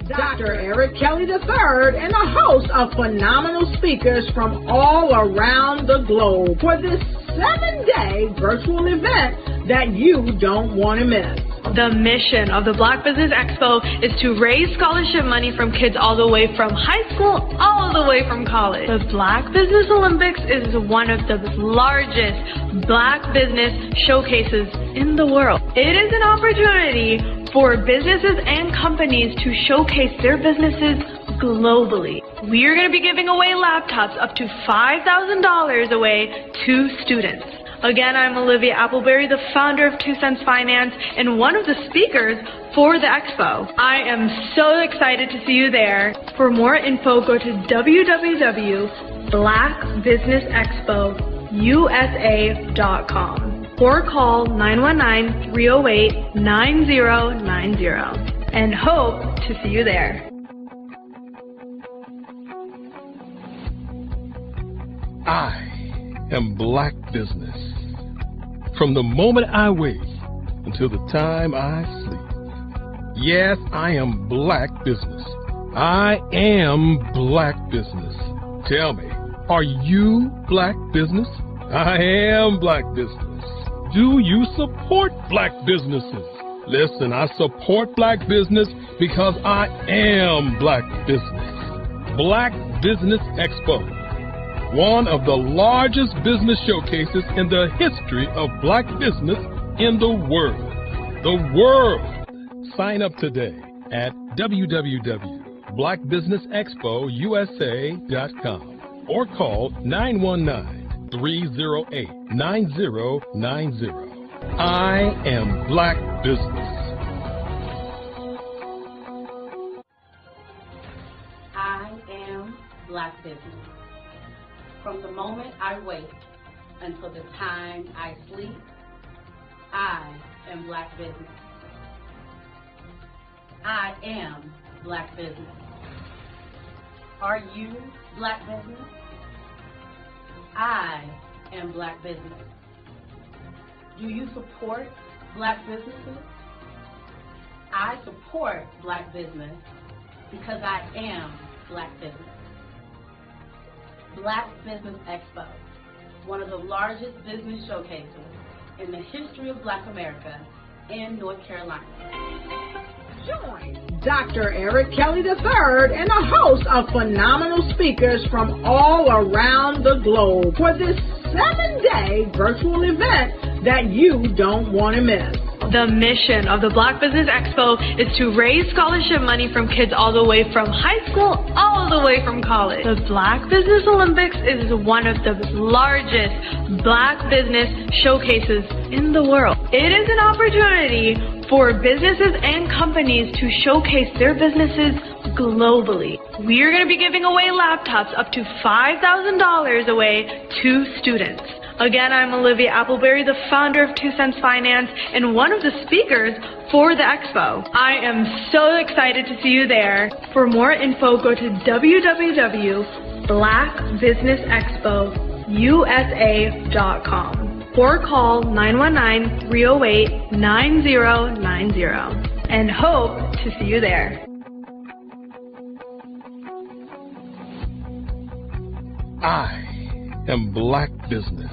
Dr. Eric Kelly III and a host of phenomenal speakers from all around the globe for this 7-day virtual event that you don't want to miss. The mission of the Black Business Expo is to raise scholarship money from kids all the way from high school all the way from college. The Black Business Olympics is one of the largest Black business showcases in the world. It is an opportunity for businesses and companies to showcase their businesses globally. We are going to be giving away laptops up to $5,000 away to students. Again, I'm Olivia Appleberry, the founder of 2 Cents Finance and one of the speakers for the expo. I am so excited to see you there. For more info, go to www.blackbusinessexpousa.com or call 919-308-9090 and hope to see you there. I am Black Business. From the moment I wake until the time I sleep. Yes, I am Black Business. I am Black Business. Tell me, are you Black Business? I am Black Business. Do you support Black businesses? Listen, I support Black business because I am Black Business. Black Business Expo, one of the largest business showcases in the history of Black business in the world. The world! Sign up today at www.blackbusinessexpousa.com or call 919-308-9090. I am Black Business. I am Black Business. From the moment I wake until the time I sleep, I am Black Business. I am Black Business. Are you Black Business? I am Black Business. Do you support Black businesses? I support Black business because I am Black Business. Black Business Expo, one of the largest business showcases in the history of Black America in North Carolina. Join Dr. Eric Kelly III and a host of phenomenal speakers from all around the globe for this 7-day virtual event that you don't want to miss. The mission of the Black Business Expo is to raise scholarship money from kids all the way from high school all the way from college. The Black Business Olympics is one of the largest Black business showcases in the world. It is an opportunity for businesses and companies to showcase their businesses globally. We are going to be giving away laptops up to $5,000 away to students. Again, I'm Olivia Appleberry, the founder of 2 Cents Finance and one of the speakers for the expo. I am so excited to see you there. For more info, go to www.blackbusinessexpousa.com or call 919-308-9090 and hope to see you there. I am Black Business.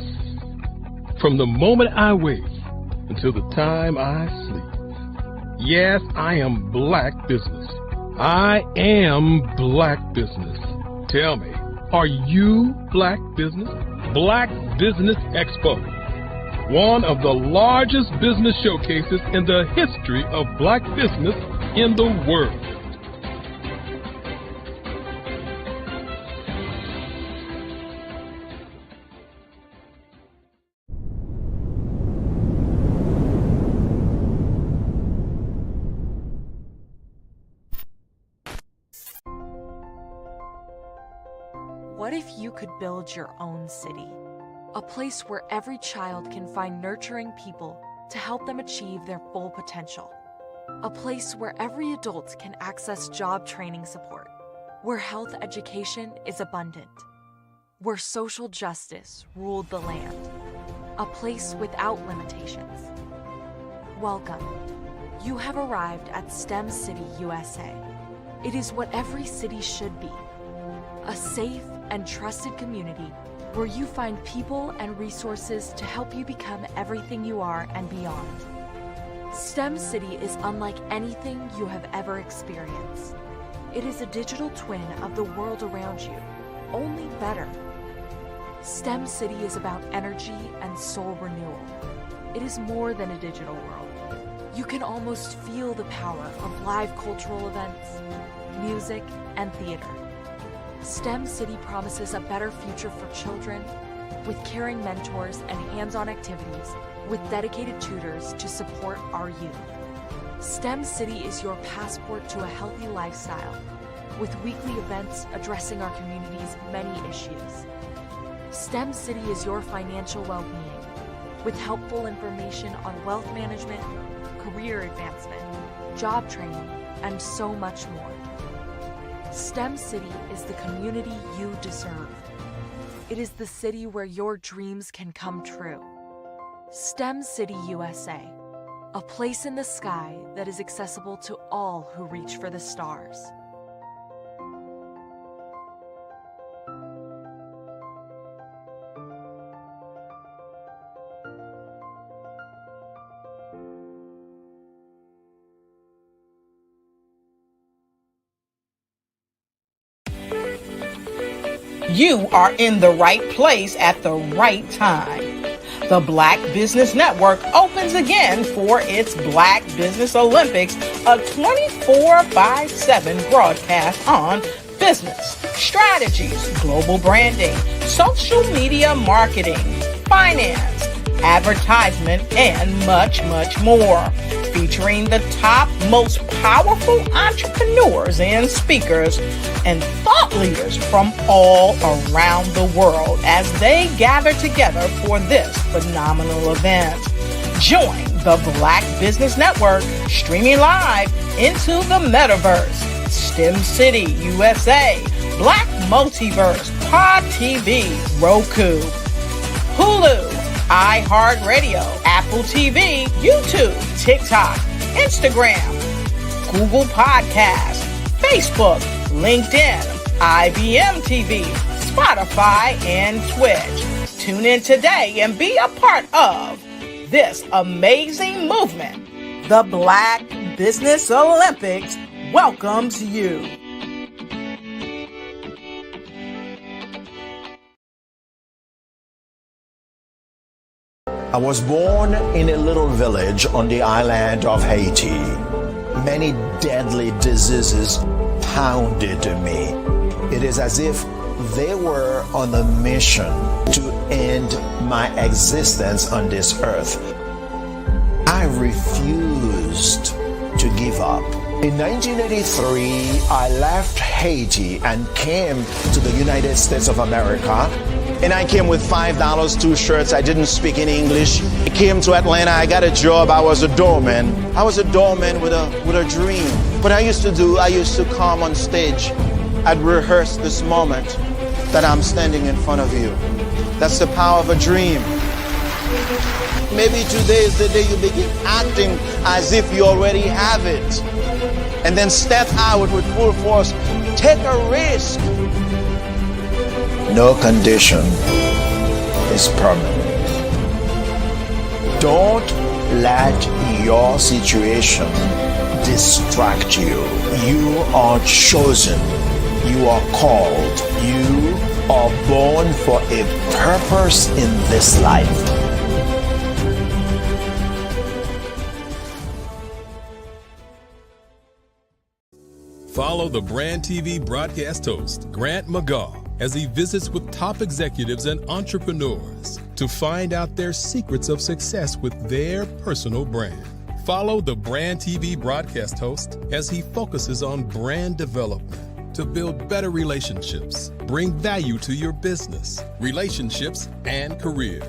From the moment I wake until the time I sleep. Yes, I am Black Business. I am Black Business. Tell me, are you Black Business? Black Business Expo, one of the largest business showcases in the history of Black business in the world. What if you could build your own city? A place where every child can find nurturing people to help them achieve their full potential. A place where every adult can access job training support. Where health education is abundant. Where social justice ruled the land. A place without limitations. Welcome. You have arrived at STEM City USA. It is what every city should be. A safe and trusted community where you find people and resources to help you become everything you are and beyond. STEM City is unlike anything you have ever experienced. It is a digital twin of the world around you, only better. STEM City is about energy and soul renewal. It is more than a digital world. You can almost feel the power of live cultural events, music, and theater. STEM City promises a better future for children with caring mentors and hands-on activities with dedicated tutors to support our youth. STEM City is your passport to a healthy lifestyle with weekly events addressing our community's many issues. STEM City is your financial well-being with helpful information on wealth management, career advancement, job training, and so much more. STEM City is the community you deserve. It is the city where your dreams can come true. STEM City USA, a place in the sky that is accessible to all who reach for the stars. You are in the right place at the right time. The Black Business Network opens again for its Black Business Olympics, a 24/7 broadcast on business, strategies, global branding, social media marketing, finance, advertisement, and much, much more. Featuring the top, most powerful entrepreneurs and speakers and thought leaders from all around the world as they gather together for this phenomenal event. Join the Black Business Network streaming live into the metaverse, STEM City USA, Black Multiverse, Pod TV, Roku, Hulu, iHeartRadio, Apple TV, YouTube, TikTok, Instagram, Google Podcasts, Facebook, LinkedIn, IBM TV, Spotify, and Twitch. Tune in today and be a part of this amazing movement. The Black Business Olympics welcomes you. I was born in a little village on the island of Haiti. Many deadly diseases pounded me. It is as if they were on a mission to end my existence on this earth. I refused to give up. In 1983, I left Haiti and came to the United States of America. And I came with $5, 2 shirts. I didn't speak any English. I came to Atlanta. I got a job. I was a doorman. I was a doorman with a dream. What I used to come on stage. I'd rehearse this moment that I'm standing in front of you. That's the power of a dream. Maybe today is the day you begin acting as if you already have it. And then step out with full force. Take a risk. No condition is permanent. Don't let your situation distract you. You are chosen. You are called. You are born for a purpose in this life. Follow the Brand TV broadcast host, Grant McGaw, as he visits with top executives and entrepreneurs to find out their secrets of success with their personal brand. Follow the Brand TV broadcast host as he focuses on brand development to build better relationships, bring value to your business, relationships, and career.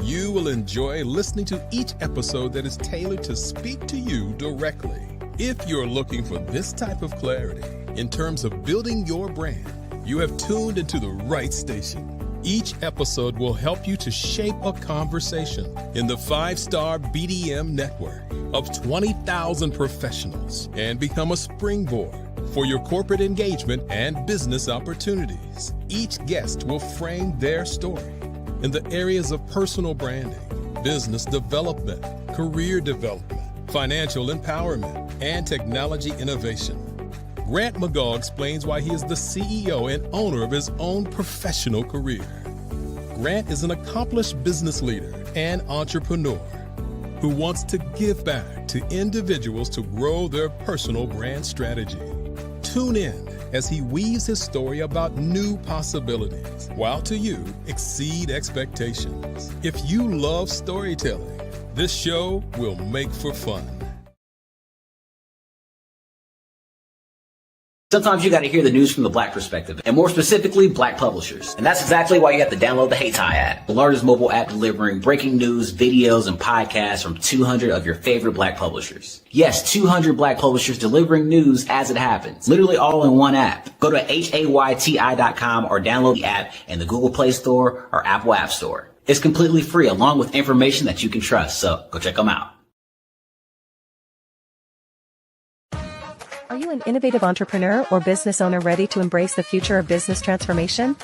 You will enjoy listening to each episode that is tailored to speak to you directly. If you're looking for this type of clarity in terms of building your brand, you have tuned into the right station. Each episode will help you to shape a conversation in the 5-star BDM network of 20,000 professionals and become a springboard for your corporate engagement and business opportunities. Each guest will frame their story in the areas of personal branding, business development, career development, financial empowerment, and technology innovation. Grant McGaugh explains why he is the CEO and owner of his own professional career. Grant is an accomplished business leader and entrepreneur who wants to give back to individuals to grow their personal brand strategy. Tune in as he weaves his story about new possibilities, while to you exceed expectations. If you love storytelling, this show will make for fun. Sometimes you got to hear the news from the Black perspective, and more specifically, Black publishers. And that's exactly why you have to download the Hey Ty app, the largest mobile app delivering breaking news, videos, and podcasts from 200 of your favorite Black publishers. Yes, 200 Black publishers delivering news as it happens, literally all in one app. Go to HAYTI.com or download the app in the Google Play Store or Apple App Store. It's completely free, along with information that you can trust, so go check them out. Are you an innovative entrepreneur or business owner ready to embrace the future of business transformation?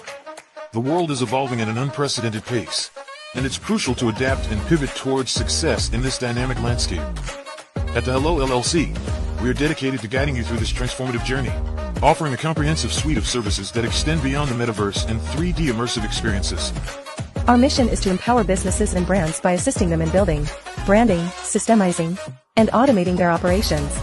The world is evolving at an unprecedented pace, and it's crucial to adapt and pivot towards success in this dynamic landscape. At the Hello LLC, we are dedicated to guiding you through this transformative journey, offering a comprehensive suite of services that extend beyond the metaverse and 3D immersive experiences. Our mission is to empower businesses and brands by assisting them in building, branding, systemizing, and automating their operations.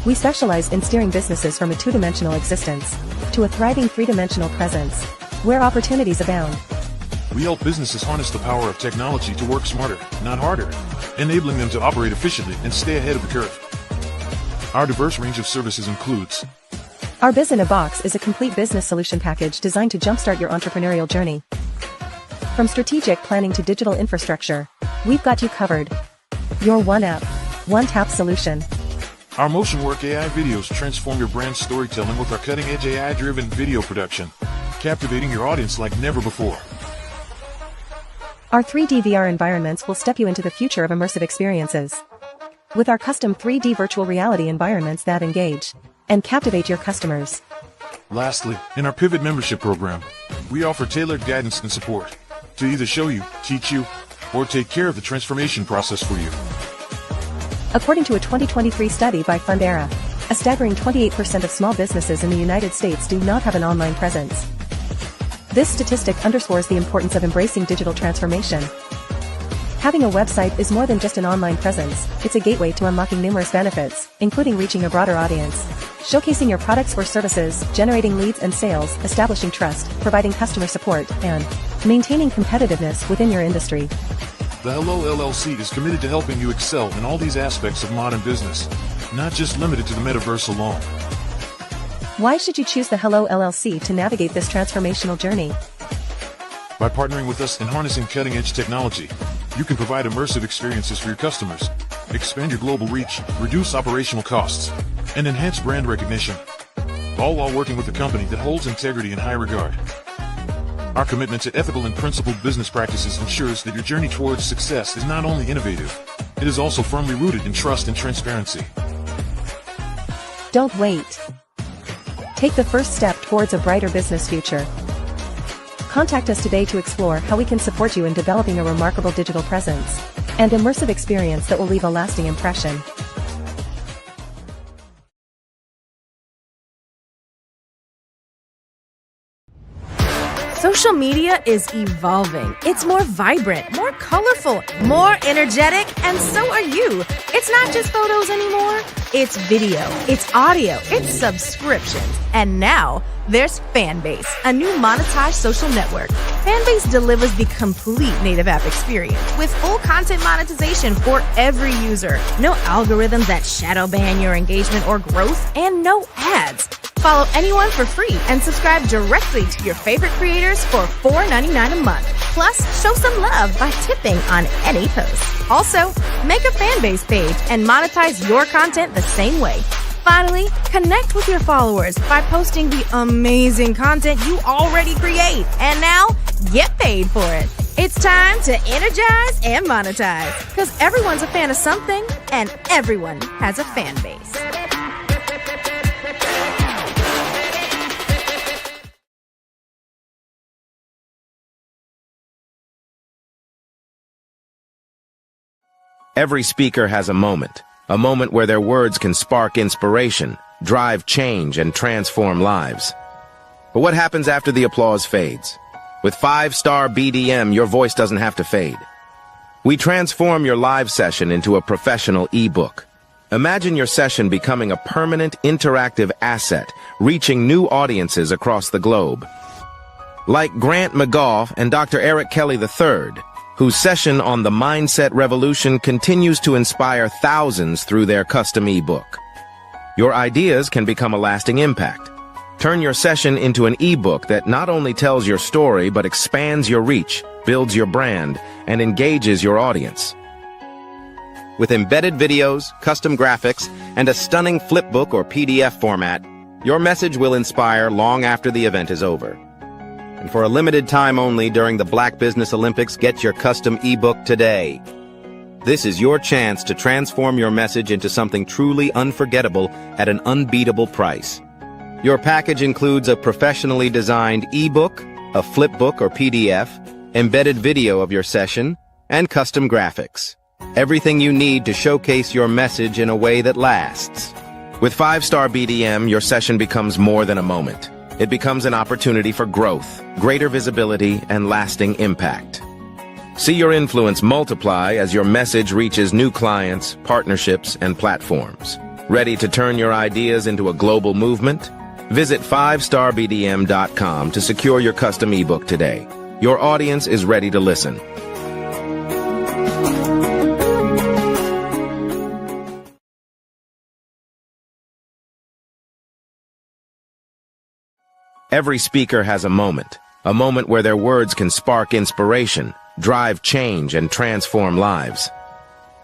We specialize in steering businesses from a two-dimensional existence to a thriving three-dimensional presence, where opportunities abound. We help businesses harness the power of technology to work smarter, not harder, enabling them to operate efficiently and stay ahead of the curve. Our diverse range of services includes: Our Biz in a Box is a complete business solution package designed to jumpstart your entrepreneurial journey. From strategic planning to digital infrastructure, we've got you covered. Your one app, one tap solution. Our Motion Work AI videos transform your brand storytelling with our cutting-edge AI-driven video production, captivating your audience like never before. Our 3D VR environments will step you into the future of immersive experiences. With our custom 3D virtual reality environments that engage and captivate your customers. Lastly, in our Pivot membership program, we offer tailored guidance and support to either show you, teach you, or take care of the transformation process for you. According to a 2023 study by Fundera, a staggering 28% of small businesses in the United States do not have an online presence. This statistic underscores the importance of embracing digital transformation. Having a website is more than just an online presence, it's a gateway to unlocking numerous benefits, including reaching a broader audience, showcasing your products or services, generating leads and sales, establishing trust, providing customer support, and maintaining competitiveness within your industry. The Hello LLC is committed to helping you excel in all these aspects of modern business, not just limited to the metaverse alone. Why should you choose the Hello LLC to navigate this transformational journey? By partnering with us and harnessing cutting-edge technology, you can provide immersive experiences for your customers, expand your global reach, reduce operational costs, and enhance brand recognition, all while working with a company that holds integrity in high regard. Our commitment to ethical and principled business practices ensures that your journey towards success is not only innovative, it is also firmly rooted in trust and transparency. Don't wait. Take the first step towards a brighter business future. Contact us today to explore how we can support you in developing a remarkable digital presence and immersive experience that will leave a lasting impression. Social media is evolving. It's more vibrant, more colorful, more energetic, and so are you. It's not just photos anymore. It's video, it's audio, it's subscriptions. And now, there's Fanbase, a new monetized social network. Fanbase delivers the complete native app experience with full content monetization for every user. No algorithms that shadow ban your engagement or growth, and no ads. Follow anyone for free and subscribe directly to your favorite creators for $4.99 a month. Plus, show some love by tipping on any post. Also, make a Fanbase page and monetize your content the same way. Finally, connect with your followers by posting the amazing content you already create. And now, get paid for it. It's time to energize and monetize. Because everyone's a fan of something, and everyone has a fan base. Every speaker has a moment where their words can spark inspiration, drive change, and transform lives. But what happens after the applause fades? With 5-star BDM, your voice doesn't have to fade. We transform your live session into a professional ebook. Imagine your session becoming a permanent, interactive asset, reaching new audiences across the globe. Like Grant McGough and Dr. Eric Kelly III, whose session on the Mindset Revolution continues to inspire thousands through their custom ebook. Your ideas can become a lasting impact. Turn your session into an ebook that not only tells your story but expands your reach, builds your brand, and engages your audience. With embedded videos, custom graphics, and a stunning flipbook or PDF format, your message will inspire long after the event is over. And for a limited time only during the Black Business Olympics, get your custom ebook today. This is your chance to transform your message into something truly unforgettable at an unbeatable price. Your package includes a professionally designed ebook, a flipbook or PDF, embedded video of your session, and custom graphics. Everything you need to showcase your message in a way that lasts. With 5-star BDM, your session becomes more than a moment. It becomes an opportunity for growth, greater visibility, and lasting impact. See your influence multiply as your message reaches new clients, partnerships, and platforms. Ready to turn your ideas into a global movement? Visit 5starbdm.com to secure your custom ebook today. Your audience is ready to listen. Every speaker has a moment where their words can spark inspiration, drive change, and transform lives.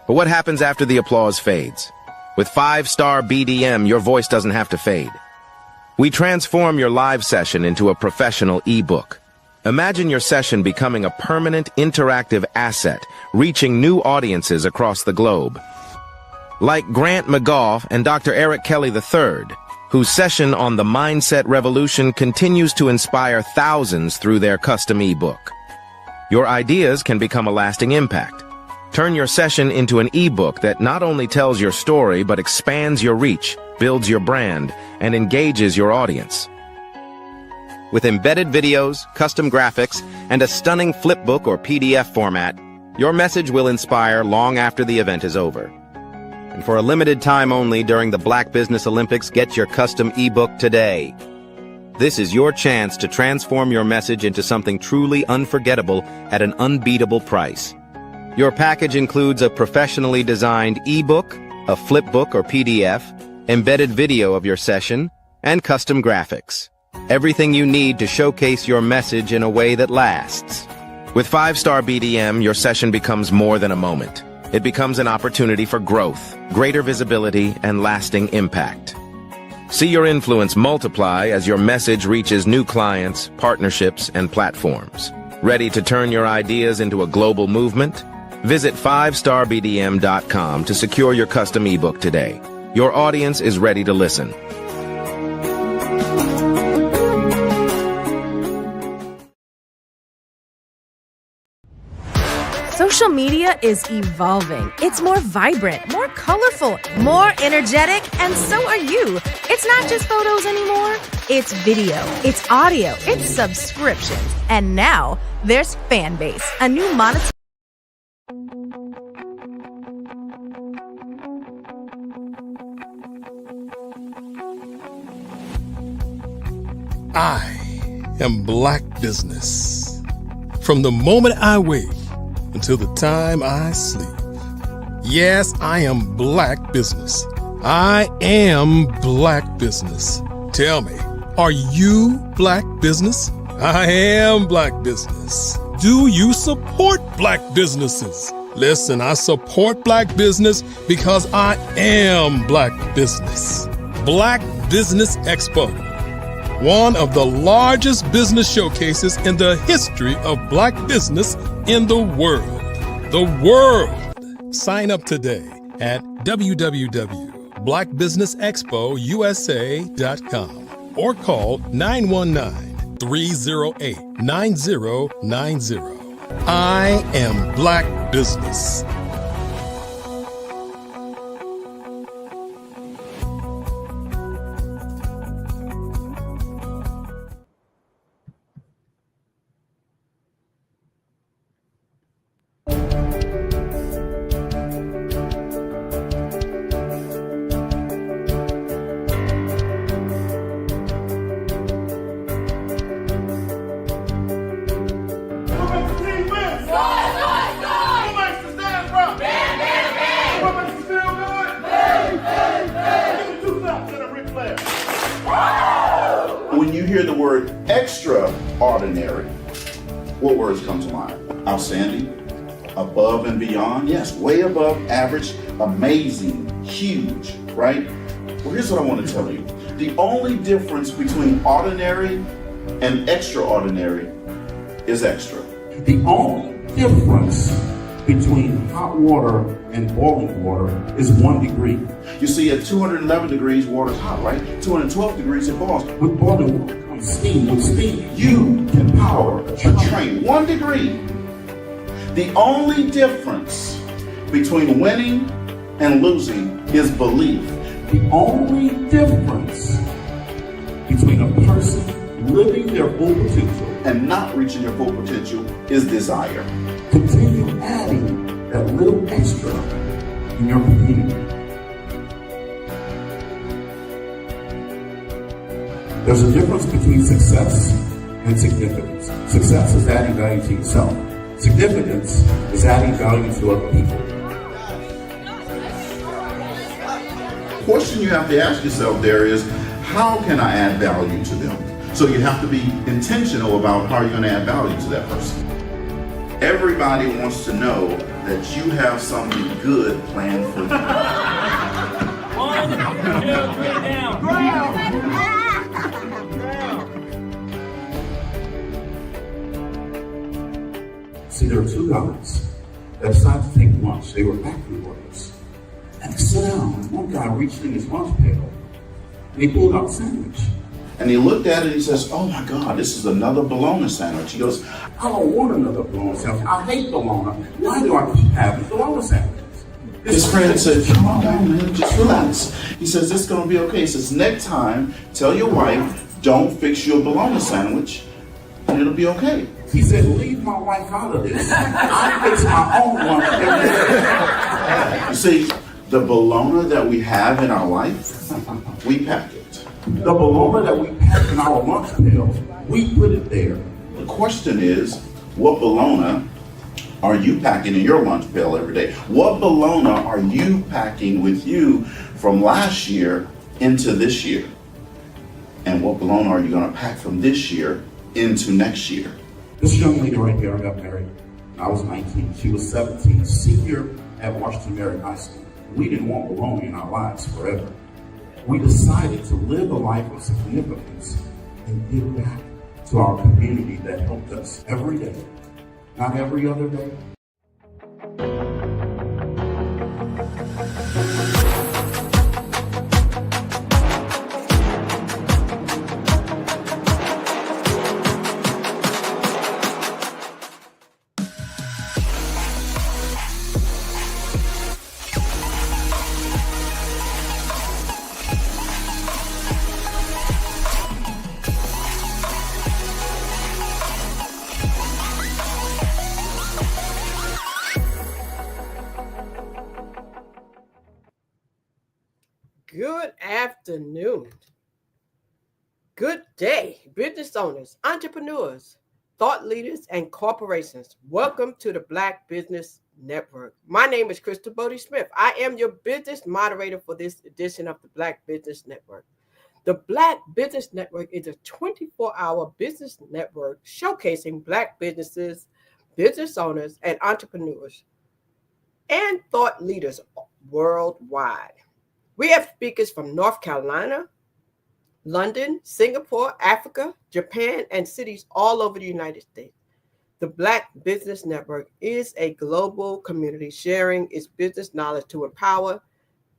But what happens after the applause fades? With 5-star BDM, your voice doesn't have to fade. We transform your live session into a professional ebook. Imagine your session becoming a permanent, interactive asset, reaching new audiences across the globe. Like Grant McGough and Dr. Eric Kelly III, whose session on the Mindset Revolution continues to inspire thousands through their custom ebook. Your ideas can become a lasting impact. Turn your session into an ebook that not only tells your story but expands your reach, builds your brand, and engages your audience. With embedded videos, custom graphics, and a stunning flipbook or PDF format, your message will inspire long after the event is over. And for a limited time only during the Black Business Olympics, get your custom ebook today. This is your chance to transform your message into something truly unforgettable at an unbeatable price. Your package includes a professionally designed ebook, a flipbook or PDF, embedded video of your session, and custom graphics. Everything you need to showcase your message in a way that lasts. With 5-star BDM, your session becomes more than a moment. It becomes an opportunity for growth, greater visibility, and lasting impact. See your influence multiply as your message reaches new clients, partnerships, and platforms. Ready to turn your ideas into a global movement? Visit 5starbdm.com to secure your custom ebook today. Your audience is ready to listen. Social media is evolving. It's more vibrant, more colorful, more energetic, and so are you. It's not just photos anymore. It's video, it's audio, it's subscriptions. And now there's Fanbase, a new monetization. I am Black Business. From the moment I wake until the time I sleep. Yes, I am Black Business. I am Black Business. Tell me, are you Black Business? I am Black Business. Do you support Black businesses? Listen, I support Black business because I am Black Business. Black Business Expo, one of the largest business showcases in the history of Black business in the world. The world! Sign up today at www.blackbusinessexpousa.com or call 919-308-9090. I am Black Business. hands and a Ric Flair. When you hear the word extraordinary, what words come to mind? Outstanding, above and beyond. Yes, way above average, amazing, huge, right? Well, here's what I want to tell you. The only difference between ordinary and extraordinary is extra. The only difference between hot water and boiling water is 1 degree. You see, at 211 degrees, water's hot, right? 212 degrees, it boils. With boiling water comes steam. With steam, you can power a train. 1 degree. The only difference between winning and losing is belief. The only difference between a person living their full potential and not reaching their full potential is desire. Continue adding that little extra in your community. There's a difference between success and significance. Success is adding value to yourself. Significance is adding value to other people. The question you have to ask yourself there is, how can I add value to them? So you have to be intentional about how you're going to add value to that person. Everybody wants to know that you have something good planned for you. 1, 2, 3, down. Ground. See, there were 2 guys that decided to take lunch. They were factory workers. And they sat down, and one guy reached in his lunch pail, and he pulled out a sandwich. And he looked at it and he says, oh my God, this is another bologna sandwich. He goes, I don't want another bologna sandwich. I hate bologna. Why do I keep having bologna sandwiches? His friend said, come on down, man, just relax. He says, it's going to be okay. He says, next time, tell your wife, don't fix your bologna sandwich, and it'll be okay. He said, leave my wife out of this. I fix my own one every day. You see, the bologna that we have in our life, we pack it. The bologna that we pack in our lunch pail, we put it there. The question is, what bologna are you packing in your lunch pail every day? What bologna are you packing with you from last year into this year? And what bologna are you going to pack from this year into next year? This young lady right here, I got married. I was 19, she was 17, senior at Washington Marion High School. We didn't want bologna in our lives forever. We decided to live a life of significance and give back to our community that helped us every day, not every other day. Good afternoon. Good day, business owners, entrepreneurs, thought leaders, and corporations. Welcome to the Black Business Network. My name is Crystal Bodie Smith. I am your business moderator for this edition of the Black Business Network. The Black Business Network is a 24-hour business network showcasing Black businesses, business owners, and entrepreneurs, and thought leaders worldwide. We have speakers from North Carolina, London, Singapore, Africa, Japan, and cities all over the United States. The Black Business Network is a global community sharing its business knowledge to empower,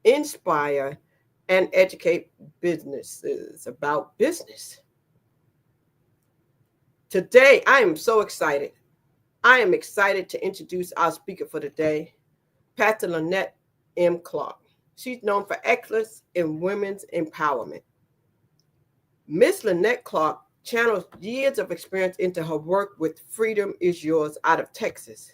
inspire, and educate businesses about business. Today, I am so excited. I am excited to introduce our speaker for today, Pastor Lynette M. Clark. She's known for excellence in women's empowerment. Miss Lynette Clark channels years of experience into her work with Freedom Is Yours out of Texas.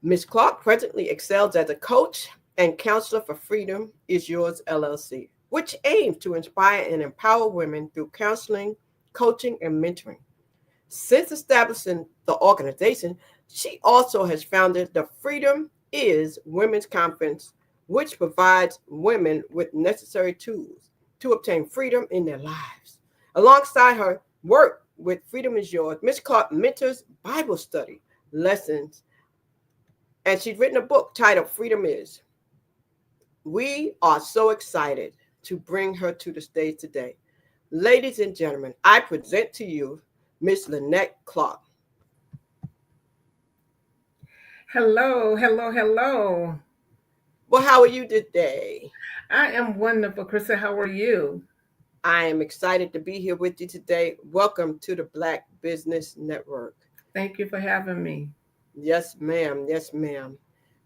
Miss Clark presently excels as a coach and counselor for Freedom Is Yours LLC, which aims to inspire and empower women through counseling, coaching, and mentoring. Since establishing the organization, she also has founded the Freedom Is Women's Conference, which provides women with necessary tools to obtain freedom in their lives. Alongside her work with Freedom is Yours, Ms. Clark mentors Bible study lessons, and she's written a book titled Freedom Is. We are so excited to bring her to the stage today. Ladies and gentlemen, I present to you Miss Lynette Clark. Hello, hello, hello. Well, how are you today? I am wonderful, Krista. How are you? I am excited to be here with you today. Welcome to the Black Business Network. Thank you for having me. Yes, ma'am. Yes, ma'am.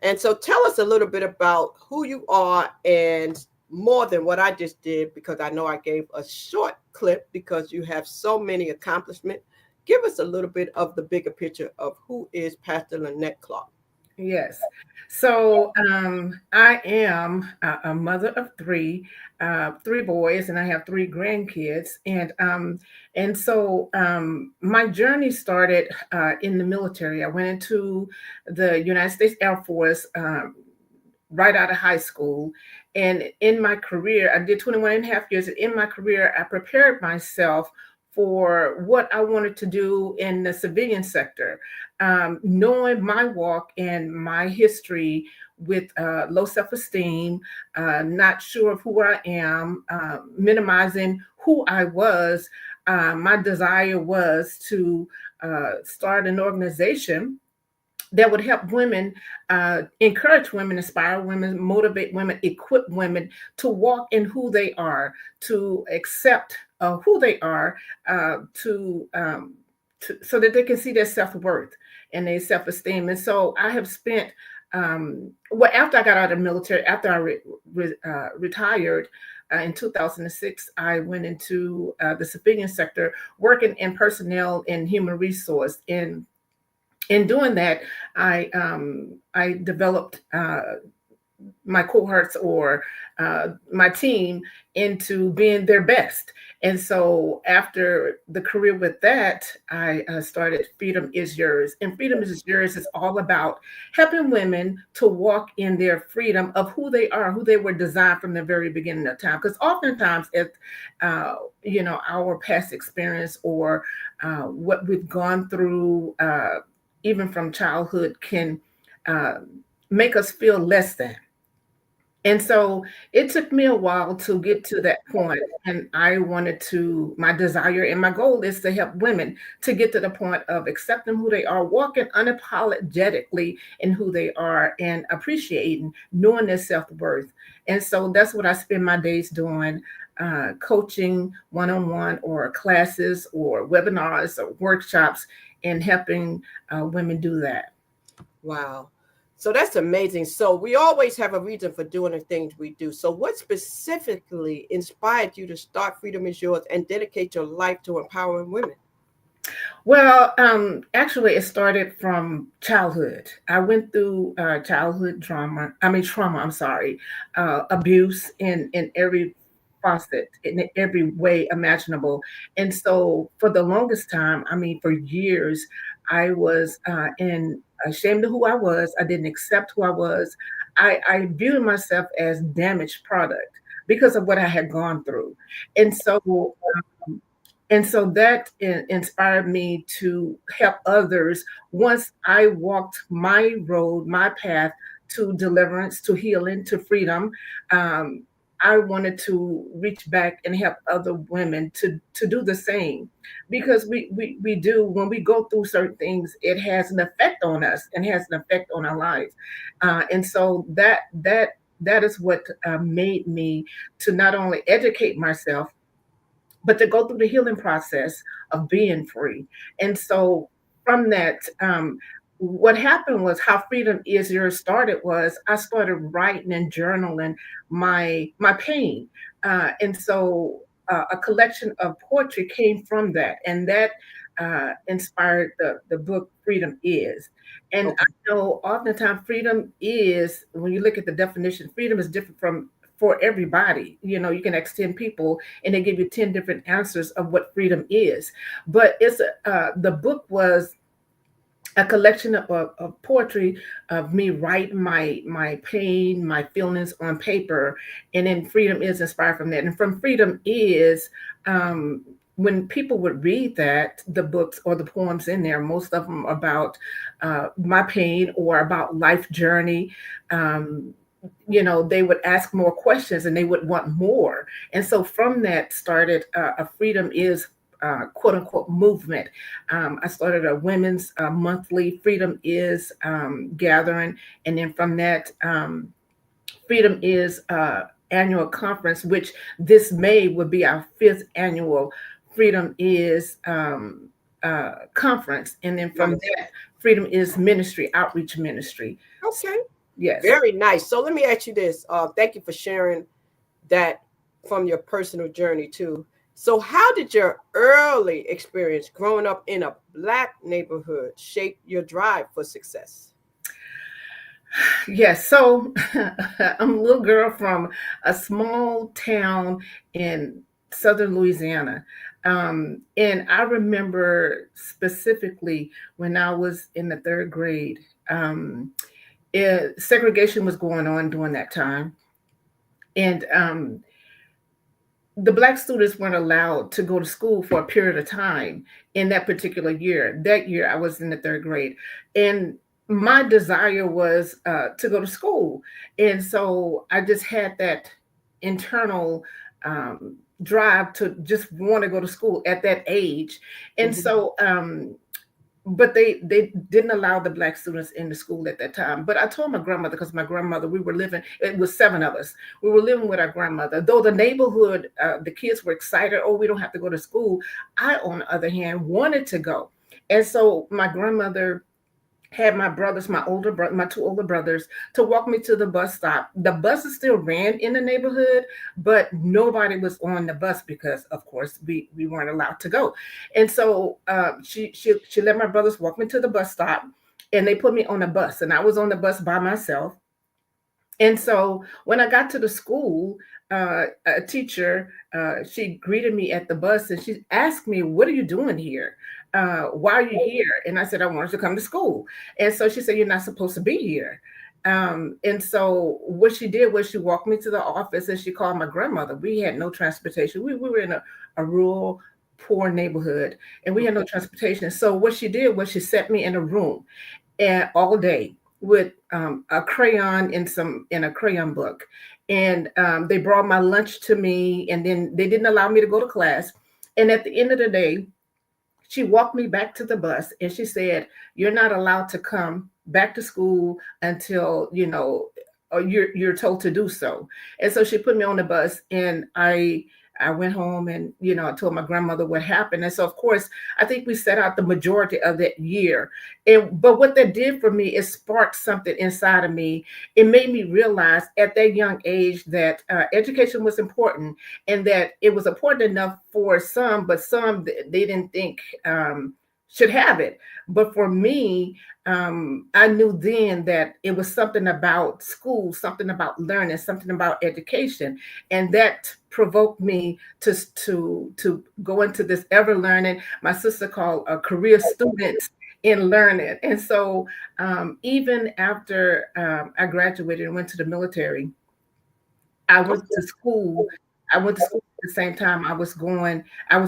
And so tell us a little bit about who you are and more than what I just did, because I know I gave a short clip because you have so many accomplishments. Give us a little bit of the bigger picture of who is Pastor Lynette Clark. Yes. So I am a mother of three boys, and I have three grandkids. And so my journey started in the military. I went into the United States Air Force right out of high school. And in my career, I did 21 and a half years. And in my career, I prepared myself for what I wanted to do in the civilian sector, knowing my walk and my history with low self-esteem, not sure of who I am, minimizing who I was. My desire was to start an organization that would help women, encourage women, inspire women, motivate women, equip women to walk in who they are, to accept who they are, so that they can see their self-worth and their self-esteem. And so I have spent, after I got out of the military, after I retired, in 2006, I went into the civilian sector, working in personnel and human resource. In doing that, I developed my cohorts or my team into being their best. And so after the career with that, I started Freedom is Yours. And Freedom is Yours is all about helping women to walk in their freedom of who they are, who they were designed from the very beginning of time. Because oftentimes, if our past experience or what we've gone through, even from childhood, can make us feel less than. And so it took me a while to get to that point. And my desire and my goal is to help women to get to the point of accepting who they are, walking unapologetically in who they are, and appreciating, knowing their self-worth. And so that's what I spend my days doing, coaching one-on-one or classes or webinars or workshops, and helping women do that. Wow. So that's amazing. So we always have a reason for doing the things we do. So what specifically inspired you to start Freedom is Yours and dedicate your life to empowering women? Well, actually, it started from childhood. I went through childhood trauma, abuse in every facet, in every way imaginable. And so for the longest time, for years, I was ashamed of who I was. I didn't accept who I was. I viewed myself as damaged product because of what I had gone through. And so that inspired me to help others. Once I walked my road, my path to deliverance, to healing, to freedom, I wanted to reach back and help other women to do the same, because we do, when we go through certain things, it has an effect on us and has an effect on our lives. And so that is what made me to not only educate myself, but to go through the healing process of being free. And so from that, what happened was, how Freedom is Yours started was, I started writing and journaling my pain. And so a collection of poetry came from that. And that inspired the book Freedom Is. And I know oftentimes freedom is, when you look at the definition, freedom is different for everybody. You can ask 10 people and they give you 10 different answers of what freedom is. But it's the book was a collection of poetry of me writing my pain, my feelings on paper, and then freedom is inspired from that. And from freedom is when people would read that, the books or the poems in there, most of them about my pain or about life journey. They would ask more questions and they would want more. And so from that started a freedom is quote unquote movement. I started a women's monthly freedom is gathering. And then from that, freedom is annual conference, which this May would be our 5th annual freedom is conference. And then from that, freedom is ministry, outreach ministry. Okay. Yes. Very nice. So let me ask you this. Thank you for sharing that from your personal journey too. So how did your early experience growing up in a Black neighborhood shape your drive for success? Yes. So I'm a little girl from a small town in southern Louisiana. And I remember specifically when I was in the 3rd grade, segregation was going on during that time. And the Black students weren't allowed to go to school for a period of time in that particular year. That year, I was in the 3rd grade. And my desire was to go to school. And so I just had that internal drive to just want to go to school at that age. And so but they didn't allow the Black students in the school at that time. But I told my grandmother, because my grandmother, we were living, it was 7 of us. We were living with our grandmother. Though the neighborhood, the kids were excited, oh, we don't have to go to school. I, on the other hand, wanted to go. And so my grandmother had my brothers, my 2 older brothers, to walk me to the bus stop. The buses still ran in the neighborhood, but nobody was on the bus because, of course, we weren't allowed to go. And so she let my brothers walk me to the bus stop, and they put me on a bus, and I was on the bus by myself. And so when I got to the school, a teacher, she greeted me at the bus and she asked me, "What are you doing here? Why are you here?" And I said, "I wanted to come to school." And so she said, "You're not supposed to be here." And so what she did was she walked me to the office and she called my grandmother. We had no transportation. We were in a rural, poor neighborhood, and we had no transportation. So what she did was she set me in a room and all day with a crayon in a crayon book. And they brought my lunch to me, and then they didn't allow me to go to class. And at the end of the day, she walked me back to the bus and she said, "You're not allowed to come back to school until, you're told to do so." And so she put me on the bus, and I went home and, I told my grandmother what happened. And so, of course, I think we set out the majority of that year. But what that did for me is sparked something inside of me. It made me realize at that young age that education was important, and that it was important enough for some, but some they didn't think should have it. But for me, I knew then that it was something about school, something about learning, something about education. And that provoked me to go into this ever learning, my sister called a career student in learning. And so even after I graduated and went to the military, I went to school. I went to school at the same time I was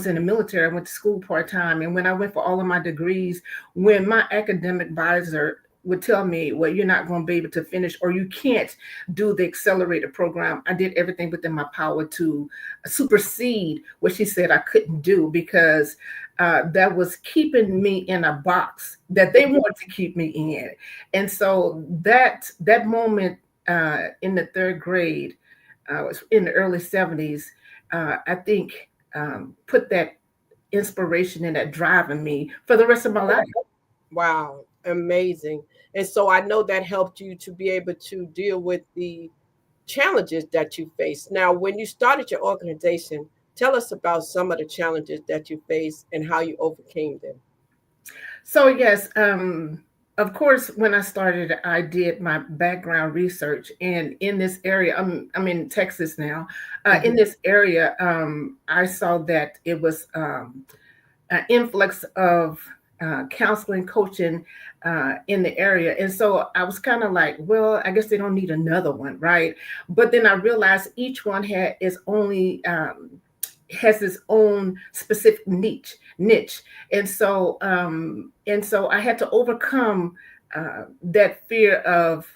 in the military. I went to school part-time. And when I went for all of my degrees, when my academic advisor would tell me, "Well, you're not going to be able to finish, or you can't do the accelerated program," I did everything within my power to supersede what she said I couldn't do, because that was keeping me in a box that they wanted to keep me in. And so that moment in the 3rd grade, was in the early 70s, I think put that inspiration and that drive in me for the rest of my life. Wow, amazing. And so I know that helped you to be able to deal with the challenges that you faced. Now, when you started your organization, tell us about some of the challenges that you faced and how you overcame them. So yes, of course, when I started, I did my background research, and in this area, I'm in Texas now. In this area, I saw that it was an influx of counseling, coaching in the area. And so I was kind of like, well, I guess they don't need another one, right? But then I realized each one has its own specific niche. And so I had to overcome that fear of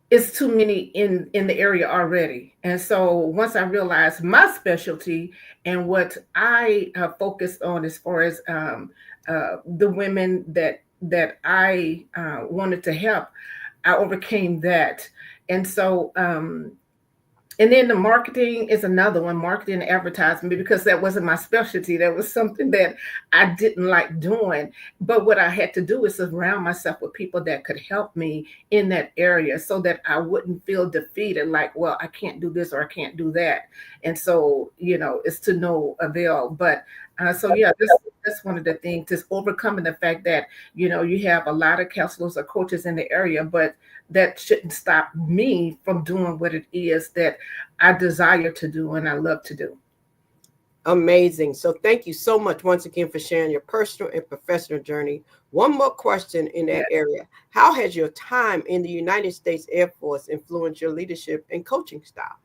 it's too many in the area already. And so once I realized my specialty and what I focused on as far as the women that I wanted to help, I overcame that. And so and then the marketing is another one, marketing and advertising, because that wasn't my specialty. That was something that I didn't like doing. But what I had to do is surround myself with people that could help me in that area so that I wouldn't feel defeated, like, well, I can't do this or I can't do that. And so, it's to no avail. But so, yeah, that's one of the things, is overcoming the fact that, you have a lot of counselors or coaches in the area, but that shouldn't stop me from doing what it is that I desire to do and I love to do. Amazing. So thank you so much once again for sharing your personal and professional journey. One more question in that area. How has your time in the United States Air Force influenced your leadership and coaching style?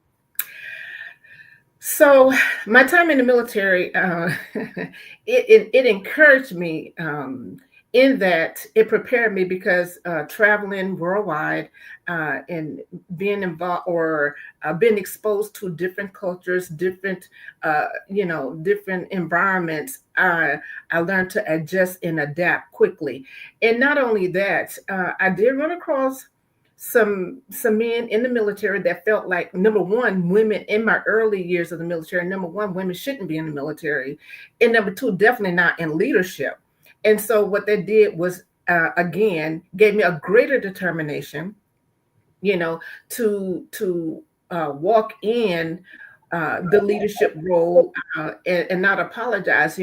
So my time in the military, it encouraged me in that it prepared me, because traveling worldwide and being involved or being exposed to different cultures, different environments, I learned to adjust and adapt quickly. And not only that, I did run across some men in the military that felt like, number one, women in my early years of the military, number one, women shouldn't be in the military, and number two, definitely not in leadership. And so what they did was, again, gave me a greater determination, to walk in the leadership role and not apologize.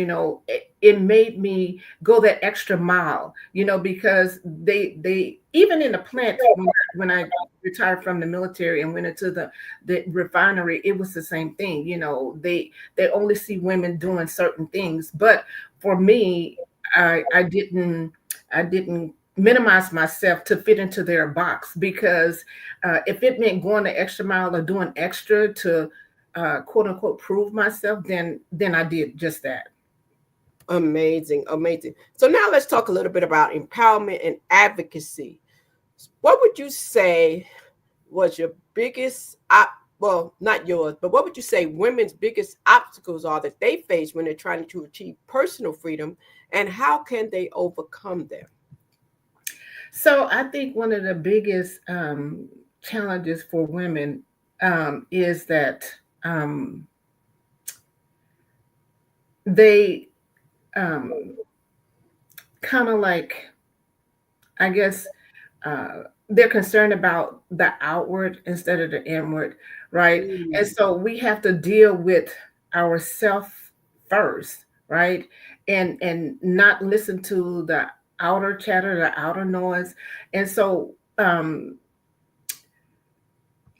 It made me go that extra mile, because they even in the plant, when I retired from the military and went into the refinery, it was the same thing. They only see women doing certain things. But for me, I didn't minimize myself to fit into their box, because if it meant going the extra mile or doing extra to quote unquote prove myself, then I did just that. Amazing. So now let's talk a little bit about empowerment and advocacy. What would you say was your biggest, well, not yours, but what would you say women's biggest obstacles are that they face when they're trying to achieve personal freedom, and how can they overcome them? So I think one of the biggest challenges for women is that they kind of like, I guess, they're concerned about the outward instead of the inward, right? And so we have to deal with ourselves first, right? And not listen to the outer chatter, the outer noise. And so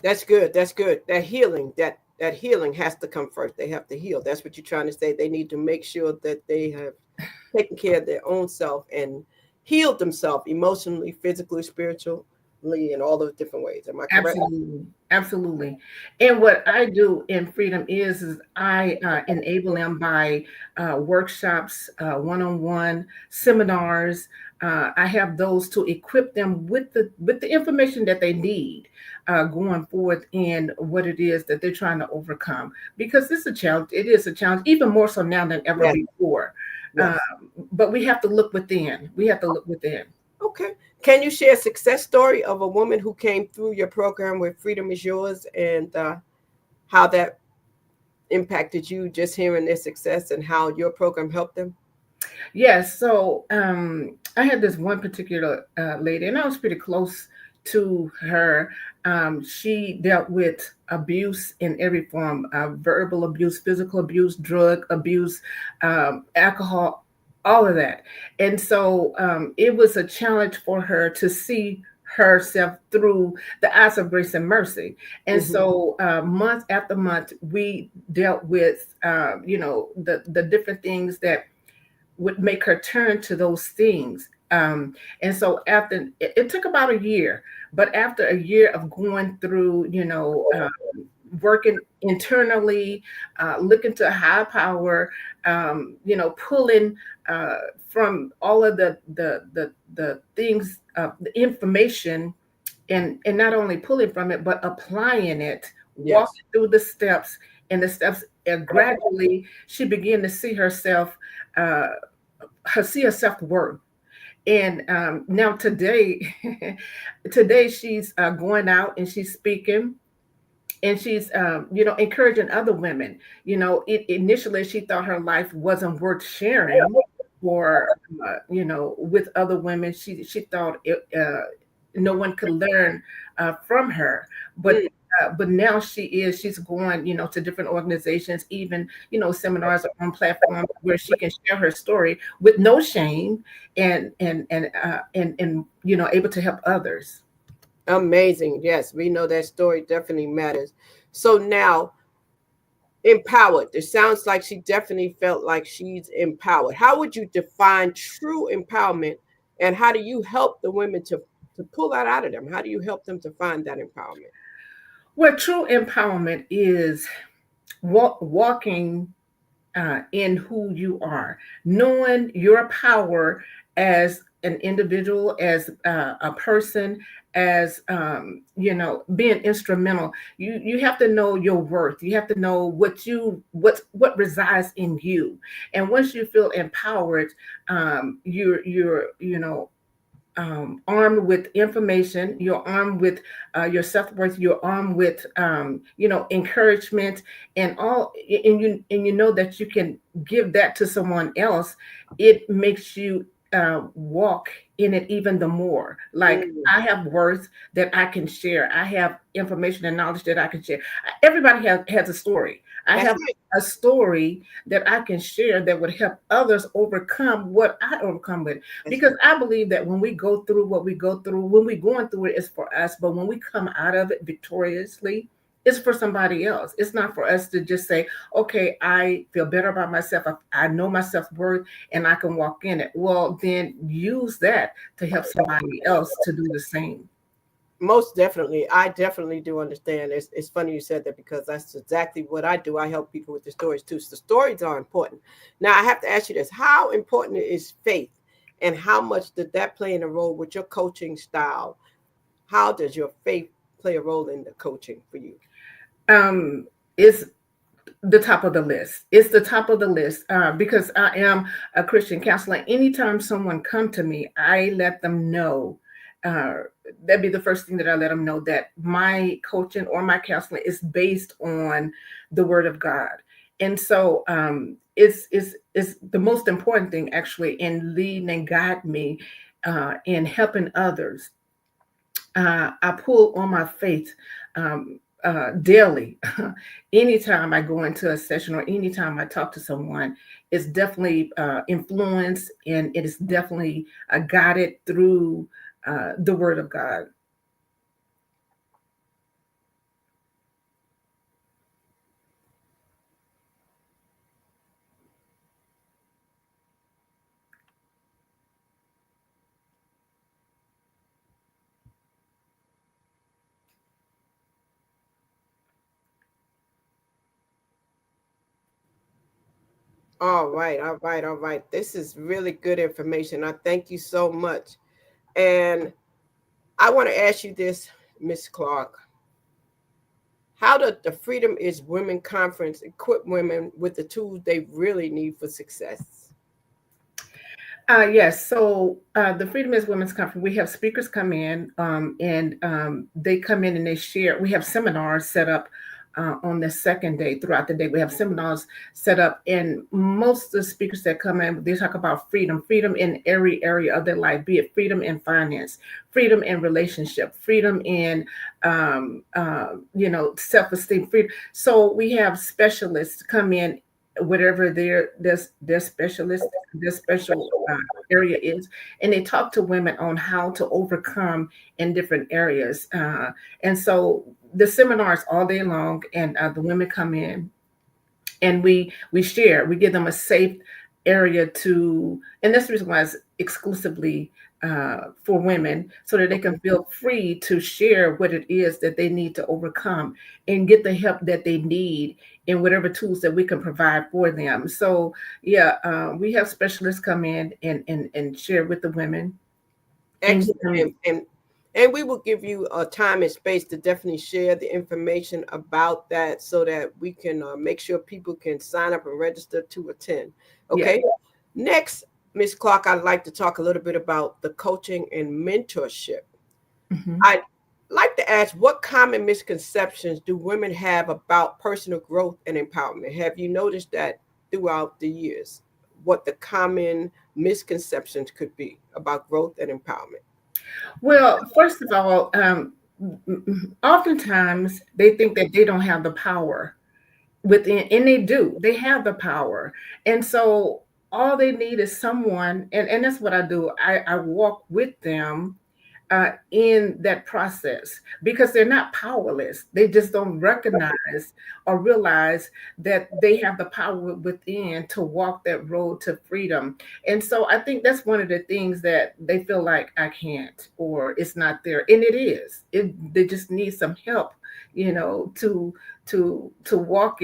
that's good. That healing has to come first. They have to heal. That's what you're trying to say. They need to make sure that they have taken care of their own self and healed themselves emotionally, physically, spiritually, in all those different ways. Am I correct? Absolutely. And what I do in Freedom is I enable them by workshops, one-on-one seminars. I have those to equip them with the information that they need going forward in what it is that they're trying to overcome. Because this is a challenge. It is a challenge, even more so now than ever before. Yes. But we have to look within. Okay. Can you share a success story of a woman who came through your program with Freedom is Yours, and how that impacted you, just hearing their success and how your program helped them? Yes. So I had this one particular lady, and I was pretty close to her. She dealt with abuse in every form, verbal abuse, physical abuse, drug abuse, alcohol, all of that. And so it was a challenge for her to see herself through the eyes of grace and mercy. And so month after month, we dealt with, the different things that would make her turn to those things. And so after it took about a year, but after a year of going through, working internally, looking to high power, pulling from all of the things, the information, and not only pulling from it, but applying it, walking through the steps, and the steps, gradually she began to see herself, see her self-worth. And now today, today she's going out and she's speaking, and she's encouraging other women. Initially she thought her life wasn't worth sharing, or with other women. She thought no one could learn from her, but now she's going to different organizations, even seminars on platforms where she can share her story with no shame, and able to help others. Amazing. Yes, we know that story definitely matters. So now, empowered. It sounds like she definitely felt like she's empowered. How would you define true empowerment, and how do you help the women to pull that out of them? How do you help them to find that empowerment? Well, true empowerment is walking in who you are, knowing your power as an individual, as a person, as being instrumental. You have to know your worth. You have to know what resides in you. And once you feel empowered, you're armed with information, you're armed with your self-worth, you're armed with encouragement, and you know that you can give that to someone else. It makes you walk in it even the more. Like, I have worth that I can share. I have information and knowledge that I can share. Everybody has a story. I have a story that I can share that would help others overcome what I overcome with. Because I believe that when we go through what we go through, when we're going through it, it's for us. But when we come out of it victoriously, it's for somebody else. It's not for us to just say, okay, I feel better about myself. I know my self-worth and I can walk in it. Well, then use that to help somebody else to do the same. Most definitely. I definitely do understand. It's funny you said that, because that's exactly what I do. I help people with the stories too. So the stories are important. Now, I have to ask you this. How important is faith, and how much did that play in a role with your coaching style? How does your faith play a role in the coaching for you? It's the top of the list. It's the top of the list because I am a Christian counselor. Anytime someone come to me, I let them know, that'd be the first thing that I let them know, that my coaching or my counseling is based on the Word of God. And so it's the most important thing, actually, in leading and guide me in helping others. I pull on my faith daily. Anytime I go into a session or anytime I talk to someone, it's definitely influenced, and it is definitely guided through the Word of God. All right. This is really good information. I thank you so much. And I want to ask you this, Ms. Clark. How does the Freedom is Women Conference equip women with the tools they really need for success? Yes. So the Freedom is Women's Conference, we have speakers come in, and they come in and they share. We have seminars set up on the second day. Throughout the day, we have seminars set up, and most of the speakers that come in, they talk about freedom in every area of their life, be it freedom in finance, freedom in relationship, freedom in self-esteem, freedom. So we have specialists come in, whatever their specialist, their special area is, and they talk to women on how to overcome in different areas. And so the seminars all day long, and the women come in, and we share. We give them a safe area to, and that's the reason why it's exclusively for women, so that they can feel free to share what it is that they need to overcome and get the help that they need in whatever tools that we can provide for them. So yeah, we have specialists come in and share with the women. Excellent. And we will give you a time and space to definitely share the information about that, so that we can make sure people can sign up and register to attend. Okay. Yeah. Next, Ms. Clark, I'd like to talk a little bit about the coaching and mentorship. Mm-hmm. I'd like to ask, what common misconceptions do women have about personal growth and empowerment? Have you noticed that throughout the years, what the common misconceptions could be about growth and empowerment? Well, first of all, oftentimes they think that they don't have the power within, and they do. They have the power. And so all they need is someone, and that's what I do. I walk with them in that process, because they're not powerless. They just don't recognize or realize that they have the power within to walk that road to freedom. And so I think that's one of the things that they feel like I can't, or it's not there. And it is. They just need some help, to walk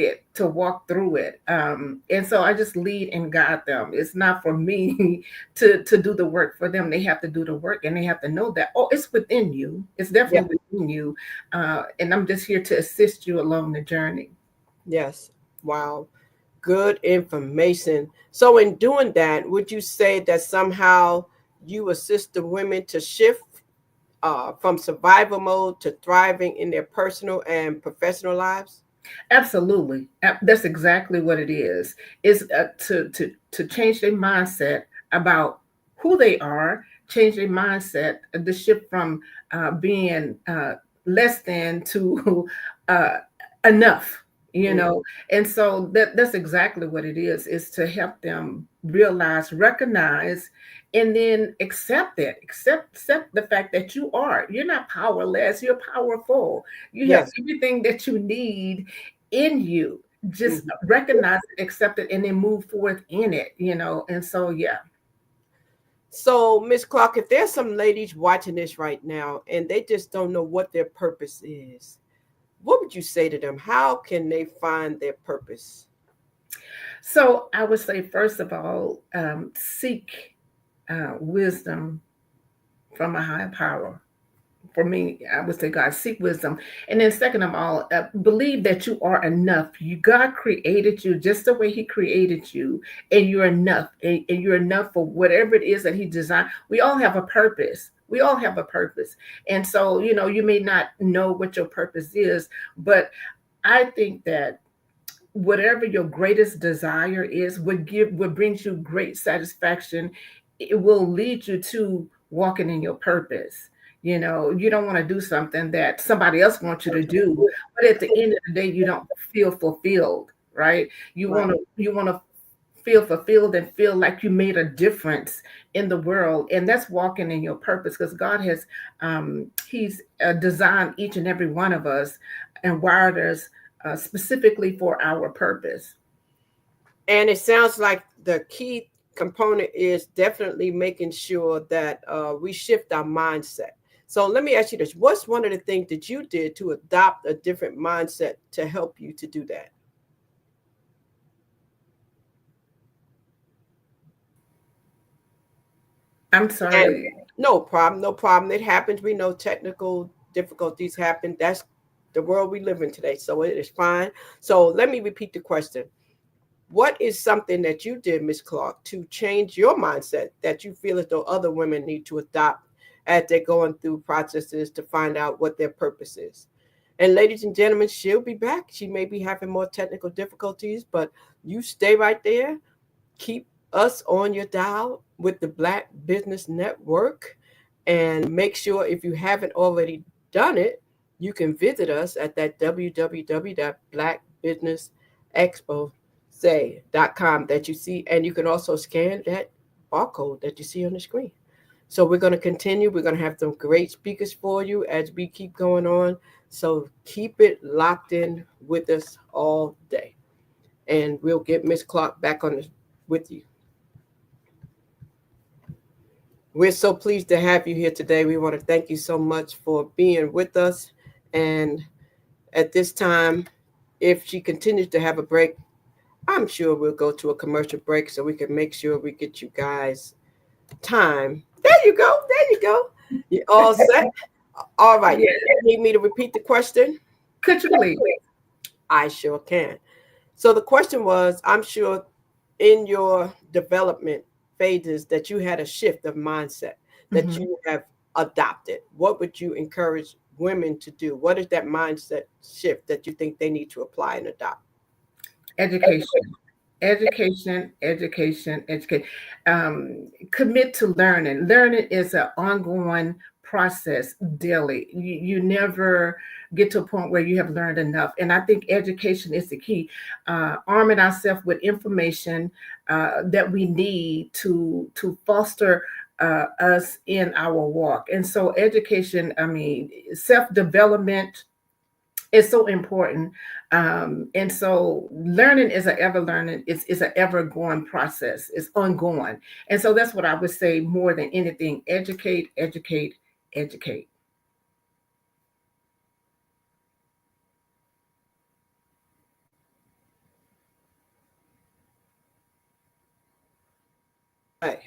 through it. And so I just lead and guide them. It's not for me to do the work for them. They have to do the work, and they have to know that, it's within you. It's definitely within you. And I'm just here to assist you along the journey. Yes. Wow. Good information. So in doing that, would you say that somehow you assist the women to shift from survival mode to thriving in their personal and professional lives? Absolutely. That's exactly what it is. Is to change their mindset about who they are, change their mindset, the shift from being less than to enough. And so that's exactly what it is to help them realize, recognize, and then accept the fact that you're not powerless, you're powerful. You have everything that you need in you. Just recognize it, accept it, and then move forth in it, and so yeah. So Ms. Clark, if there's some ladies watching this right now and they just don't know what their purpose is, what would you say to them? How can they find their purpose? So I would say, first of all, seek wisdom from a higher power. For me, I would say, God, seek wisdom. And then second of all, believe that you are enough. God created you just the way he created you, and you're enough. And you're enough for whatever it is that he designed. We all have a purpose. We all have a purpose. And so, you may not know what your purpose is, but I think that whatever your greatest desire is, what brings you great satisfaction, it will lead you to walking in your purpose. You don't want to do something that somebody else wants you to do, but at the end of the day, you don't feel fulfilled, right? You want to feel fulfilled and feel like you made a difference in the world. And that's walking in your purpose, because God has, he's designed each and every one of us and wired us specifically for our purpose. And it sounds like the key component is definitely making sure that we shift our mindset. So let me ask you this. What's one of the things that you did to adopt a different mindset to help you to do that? I'm sorry. And no problem. It happens. We know technical difficulties happen. That's the world we live in today. So it is fine. So let me repeat the question. What is something that you did, Ms. Clark, to change your mindset that you feel as though other women need to adopt as they're going through processes to find out what their purpose is? And ladies and gentlemen, she'll be back. She may be having more technical difficulties, but you stay right there. Keep us on your dial with the Black Business Network, and make sure, if you haven't already done it, you can visit us at that www.blackbusinessexpo.com that you see, and you can also scan that barcode that you see on the screen. So we're going to continue. We're going to have some great speakers for you as we keep going on. So keep it locked in with us all day, and we'll get Ms. Clark back on with you. We're so pleased to have you here today. We want to thank you so much for being with us. And at this time, if she continues to have a break, I'm sure we'll go to a commercial break so we can make sure we get you guys time. There you go. There you go. You all set? All right. Yes. You need me to repeat the question? Could you please? I sure can. So the question was, I'm sure in your development phases that you had a shift of mindset that you have adopted. What would you encourage women to do? What is that mindset shift that you think they need to apply and adopt? Education. Commit to learning. Learning is an ongoing process daily. You never get to a point where you have learned enough. And I think education is the key. Arming ourselves with information that we need to foster us in our walk. And so education, self-development is so important. And so learning is an ever learning, it's an ever going process. It's ongoing. And so that's what I would say more than anything. Educate. Right.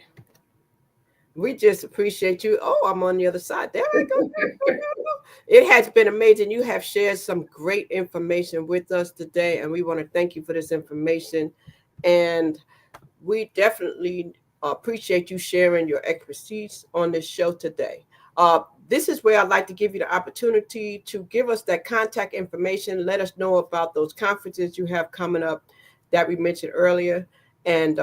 We just appreciate you. Oh, I'm on the other side. There I go. It has been amazing. You have shared some great information with us today, and we want to thank you for this information. And we definitely appreciate you sharing your expertise on this show today. This is where I'd like to give you the opportunity to give us that contact information. Let us know about those conferences you have coming up that we mentioned earlier, and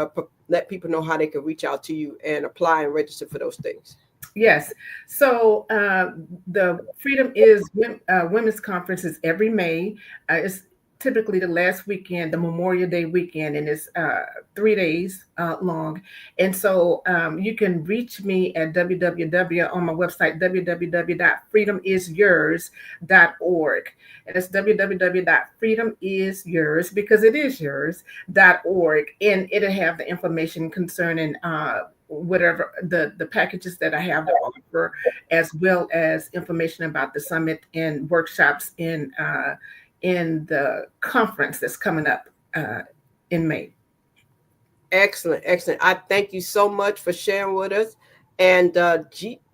let people know how they can reach out to you and apply and register for those things. Yes. So the Freedom is Women's Conference is every May. It's typically the last weekend, the Memorial Day weekend, and it's 3 days long. And so you can reach me at on my website, www.freedomisyours.org. And it's www.freedomisyours, because it is yours.org. And it'll have the information concerning whatever the packages that I have to offer, as well as information about the summit and workshops in the conference that's coming up in May. Excellent. I thank you so much for sharing with us. And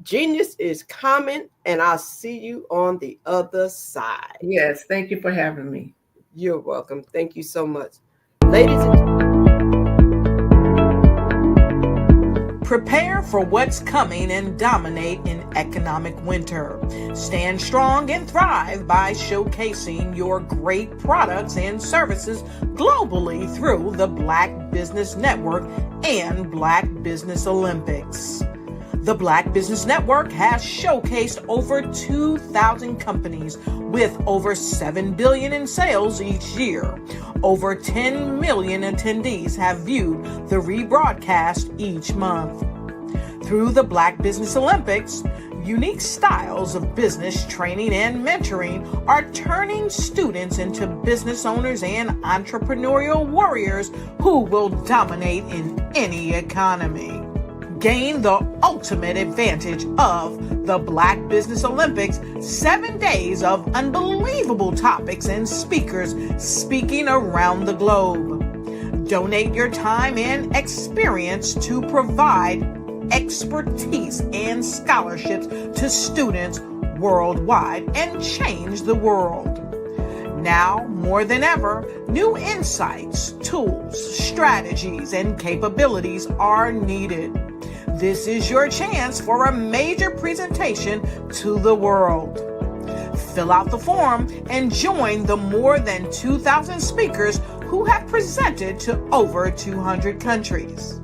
Genius is coming, and I'll see you on the other side. Yes, thank you for having me. You're welcome. Thank you so much. Ladies and prepare for what's coming and dominate in economic winter. Stand strong and thrive by showcasing your great products and services globally through the Black Business Network and Black Business Olympics. The Black Business Network has showcased over 2,000 companies with over $7 billion in sales each year. Over 10 million attendees have viewed the rebroadcast each month. Through the Black Business Olympics, unique styles of business training and mentoring are turning students into business owners and entrepreneurial warriors who will dominate in any economy. Gain the ultimate advantage of the Black Business Olympics, 7 days of unbelievable topics and speakers speaking around the globe. Donate your time and experience to provide expertise and scholarships to students worldwide and change the world. Now, more than ever, new insights, tools, strategies, and capabilities are needed. This is your chance for a major presentation to the world. Fill out the form and join the more than 2,000 speakers who have presented to over 200 countries.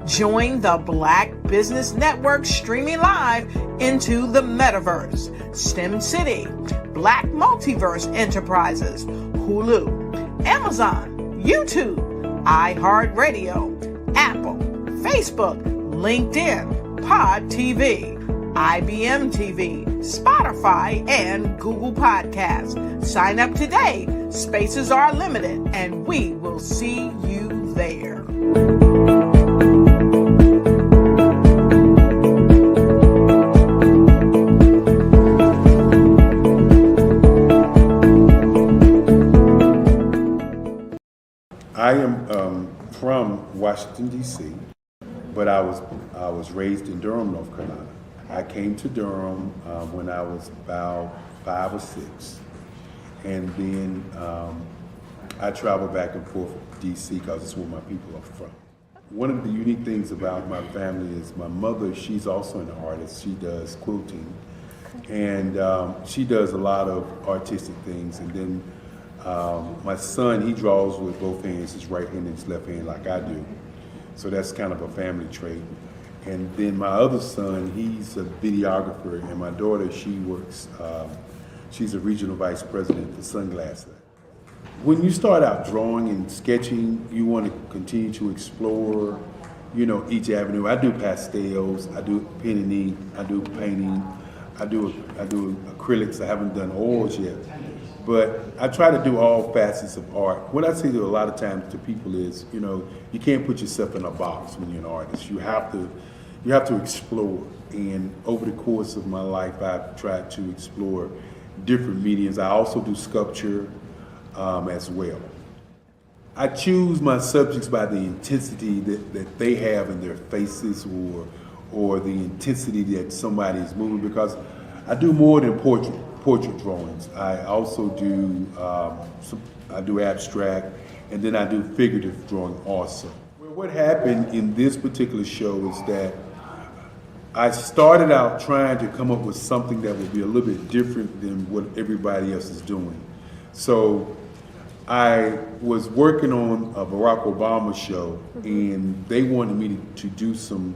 Join the Black Business Network streaming live into the Metaverse, STEM City, Black Multiverse Enterprises, Hulu, Amazon, YouTube, iHeartRadio, Apple, Facebook, LinkedIn, Pod TV, IBM TV, Spotify, and Google Podcasts. Sign up today. Spaces are limited, and we will see you there. I am from Washington, D.C., but I was raised in Durham, North Carolina. I came to Durham when I was about 5 or 6, and then I traveled back and forth to D.C. because it's where my people are from. One of the unique things about my family is my mother, she's also an artist. She does quilting, and she does a lot of artistic things. And then my son, he draws with both hands, his right hand and his left hand, like I do. So that's kind of a family trait. And then my other son, he's a videographer, and my daughter, she works, she's a regional vice president for Sunglasses. When you start out drawing and sketching, you want to continue to explore, you know, each avenue. I do pastels, I do pen and ink, I do painting, I do acrylics. I haven't done oils yet, but I try to do all facets of art. What I say to a lot of times to people is, you know, you can't put yourself in a box when you're an artist. You have to explore. And over the course of my life, I've tried to explore different mediums. I also do sculpture as well. I choose my subjects by the intensity that they have in their faces, or the intensity that somebody is moving, because I do more than portrait drawings. I also do I do abstract, and then I do figurative drawing also. Well, what happened in this particular show is that I started out trying to come up with something that would be a little bit different than what everybody else is doing. So I was working on a Barack Obama show, and they wanted me to do some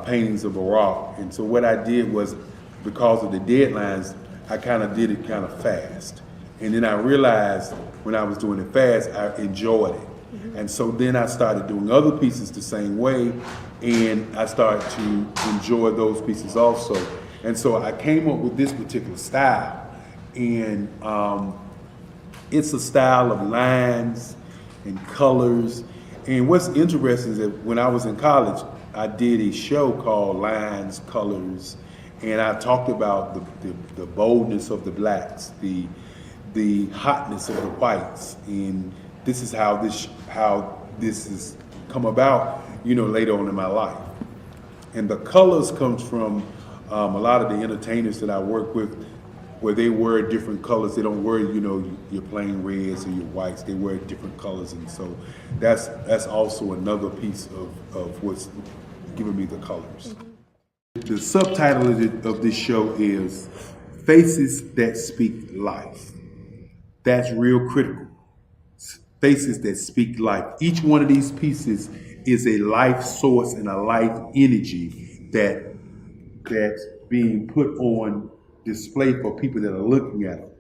paintings of Barack. And so what I did was, because of the deadlines, I kind of did it kind of fast. And then I realized when I was doing it fast, I enjoyed it. And so then I started doing other pieces the same way, and I started to enjoy those pieces also. And so I came up with this particular style. And it's a style of lines and colors. And what's interesting is that when I was in college, I did a show called Lines, Colors, and I talked about the boldness of the blacks, the hotness of the whites, and this is how this has come about, you know, later on in my life. And the colors comes from a lot of the entertainers that I work with, where they wear different colors. They don't wear, you know, your plain reds or your whites. They wear different colors, and so that's also another piece of what's giving me the colors. The subtitle of this show is Faces That Speak Life. That's real critical. Faces that speak life. Each one of these pieces is a life source and a life energy that's being put on display for people that are looking at them.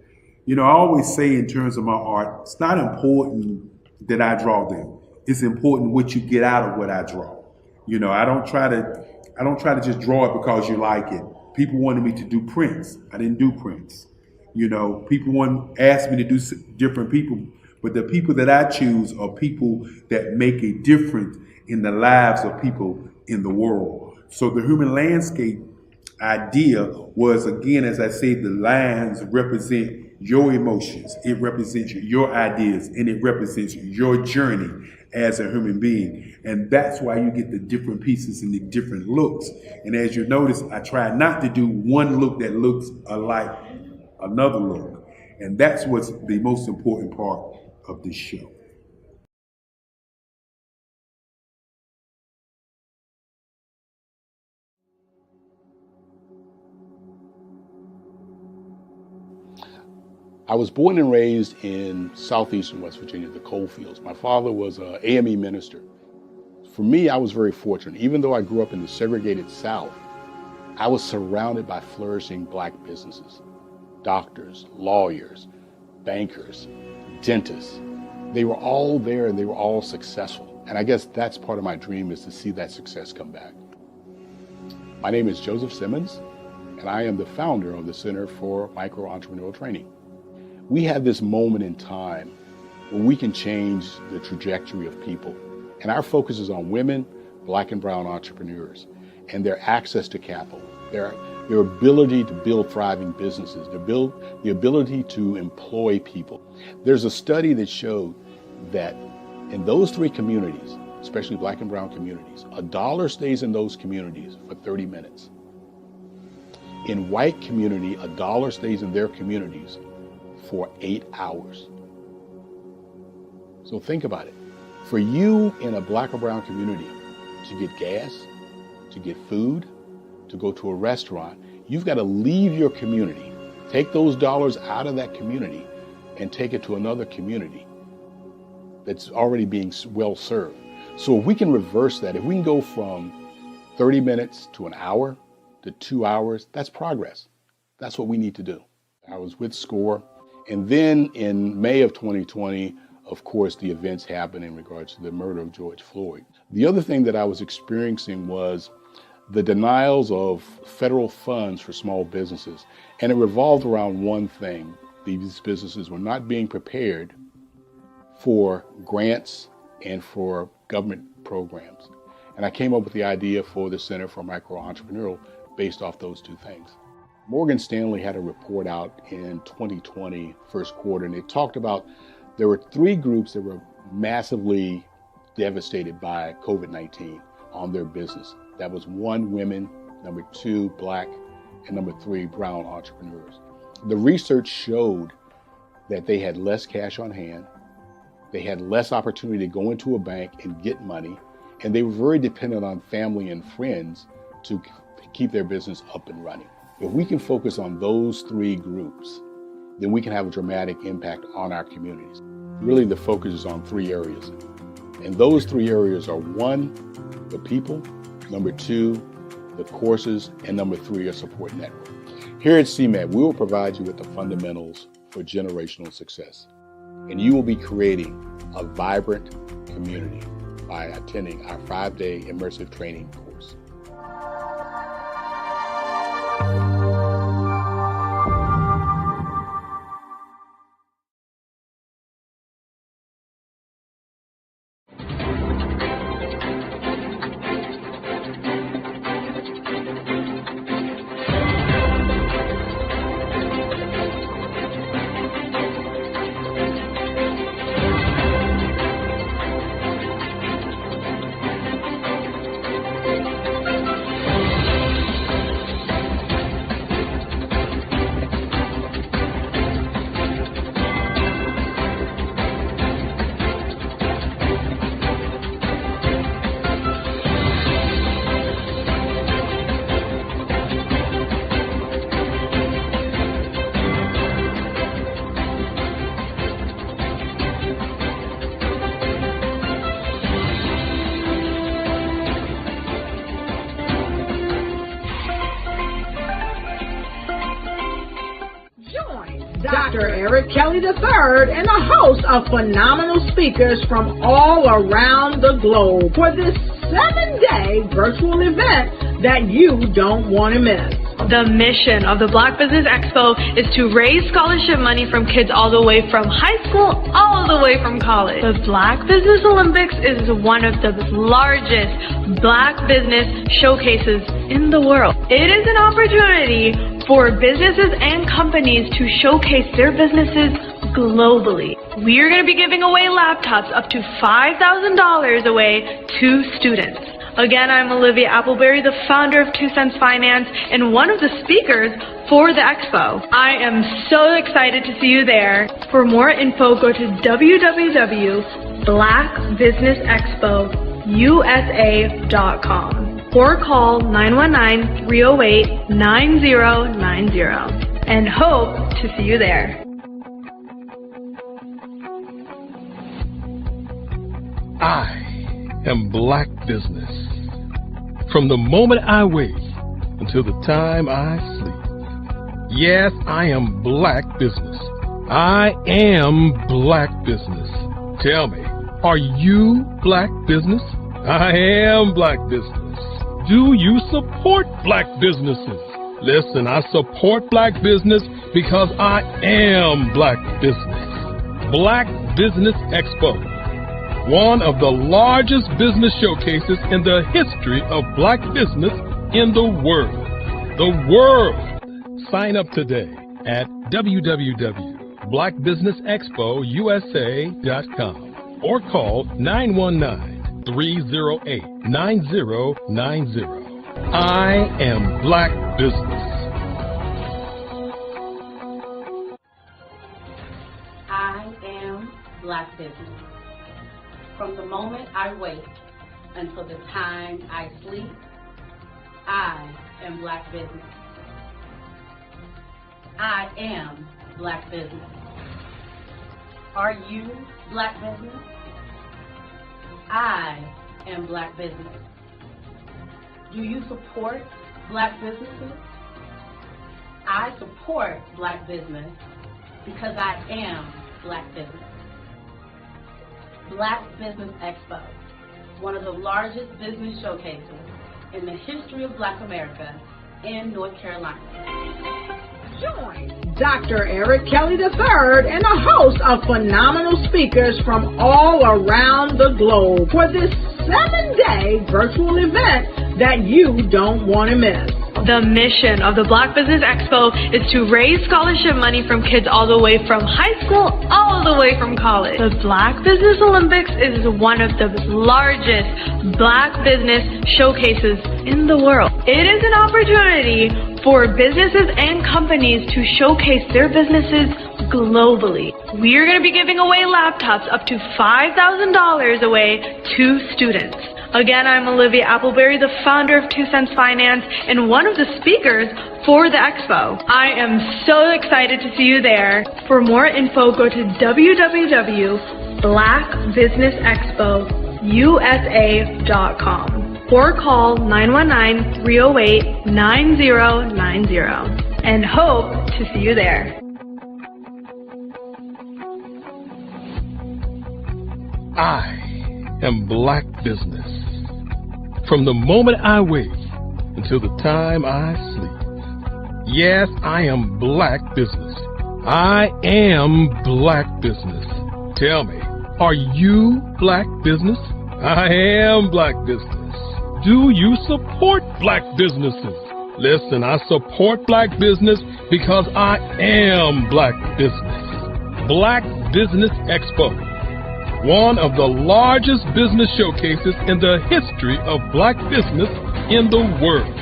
You know, I always say in terms of my art, it's not important that I draw them. It's important what you get out of what I draw. You know, I don't try to just draw it because you like it. People wanted me to do prints. I didn't do prints. You know, people asked me to do different people, but the people that I choose are people that make a difference in the lives of people in the world. So the human landscape idea was, again, as I say, the lines represent your emotions, it represents your ideas, and it represents your journey as a human being. And that's why you get the different pieces and the different looks. And as you notice, I try not to do one look that looks alike another look. And that's what's the most important part of this show. I was born and raised in southeastern West Virginia, the coal fields. My father was an AME minister. For me, I was very fortunate. Even though I grew up in the segregated South, I was surrounded by flourishing black businesses. Doctors, lawyers, bankers, dentists. They were all there and they were all successful. And I guess that's part of my dream, is to see that success come back. My name is Joseph Simmons, and I am the founder of the Center for Micro-Entrepreneurial Training. We have this moment in time where we can change the trajectory of people. And our focus is on women, black and brown entrepreneurs, and their access to capital, their ability to build thriving businesses, the ability to employ people. There's a study that showed that In those three communities, especially black and brown communities, $1 stays in those communities for 30 minutes. In white community, $1 stays in their communities for 8 hours. So think about it. For you in a black or brown community to get gas, to get food, to go to a restaurant, you've got to leave your community, take those dollars out of that community and take it to another community that's already being well served. So if we can reverse that, if we can go from 30 minutes to an hour to 2 hours, that's progress. That's what we need to do. I was with SCORE, and then in May of 2020, of course, the events happened in regards to the murder of George Floyd. The other thing that I was experiencing was the denials of federal funds for small businesses. And it revolved around one thing. These businesses were not being prepared for grants and for government programs. And I came up with the idea for the Center for Micro-Entrepreneurial based off those two things. Morgan Stanley had a report out in 2020, first quarter, and they talked about there were 3 groups that were massively devastated by COVID-19 on their business. That was 1, women, number 2, black, and number 3, brown entrepreneurs. The research showed that they had less cash on hand, they had less opportunity to go into a bank and get money, and they were very dependent on family and friends to keep their business up and running. If we can focus on those 3 groups, then we can have a dramatic impact on our communities. Really, the focus is on 3 areas. And those 3 areas are 1, the people, number 2, the courses, and number 3, a support network. Here at CMAT, we will provide you with the fundamentals for generational success. And you will be creating a vibrant community by attending our 5-day immersive training course. Dr. Eric Kelly III and a host of phenomenal speakers from all around the globe for this 7-day virtual event that you don't want to miss. The mission of the Black Business Expo is to raise scholarship money from kids all the way from high school all the way from college. The Black Business Olympics is one of the largest Black business showcases in the world. It is an opportunity for businesses and companies to showcase their businesses globally. We are going to be giving away laptops up to $5,000 away to students. Again, I'm Olivia Appleberry, the founder of 2 Cents Finance and one of the speakers for the expo. I am so excited to see you there. For more info, go to www.blackbusinessexpousa.com or call 919-308-9090 and hope to see you there. I am Black Business. From the moment I wake until the time I sleep. Yes, I am Black Business. I am Black Business. Tell me, are you Black Business? I am Black Business. Do you support Black businesses? Listen, I support Black business because I am Black Business. Black Business Expo, one of the largest business showcases in the history of Black business in the world. The world! Sign up today at www.blackbusinessexpousa.com. or call 919-308-9090. I am Black Business. I am Black Business. From the moment I wake until the time I sleep, I am Black Business. I am Black Business. Are you Black Business? I am Black Business. Do you support Black businesses? I support Black business because I am Black Business. Black Business Expo, one of the largest business showcases in the history of Black America in North Carolina. Join Dr. Eric Kelly III and a host of phenomenal speakers from all around the globe for this 7-day virtual event that you don't want to miss. The mission of the Black Business Expo is to raise scholarship money from kids all the way from high school all the way from college. The Black Business Olympics is one of the largest Black business showcases in the world. It is an opportunity for businesses and companies to showcase their businesses globally. We are going to be giving away laptops up to $5,000 away to students. Again, I'm Olivia Appleberry, the founder of 2 Cents Finance and one of the speakers for the expo. I am so excited to see you there. For more info, go to www.blackbusinessexpousa.com or call 919-308-9090 and hope to see you there. I am Black Business. From the moment I wake until the time I sleep. Yes, I am Black Business. I am Black Business. Tell me, are you Black Business? I am Black Business. Do you support Black businesses? Listen, I support Black business because I am Black Business. Black Business Expo, one of the largest business showcases in the history of Black business in the world.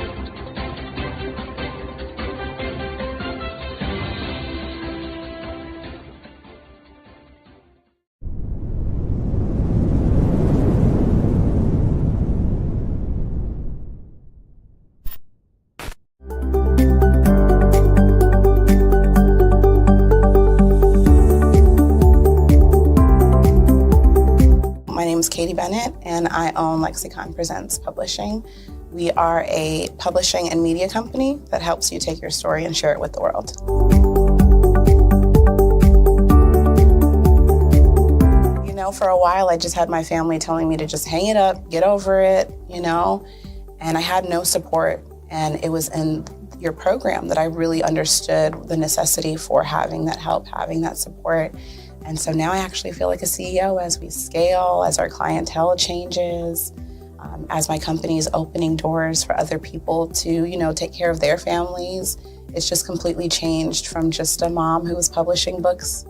And I own Lexicon Presents Publishing. We are a publishing and media company that helps you take your story and share it with the world. You know, for a while I just had my family telling me to just hang it up, get over it, you know, and I had no support. And it was in your program that I really understood the necessity for having that help, having that support. And so now I actually feel like a CEO as we scale, as our clientele changes, as my company is opening doors for other people to, you know, take care of their families. It's just completely changed from just a mom who was publishing books.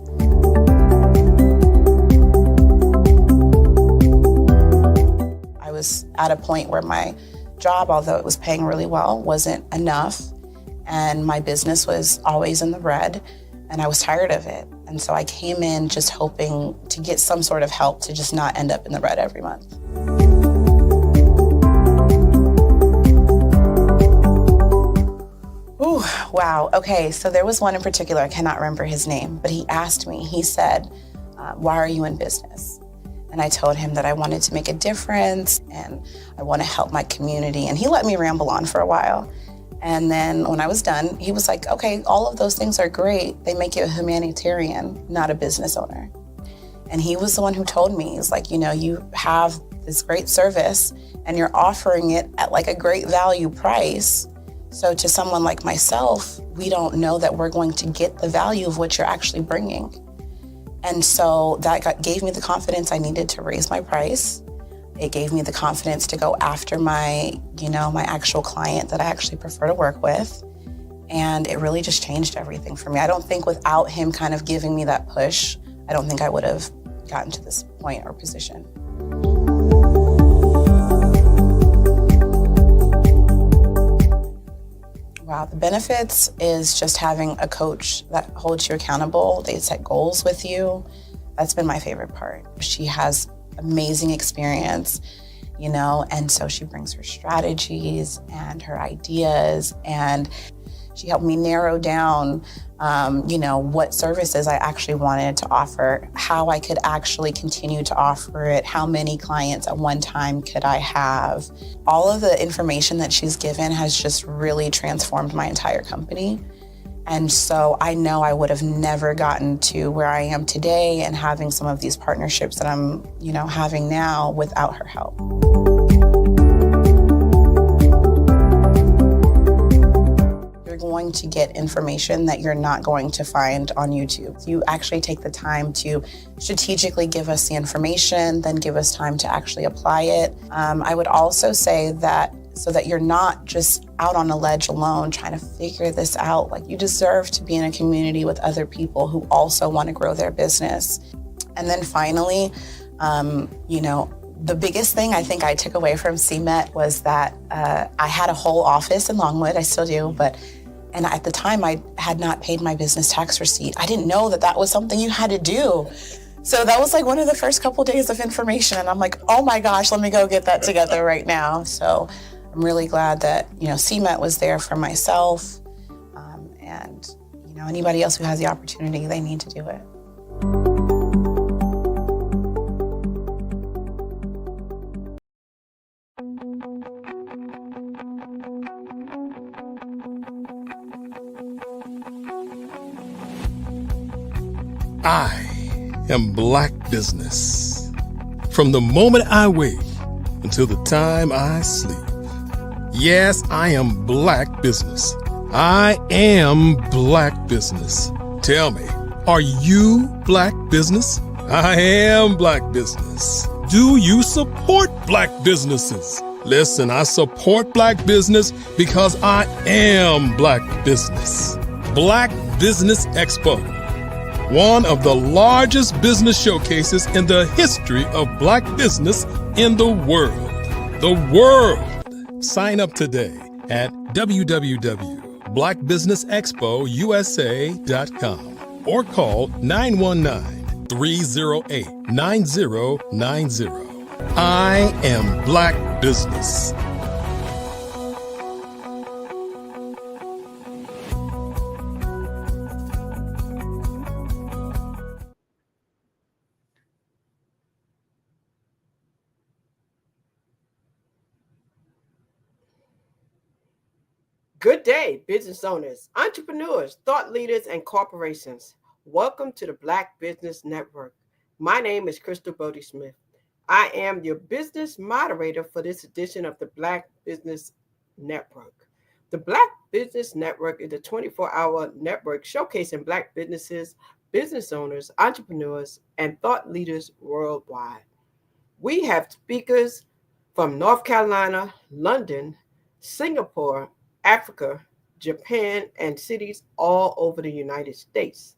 I was at a point where my job, although it was paying really well, wasn't enough. And my business was always in the red. And I was tired of it. And so I came in just hoping to get some sort of help to just not end up in the red every month. Ooh, wow. Okay, so there was one in particular, I cannot remember his name, but he asked me, he said, why are you in business? And I told him that I wanted to make a difference and I want to help my community. And he let me ramble on for a while. And then when I was done, he was like, okay, all of those things are great. They make you a humanitarian, not a business owner. And he was the one who told me, he's like, you know, you have this great service and you're offering it at like a great value price. So to someone like myself, we don't know that we're going to get the value of what you're actually bringing. And so that gave me the confidence I needed to raise my price. It gave me the confidence to go after my actual client that I actually prefer to work with. And it really just changed everything for me. I don't think without him kind of giving me that push, I don't think I would have gotten to this point or position. Wow, the benefits is just having a coach that holds you accountable. They set goals with you. That's been my favorite part. She has amazing experience, and so she brings her strategies and her ideas, and she helped me narrow down, what services I actually wanted to offer, how I could actually continue to offer it, how many clients at one time could I have. All of the information that she's given has just really transformed my entire company. And so I know I would have never gotten to where I am today and having some of these partnerships that I'm, having now without her help. Going to get information that you're not going to find on YouTube. You actually take the time to strategically give us the information, then give us time to actually apply it. I would also say that so that you're not just out on a ledge alone trying to figure this out. Like, you deserve to be in a community with other people who also want to grow their business. And then finally, the biggest thing I think I took away from CMET was that I had a whole office in Longwood. I still do, and at the time, I had not paid my business tax receipt. I didn't know that was something you had to do. So that was like one of the first couple days of information. And I'm like, oh my gosh, let me go get that together right now. So I'm really glad that, CMET was there for myself. And anybody else who has the opportunity, they need to do it. I am Black Business. From the moment I wake until the time I sleep. Yes, I am Black Business. I am Black Business. Tell me, are you Black Business? I am Black Business. Do you support Black businesses? Listen, I support Black business because I am Black Business. Black Business Expo. One of the largest business showcases in the history of Black business in the world. The world! Sign up today at www.blackbusinessexpousa.com or call 919-308-9090. I am Black Business. Good day, business owners, entrepreneurs, thought leaders, and corporations. Welcome to the Black Business Network. My name is Crystal Bodie Smith. I am your business moderator for this edition of the Black Business Network. The Black Business Network is a 24-hour network showcasing Black businesses, business owners, entrepreneurs, and thought leaders worldwide. We have speakers from North Carolina, London, Singapore, Africa, Japan, and cities all over the United States.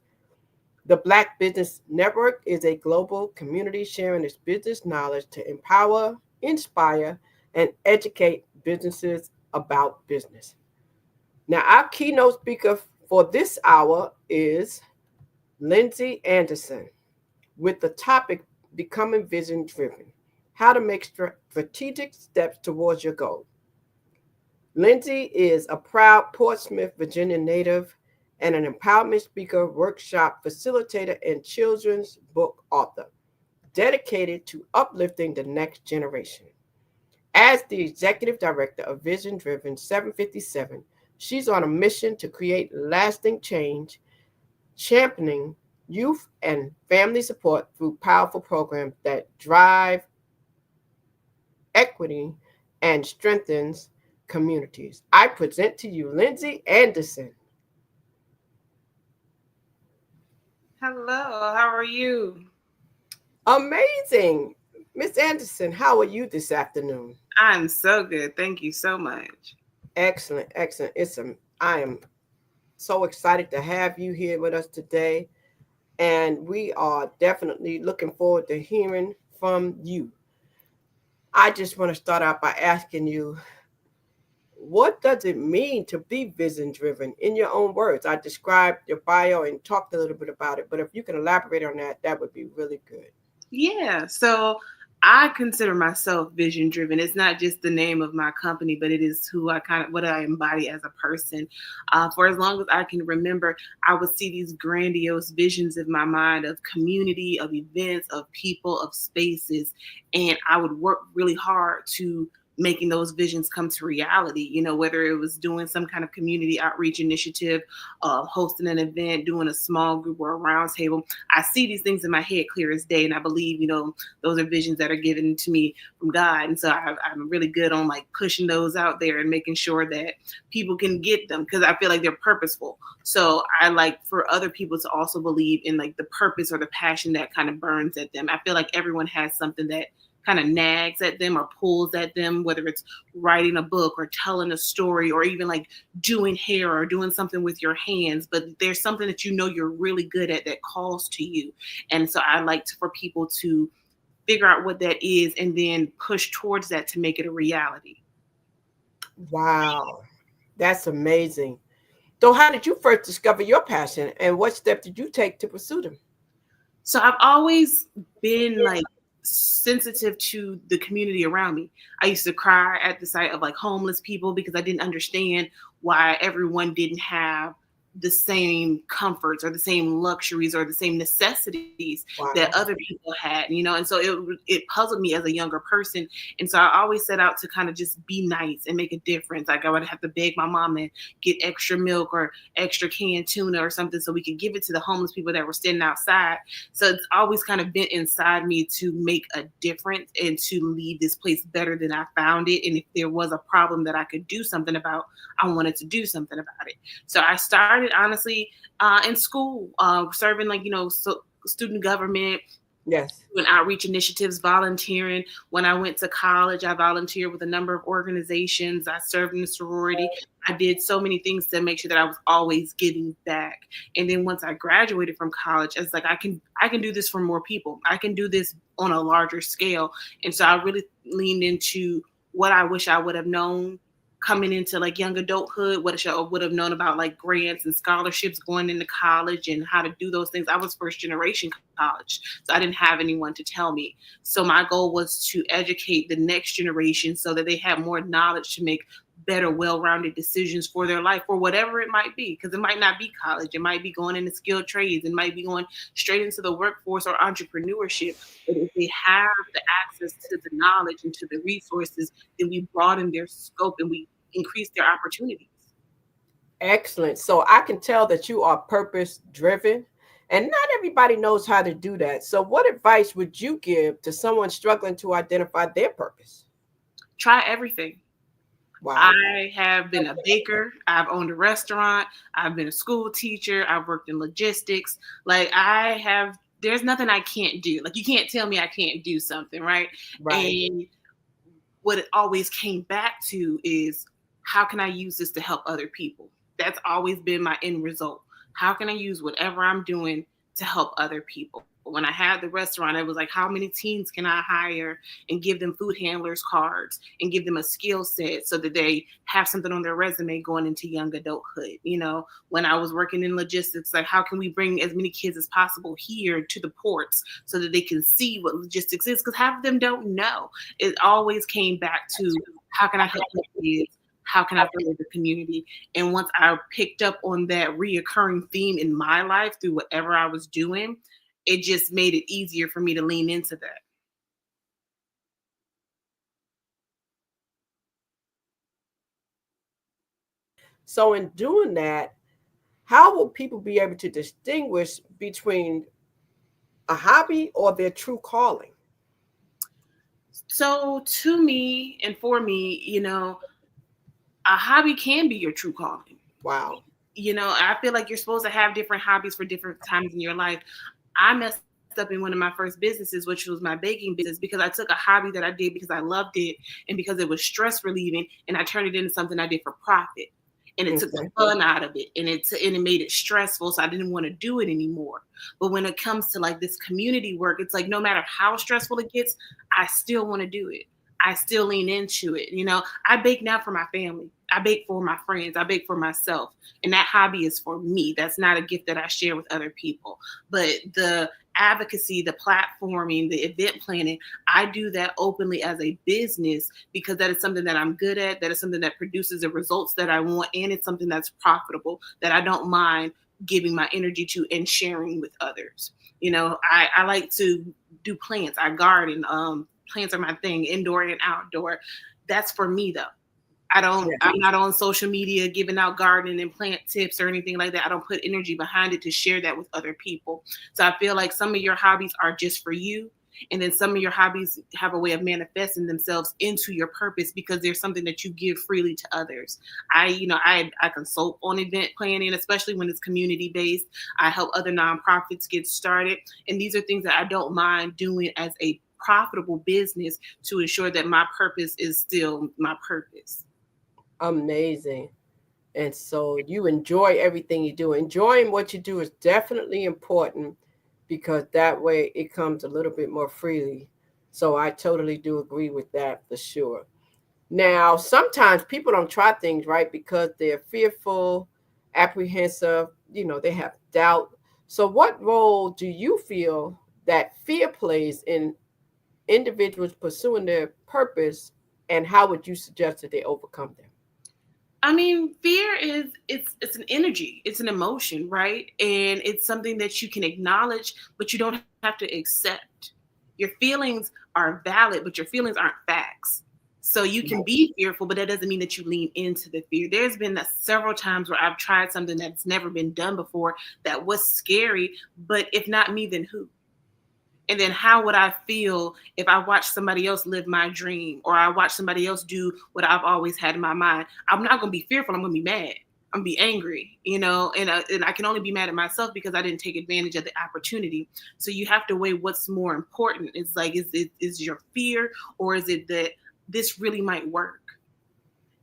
The Black Business Network is a global community sharing its business knowledge to empower, inspire, and educate businesses about business. Now, our keynote speaker for this hour is Lindsay Anderson with the topic Becoming Vision Driven, how to make strategic steps towards your goal. Lindsay is a proud Portsmouth, Virginia native and an empowerment speaker, workshop facilitator, and children's book author, dedicated to uplifting the next generation. As the executive director of Vision Driven 757, she's on a mission to create lasting change, championing youth and family support through powerful programs that drive equity and strengthens communities. I present to you Lindsay Anderson. Hello, how are you? Amazing. Miss Anderson, how are you this afternoon? I'm so good. Thank you so much. Excellent, excellent. I am so excited to have you here with us today. and we are definitely looking forward to hearing from you. I just want to start out by asking you, what does it mean to be vision driven in your own words? I described your bio and talked a little bit about it, but if you can elaborate on that, that would be really good. Yeah. So I consider myself vision driven. It's not just the name of my company, but it is who what I embody as a person. For as long as I can remember, I would see these grandiose visions in my mind of community, of events, of people, of spaces. And I would work really hard to making those visions come to reality, whether it was doing some kind of community outreach initiative, hosting an event, doing a small group or a round table. I see these things in my head clear as day. And I believe, those are visions that are given to me from God. And so I'm really good on like pushing those out there and making sure that people can get them, because I feel like they're purposeful. So I like for other people to also believe in like the purpose or the passion that kind of burns at them. I feel like everyone has something that kind of nags at them or pulls at them, whether it's writing a book or telling a story or even like doing hair or doing something with your hands. But there's something that you're really good at that calls to you. And so I like for people to figure out what that is and then push towards that to make it a reality. Wow, that's amazing. So how did you first discover your passion, and what step did you take to pursue them? So I've always been like sensitive to the community around me. I used to cry at the sight of like homeless people because I didn't understand why everyone didn't have the same comforts or the same luxuries or the same necessities that other people had, and so it puzzled me as a younger person. And so I always set out to kind of just be nice and make a difference. Like I would have to beg my mom to get extra milk or extra canned tuna or something so we could give it to the homeless people that were standing outside. So it's always kind of been inside me to make a difference and to leave this place better than I found it. And if there was a problem that I could do something about, I wanted to do something about it. So I started honestly in school, serving student government, doing outreach initiatives, volunteering. When I went to college, I volunteered with a number of organizations. I served in the sorority. I did so many things to make sure that I was always giving back. And then once I graduated from college, I was like, I can do this for more people. I can do this on a larger scale. And so I really leaned into what I wish I would have known coming into like young adulthood, what I would have known about like grants and scholarships going into college and how to do those things. I was first generation college, so I didn't have anyone to tell me. So my goal was to educate the next generation so that they have more knowledge to make better, well-rounded decisions for their life or whatever it might be, because it might not be college. It might be going into skilled trades. It might be going straight into the workforce or entrepreneurship. But if they have the access to the knowledge and to the resources, then we broaden their scope and we increase their opportunities. Excellent. So I can tell that you are purpose driven, and not everybody knows how to do that. So what advice would you give to someone struggling to identify their purpose? Try everything. Wow. I have been a baker. I've owned a restaurant. I've been a school teacher. I've worked in logistics. There's nothing I can't do. Like you can't tell me I can't do something, right? And what it always came back to is, how can I use this to help other people? That's always been my end result. How can I use whatever I'm doing to help other people? When I had the restaurant, it was like, how many teens can I hire and give them food handlers cards and give them a skill set so that they have something on their resume going into young adulthood? When I was working in logistics, like how can we bring as many kids as possible here to the ports so that they can see what logistics is? Because half of them don't know. It always came back to, how can I help the kids? How can I further the community? And once I picked up on that reoccurring theme in my life through whatever I was doing, it just made it easier for me to lean into that. So in doing that, how will people be able to distinguish between a hobby or their true calling? So to me and for me, a hobby can be your true calling. Wow. I feel like you're supposed to have different hobbies for different times in your life. I messed up in one of my first businesses, which was my baking business, because I took a hobby that I did because I loved it and because it was stress relieving, and I turned it into something I did for profit. and it took the fun out of it, and it made it stressful, so I didn't want to do it anymore. But when it comes to like this community work, it's like no matter how stressful it gets, I still want to do it. I still lean into it. You know, I bake now for my family. I bake for my friends. I bake for myself. And that hobby is for me. That's not a gift that I share with other people. But the advocacy, the platforming, the event planning, I do that openly as a business because that is something that I'm good at. That is something that produces the results that I want. And it's something that's profitable that I don't mind giving my energy to and sharing with others. You know, I like to do plants. I garden. Plants are my thing, indoor and outdoor. That's for me though. I'm not on social media giving out garden and plant tips or anything like that. I don't put energy behind it to share that with other people. So I feel like some of your hobbies are just for you. And then some of your hobbies have a way of manifesting themselves into your purpose because there's something that you give freely to others. I consult on event planning, especially when it's community based. I help other nonprofits get started. And these are things that I don't mind doing as a profitable business to ensure that my purpose is still my purpose. Amazing. And so you enjoy everything you do. Enjoying what you do is definitely important because that way it comes a little bit more freely. So I totally do agree with that for sure. Now, sometimes people don't try things, right? Because they're fearful, apprehensive, they have doubt. So what role do you feel that fear plays in individuals pursuing their purpose, and how would you suggest that they overcome them? I mean, fear it's an energy, it's an emotion, right? And it's something that you can acknowledge, but you don't have to accept. Your feelings are valid, but your feelings aren't facts. So you can be fearful, but that doesn't mean that you lean into the fear. There's been several times where I've tried something that's never been done before that was scary, but if not me, then who? And then how would I feel if I watched somebody else live my dream or I watched somebody else do what I've always had in my mind? I'm not going to be fearful. I'm going to be mad. I'm going to be angry, and I can only be mad at myself because I didn't take advantage of the opportunity. So you have to weigh what's more important. It's like, is your fear, or is it that this really might work?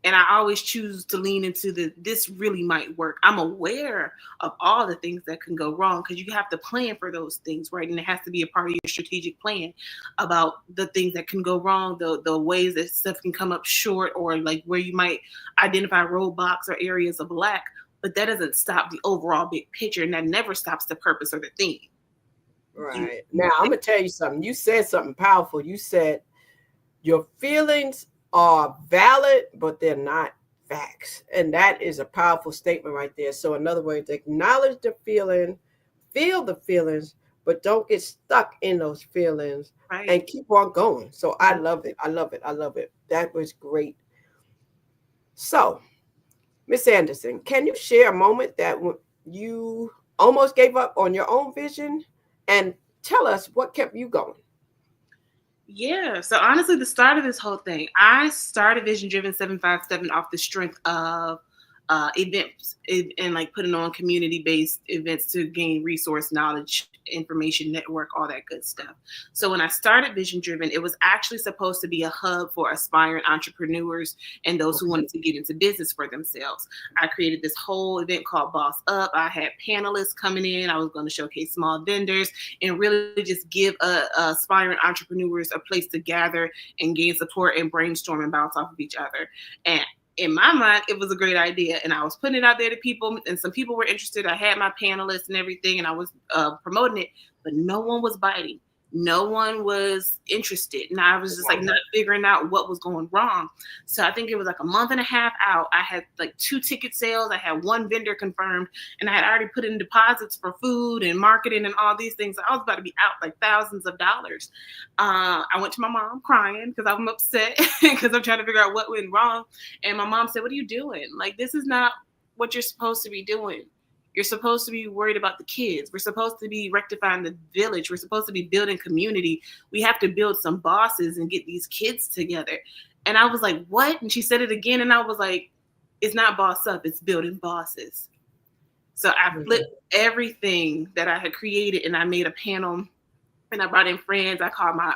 And I always choose to lean into this really might work. I'm aware of all the things that can go wrong because you have to plan for those things, right? And it has to be a part of your strategic plan about the things that can go wrong, the ways that stuff can come up short, or like where you might identify roadblocks or areas of lack. But that doesn't stop the overall big picture, and that never stops the purpose or the theme. Right. Now, I'm going to tell you something. You said something powerful. You said your feelings are valid, but they're not facts. And that is a powerful statement right there. So in other words, acknowledge the feeling, feel the feelings, but don't get stuck in those feelings, right, and keep on going. So I love it. I love it. I love it. That was great. So, Miss Anderson, can you share a moment that you almost gave up on your own vision, and tell us what kept you going? Yeah. So honestly, the start of this whole thing, I started Vision Driven 757 off the strength of events and like putting on community-based events to gain resource, knowledge, information, network, all that good stuff. So when I started Vision Driven, it was actually supposed to be a hub for aspiring entrepreneurs and those who wanted to get into business for themselves. I created this whole event called Boss Up. I had panelists coming in. I was going to showcase small vendors and really just give aspiring entrepreneurs a place to gather and gain support and brainstorm and bounce off of each other. And in my mind, it was a great idea. And I was putting it out there to people, and some people were interested. I had my panelists and everything, and I was promoting it, but no one was biting. No one was interested. And I was just like not figuring out what was going wrong. So I think it was like a month and a half out. I had like 2 ticket sales. I had 1 vendor confirmed, and I had already put in deposits for food and marketing and all these things. I was about to be out like thousands of dollars. I went to my mom crying because I'm upset because I'm trying to figure out what went wrong. And my mom said, "What are you doing? Like, this is not what you're supposed to be doing. You're supposed to be worried about the kids. We're supposed to be rectifying the village. We're supposed to be building community. We have to build some bosses and get these kids together." And I was like, "What?" And she said it again. And I was like, "It's not boss up. It's building bosses." So I flipped everything that I had created, and I made a panel And I brought in friends. I called my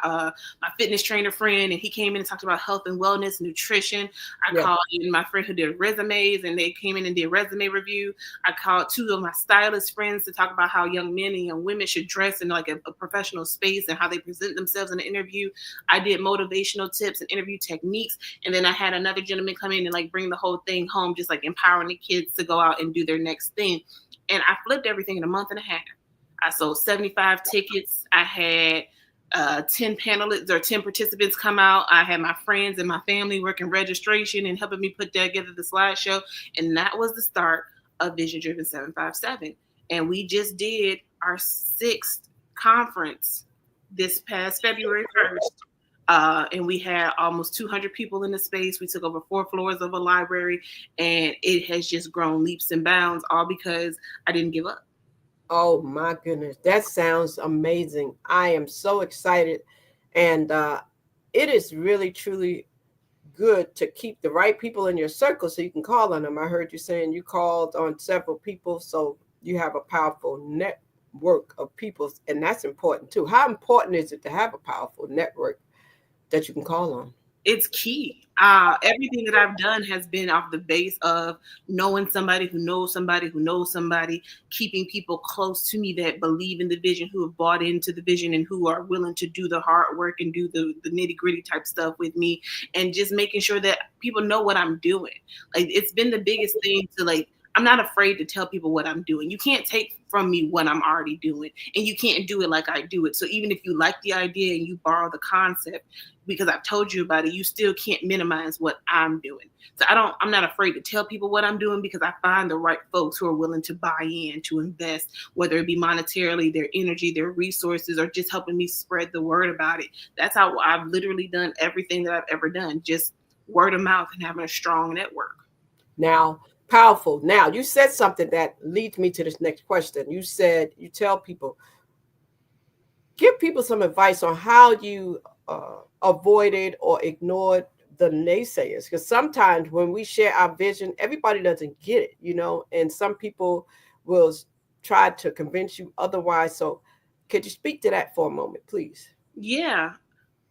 my fitness trainer friend, and he came in and talked about health and wellness, nutrition. I called in my friend who did resumes, and they came in and did resume review. I called 2 of my stylist friends to talk about how young men and young women should dress in like a professional space and how they present themselves in an interview. I did motivational tips and interview techniques, and then I had another gentleman come in and like bring the whole thing home, just like empowering the kids to go out and do their next thing. And I flipped everything in a month and a half. I sold 75 tickets. I had 10 panelists or 10 participants come out. I had my friends and my family working registration and helping me put together the slideshow. And that was the start of Vision Driven 757. And we just did our 6th conference this past February 1st. And we had almost 200 people in the space. We took over 4 floors of a library, and it has just grown leaps and bounds, all because I didn't give up. Oh my goodness, that sounds amazing. I am so excited. And it is really, truly good to keep the right people in your circle so you can call on them. I heard you saying you called on several people, so you have a powerful network of people, and that's important too. How important is it to have a powerful network that you can call on? It's key. Everything that I've done has been off the base of knowing somebody who knows somebody who knows somebody, keeping people close to me that believe in the vision, who have bought into the vision, and who are willing to do the hard work and do the nitty gritty type stuff with me, and just making sure that people know what I'm doing. Like, it's been the biggest thing to like, I'm not afraid to tell people what I'm doing. You can't take from me what I'm already doing, and you can't do it like I do it. So even if you like the idea and you borrow the concept, because I've told you about it, you still can't minimize what I'm doing. So I'm not afraid to tell people what I'm doing, because I find the right folks who are willing to buy in, to invest, whether it be monetarily, their energy, their resources, or just helping me spread the word about it. That's how I've literally done everything that I've ever done, just word of mouth and having a strong network. Now, powerful. Now, you said something that leads me to this next question. You said you tell people, give people some advice on how you avoided or ignored the naysayers, because sometimes when we share our vision, everybody doesn't get it, and some people will try to convince you otherwise. So could you speak to that for a moment, please? Yeah.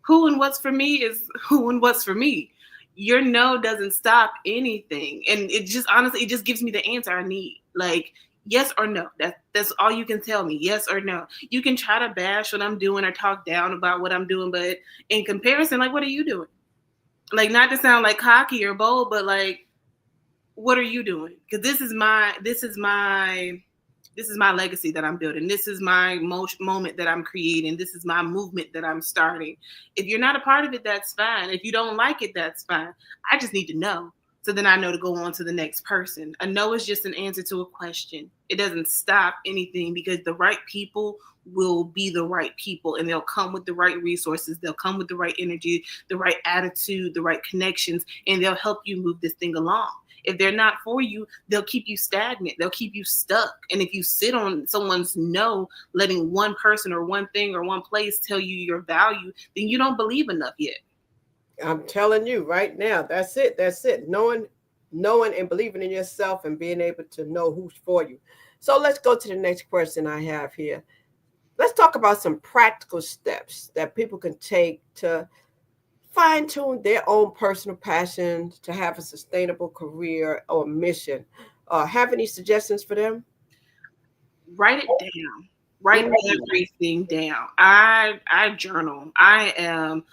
Who and what's for me is who and what's for me. Your no doesn't stop anything. And it just, honestly, it just gives me the answer I need. Like, yes or no. That's all you can tell me. Yes or no. You can try to bash what I'm doing or talk down about what I'm doing, but in comparison, like, what are you doing? Like, not to sound like cocky or bold, but like, what are you doing? Because this is my legacy that I'm building. This is my moment that I'm creating. This is my movement that I'm starting. If you're not a part of it, that's fine. If you don't like it, that's fine. I just need to know. So then I know to go on to the next person. A no is just an answer to a question. It doesn't stop anything, because the right people will be the right people, and they'll come with the right resources. They'll come with the right energy, the right attitude, the right connections, and they'll help you move this thing along. If they're not for you, they'll keep you stagnant. They'll keep you stuck. And if you sit on someone's no, letting one person or one thing or one place tell you your value, then you don't believe enough yet. I'm telling you right now, that's it. That's it. Knowing and believing in yourself and being able to know who's for you. So let's go to the next question I have here. Let's talk about some practical steps that people can take to fine-tune their own personal passions, to have a sustainable career or mission. Have any suggestions for them? Write it down. Write everything down. I journal. I am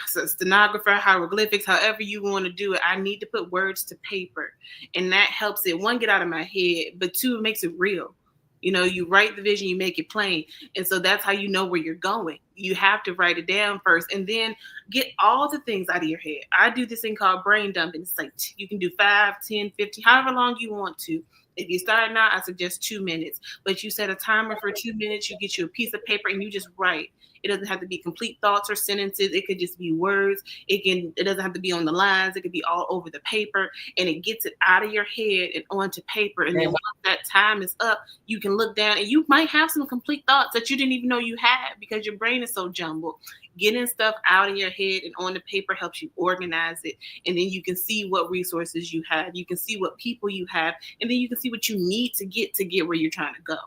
so stenographer, hieroglyphics, however you want to do it. I need to put words to paper, and that helps it, one, get out of my head, but two, it makes it real. You write the vision, you make it plain. And so that's how you know where you're going. You have to write it down first, and then get all the things out of your head. I do this thing called brain dumping. It's like you can do 5, 10, 15, however long you want to. If you start now, I suggest 2 minutes, but you set a timer for 2 minutes. You get you a piece of paper and you just write. It doesn't have to be complete thoughts or sentences. It could just be words. It doesn't have to be on the lines. It could be all over the paper, and it gets it out of your head and onto paper. And then once that time is up, you can look down, and you might have some complete thoughts that you didn't even know you had, because your brain is so jumbled. Getting stuff out of your head and on the paper helps you organize it. And then you can see what resources you have. You can see what people you have. And then you can see what you need to get where you're trying to go.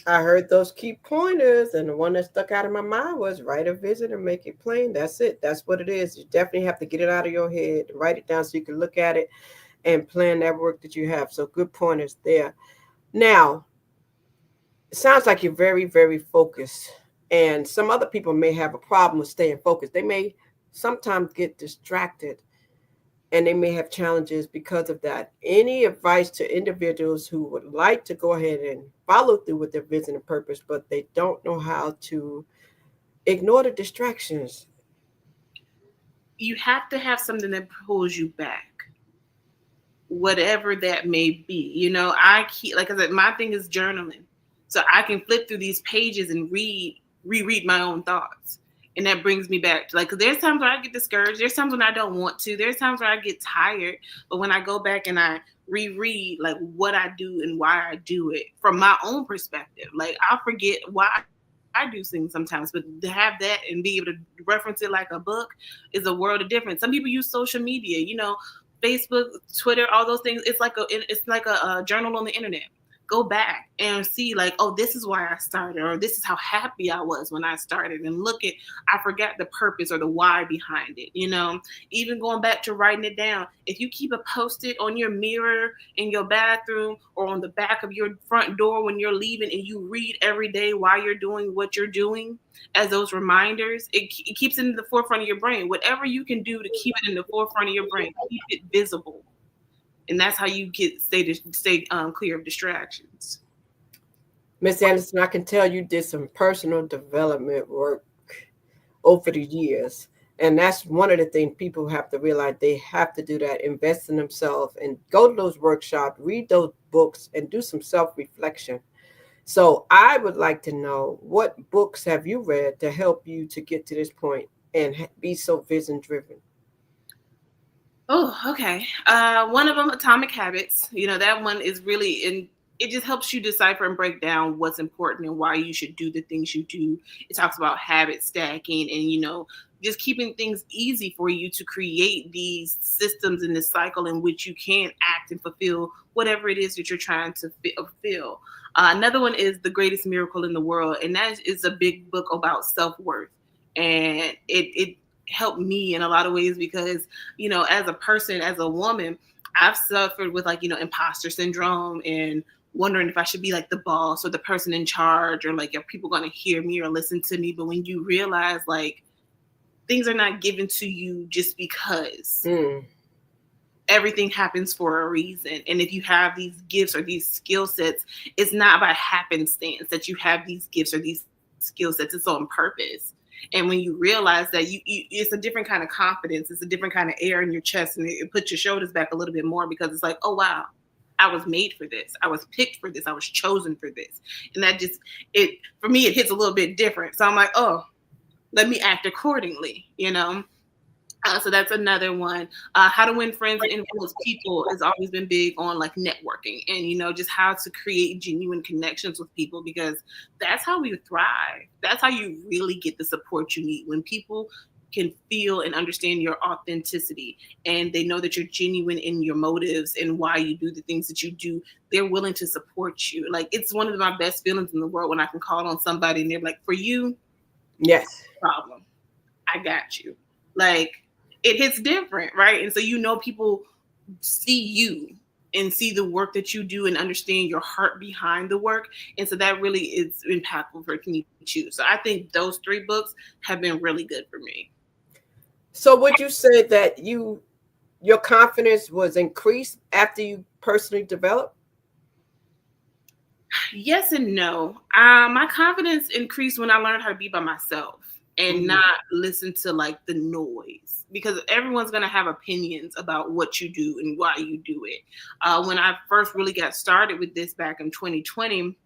I heard those key pointers, and the one that stuck out in my mind was write a vision and make it plain. That's it. That's what it is. You definitely have to get it out of your head, write it down so you can look at it and plan that work that you have. So good pointers there. Now, it sounds like you're very, very focused. And some other people may have a problem with staying focused. They may sometimes get distracted and they may have challenges because of that. Any advice to individuals who would like to go ahead and follow through with their vision and purpose, but they don't know how to ignore the distractions? You have to have something that pulls you back, whatever that may be. You know, I keep, like I said, my thing is journaling. So I can flip through these pages and reread my own thoughts. And that brings me back to, like, 'cause there's times where I get discouraged. There's times when I don't want to. There's times where I get tired. But when I go back and I reread, like, what I do and why I do it from my own perspective, like, I'll forget why I do things sometimes, but to have that and be able to reference it like a book is a world of difference. Some people use social media, you know, Facebook, Twitter, all those things. It's like a journal on the internet. Go back and see, like, oh, this is why I started, or this is how happy I was when I started, and look at, I forgot the purpose or the why behind it. You know, even going back to writing it down. If you keep a Post-it on your mirror in your bathroom or on the back of your front door when you're leaving, and you read every day why you're doing what you're doing as those reminders, it keeps it in the forefront of your brain. Whatever you can do to keep it in the forefront of your brain, keep it visible. And that's how you stay clear of distractions. Miss Anderson, I can tell you did some personal development work over the years. And that's one of the things people have to realize. They have to do that, invest in themselves and go to those workshops, read those books, and do some self-reflection. So I would like to know, what books have you read to help you to get to this point and be so vision-driven? Oh, okay. One of them, Atomic Habits. You know, that one is really it just helps you decipher and break down what's important and why you should do the things you do. It talks about habit stacking and, you know, just keeping things easy for you to create these systems in this cycle in which you can act and fulfill whatever it is that you're trying to fulfill. Another one is The Greatest Miracle in the World. And that is a big book about self-worth. And it helped me in a lot of ways because, you know, as a person, as a woman, I've suffered with, like, you know, imposter syndrome and wondering if I should be like the boss or the person in charge, or like, are people going to hear me or listen to me? But when you realize, like, things are not given to you just because. Everything happens for a reason. And if you have these gifts or these skill sets, it's not by happenstance that you have these gifts or these skill sets. It's on purpose. And when you realize that you it's a different kind of confidence, it's a different kind of air in your chest, and it puts your shoulders back a little bit more, because it's like, oh, wow, I was made for this. I was picked for this. I was chosen for this. And that just, for me, it hits a little bit different. So I'm like, oh, let me act accordingly, you know? So that's another one. How to Win Friends and Influence People has always been big on, like, networking and, you know, just how to create genuine connections with people, because that's how we thrive. That's how you really get the support you need, when people can feel and understand your authenticity and they know that you're genuine in your motives and why you do the things that you do. They're willing to support you. Like, it's one of my best feelings in the world when I can call on somebody and they're like, for you, yes, problem, I got you. Like, it hits different, right? And so, you know, people see you and see the work that you do and understand your heart behind the work. And so that really is impactful for me too. So I think those 3 books have been really good for me. So would you say that your confidence was increased after you personally developed? Yes and no. My confidence increased when I learned how to be by myself and not listen to, like, the noise, because everyone's going to have opinions about what you do and why you do it. When I first really got started with this back in 2020,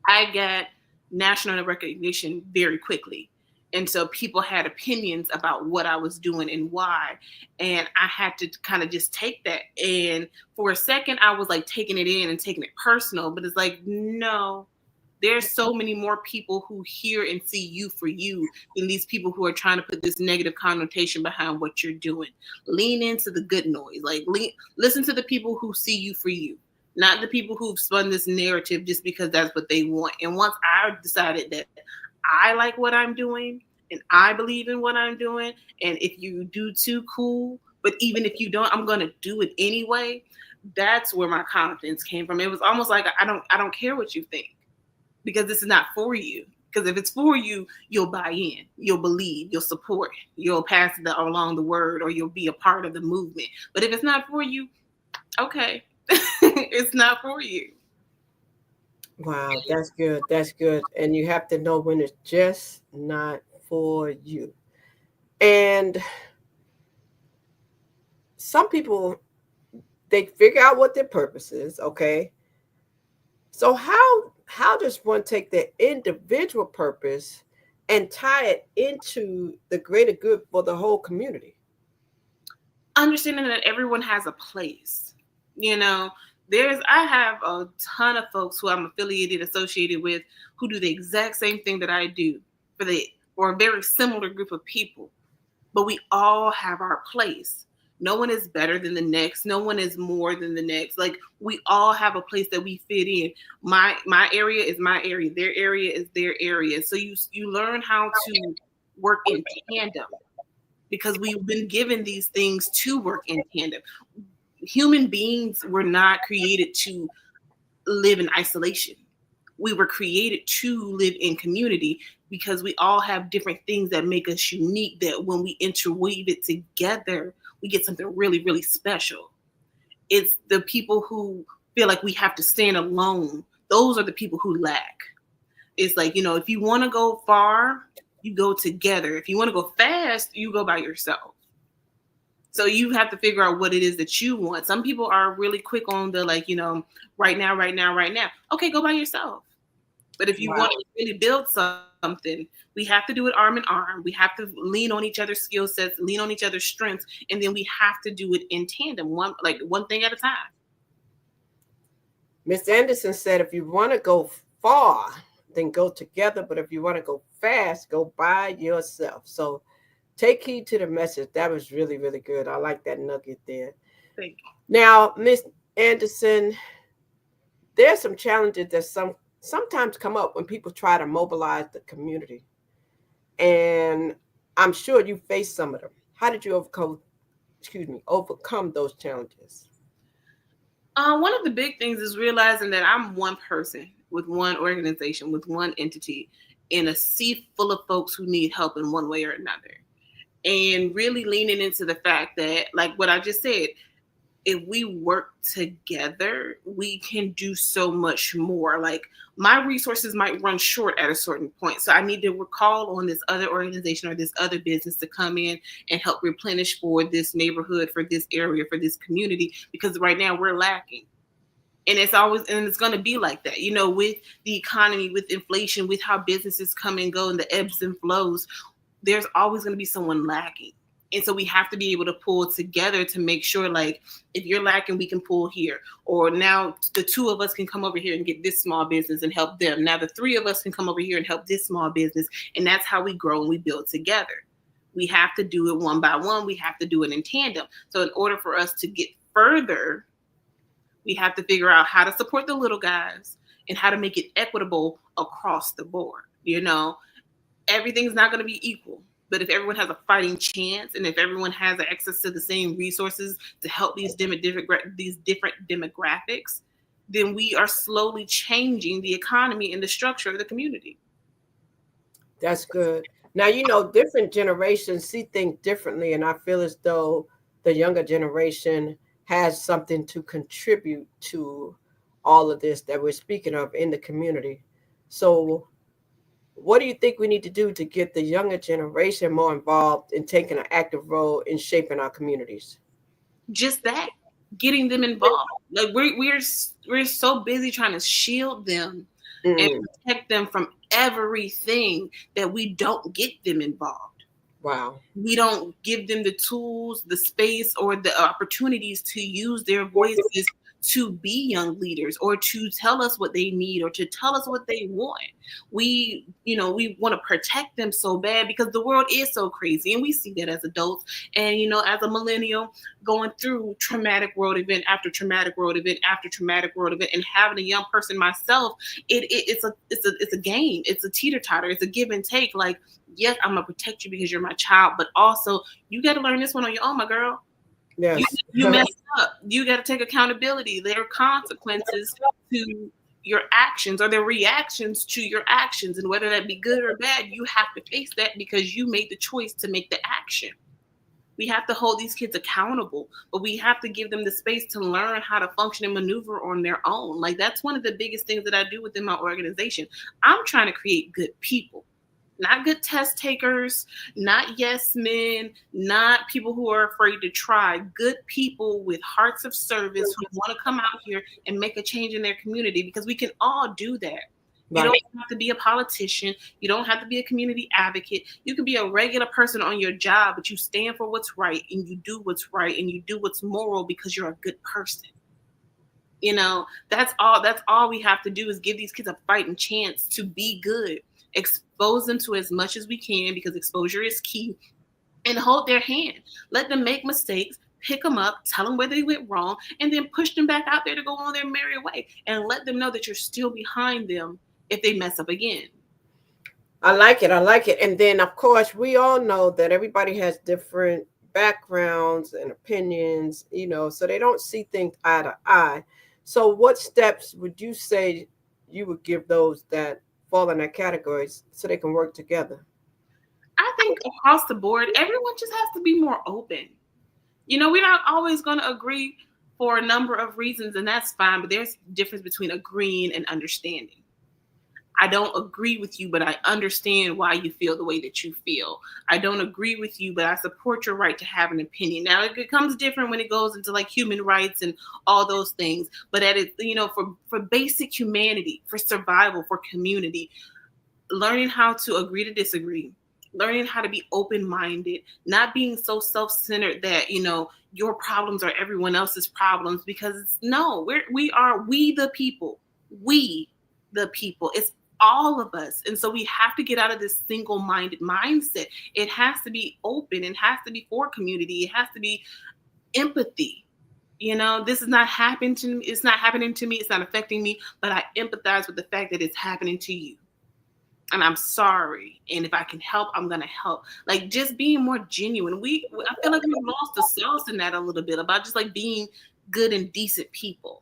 I got national recognition very quickly. And so people had opinions about what I was doing and why. And I had to kind of just take that. And for a second, I was like taking it in and taking it personal. But it's like, no, there's so many more people who hear and see you for you than these people who are trying to put this negative connotation behind what you're doing. Lean into the good noise. Like, listen to the people who see you for you. not the people who've spun this narrative just because that's what they want. And once I decided that I like what I'm doing and I believe in what I'm doing, and if you do too, cool, but even if you don't, I'm going to do it anyway. That's where my confidence came from. It was almost like I don't care what you think, because this is not for you. Because if it's for you, you'll buy in, you'll believe, you'll support, you'll pass along the word, or you'll be a part of the movement. But if it's not for you, okay, it's not for you. Wow, that's good. That's good. And you have to know when it's just not for you. And some people, they figure out what their purpose is, okay? So how does one take their individual purpose and tie it into the greater good for the whole community? Understanding that everyone has a place. You know, I have a ton of folks who I'm associated with, who do the exact same thing that I do for a very similar group of people. But we all have our place. No one is better than the next. No one is more than the next. Like, we all have a place that we fit in. My area is my area. Their area is their area. So you learn how to work in tandem, because we've been given these things to work in tandem. Human beings were not created to live in isolation. We were created to live in community, because we all have different things that make us unique, that when we interweave it together, we get something really, really special. It's the people who feel like we have to stand alone. Those are the people who lack. It's like, if you want to go far, you go together. If you want to go fast, you go by yourself. So you have to figure out what it is that you want. Some people are really quick on the right now. Okay, go by yourself. But if you want to really build something, we have to do it arm in arm. We have to lean on each other's skill sets, lean on each other's strengths, and then we have to do it in tandem, one thing at a time. Ms. Anderson said, if you want to go far, then go together. But if you want to go fast, go by yourself. So take heed to the message. That was really, really good. I like that nugget there. Thank you. Now, Ms. Anderson, there's some challenges that sometimes come up when people try to mobilize the community. And I'm sure you faced some of them. How did you overcome those challenges? One of the big things is realizing that I'm one person with one organization, with one entity, in a sea full of folks who need help in one way or another. And really leaning into the fact that, like what I just said, if we work together, we can do so much more. Like, my resources might run short at a certain point. So I need to call on this other organization or this other business to come in and help replenish for this neighborhood, for this area, for this community, because right now we're lacking. And it's going to be like that, with the economy, with inflation, with how businesses come and go and the ebbs and flows, there's always going to be someone lacking. And so we have to be able to pull together to make sure, like, if you're lacking, we can pull here. Or now the two of us can come over here and get this small business and help them. Now the three of us can come over here and help this small business. And that's how we grow and we build together. We have to do it one by one. We have to do it in tandem. So in order for us to get further, we have to figure out how to support the little guys and how to make it equitable across the board. Everything's not going to be equal. But if everyone has a fighting chance, and if everyone has access to the same resources to help these different demographics, then we are slowly changing the economy and the structure of the community. That's good. Now, different generations see things differently, and I feel as though the younger generation has something to contribute to all of this that we're speaking of in the community. So what do you think we need to do to get the younger generation more involved in taking an active role in shaping our communities? Just that, getting them involved. Like, we're so busy trying to shield them and protect them from everything that we don't get them involved. Wow. We don't give them the tools, the space, or the opportunities to use their voices to be young leaders or to tell us what they need or to tell us what they want. We want to protect them so bad because the world is so crazy, and we see that as adults. And as a millennial going through traumatic world event after traumatic world event after traumatic world event, and having a young person myself, it's a game. It's a teeter-totter. It's a give and take. Like, yes, I'm gonna protect you because you're my child, but also you got to learn this one on your own, my girl. Yes. You messed up. You got to take accountability. There are consequences to your actions or their reactions to your actions, and whether that be good or bad, you have to face that because you made the choice to make the action. We have to hold these kids accountable, but we have to give them the space to learn how to function and maneuver on their own. Like, that's one of the biggest things that I do within my organization. I'm trying to create good people. Not good test takers, not yes men, not people who are afraid to try. Good people with hearts of service who want to come out here and make a change in their community, because we can all do that. You don't have to be a politician. You don't have to be a community advocate. You can be a regular person on your job, but you stand for what's right and you do what's right and you do what's moral because you're a good person. That's all we have to do is give these kids a fighting chance to be good. Expose them to as much as we can because exposure is key, and hold their hand. Let them make mistakes, pick them up, tell them where they went wrong, and then push them back out there to go on their merry way, and let them know that you're still behind them if they mess up again. I like it. And then, of course, we all know that everybody has different backgrounds and opinions, so they don't see things eye to eye. So what steps would you say you would give those that fall in that categories so they can work together? I think across the board, everyone just has to be more open. We're not always going to agree for a number of reasons, and that's fine, but there's a difference between agreeing and understanding. I don't agree with you, but I understand why you feel the way that you feel. I don't agree with you, but I support your right to have an opinion. Now, it becomes different when it goes into like human rights and all those things. But for basic humanity, for survival, for community, learning how to agree to disagree, learning how to be open-minded, not being so self-centered that, your problems are everyone else's problems, because we the people. We the people. It's all of us. And so we have to get out of this single-minded mindset. It has to be open. It has to be for community. It has to be empathy. This is not happening to me. It's not happening to me. It's not affecting me, but I empathize with the fact that it's happening to you. And I'm sorry. And if I can help, I'm going to help. Like, just being more genuine. I feel like we've lost the sauce in that a little bit, about just like being good and decent people.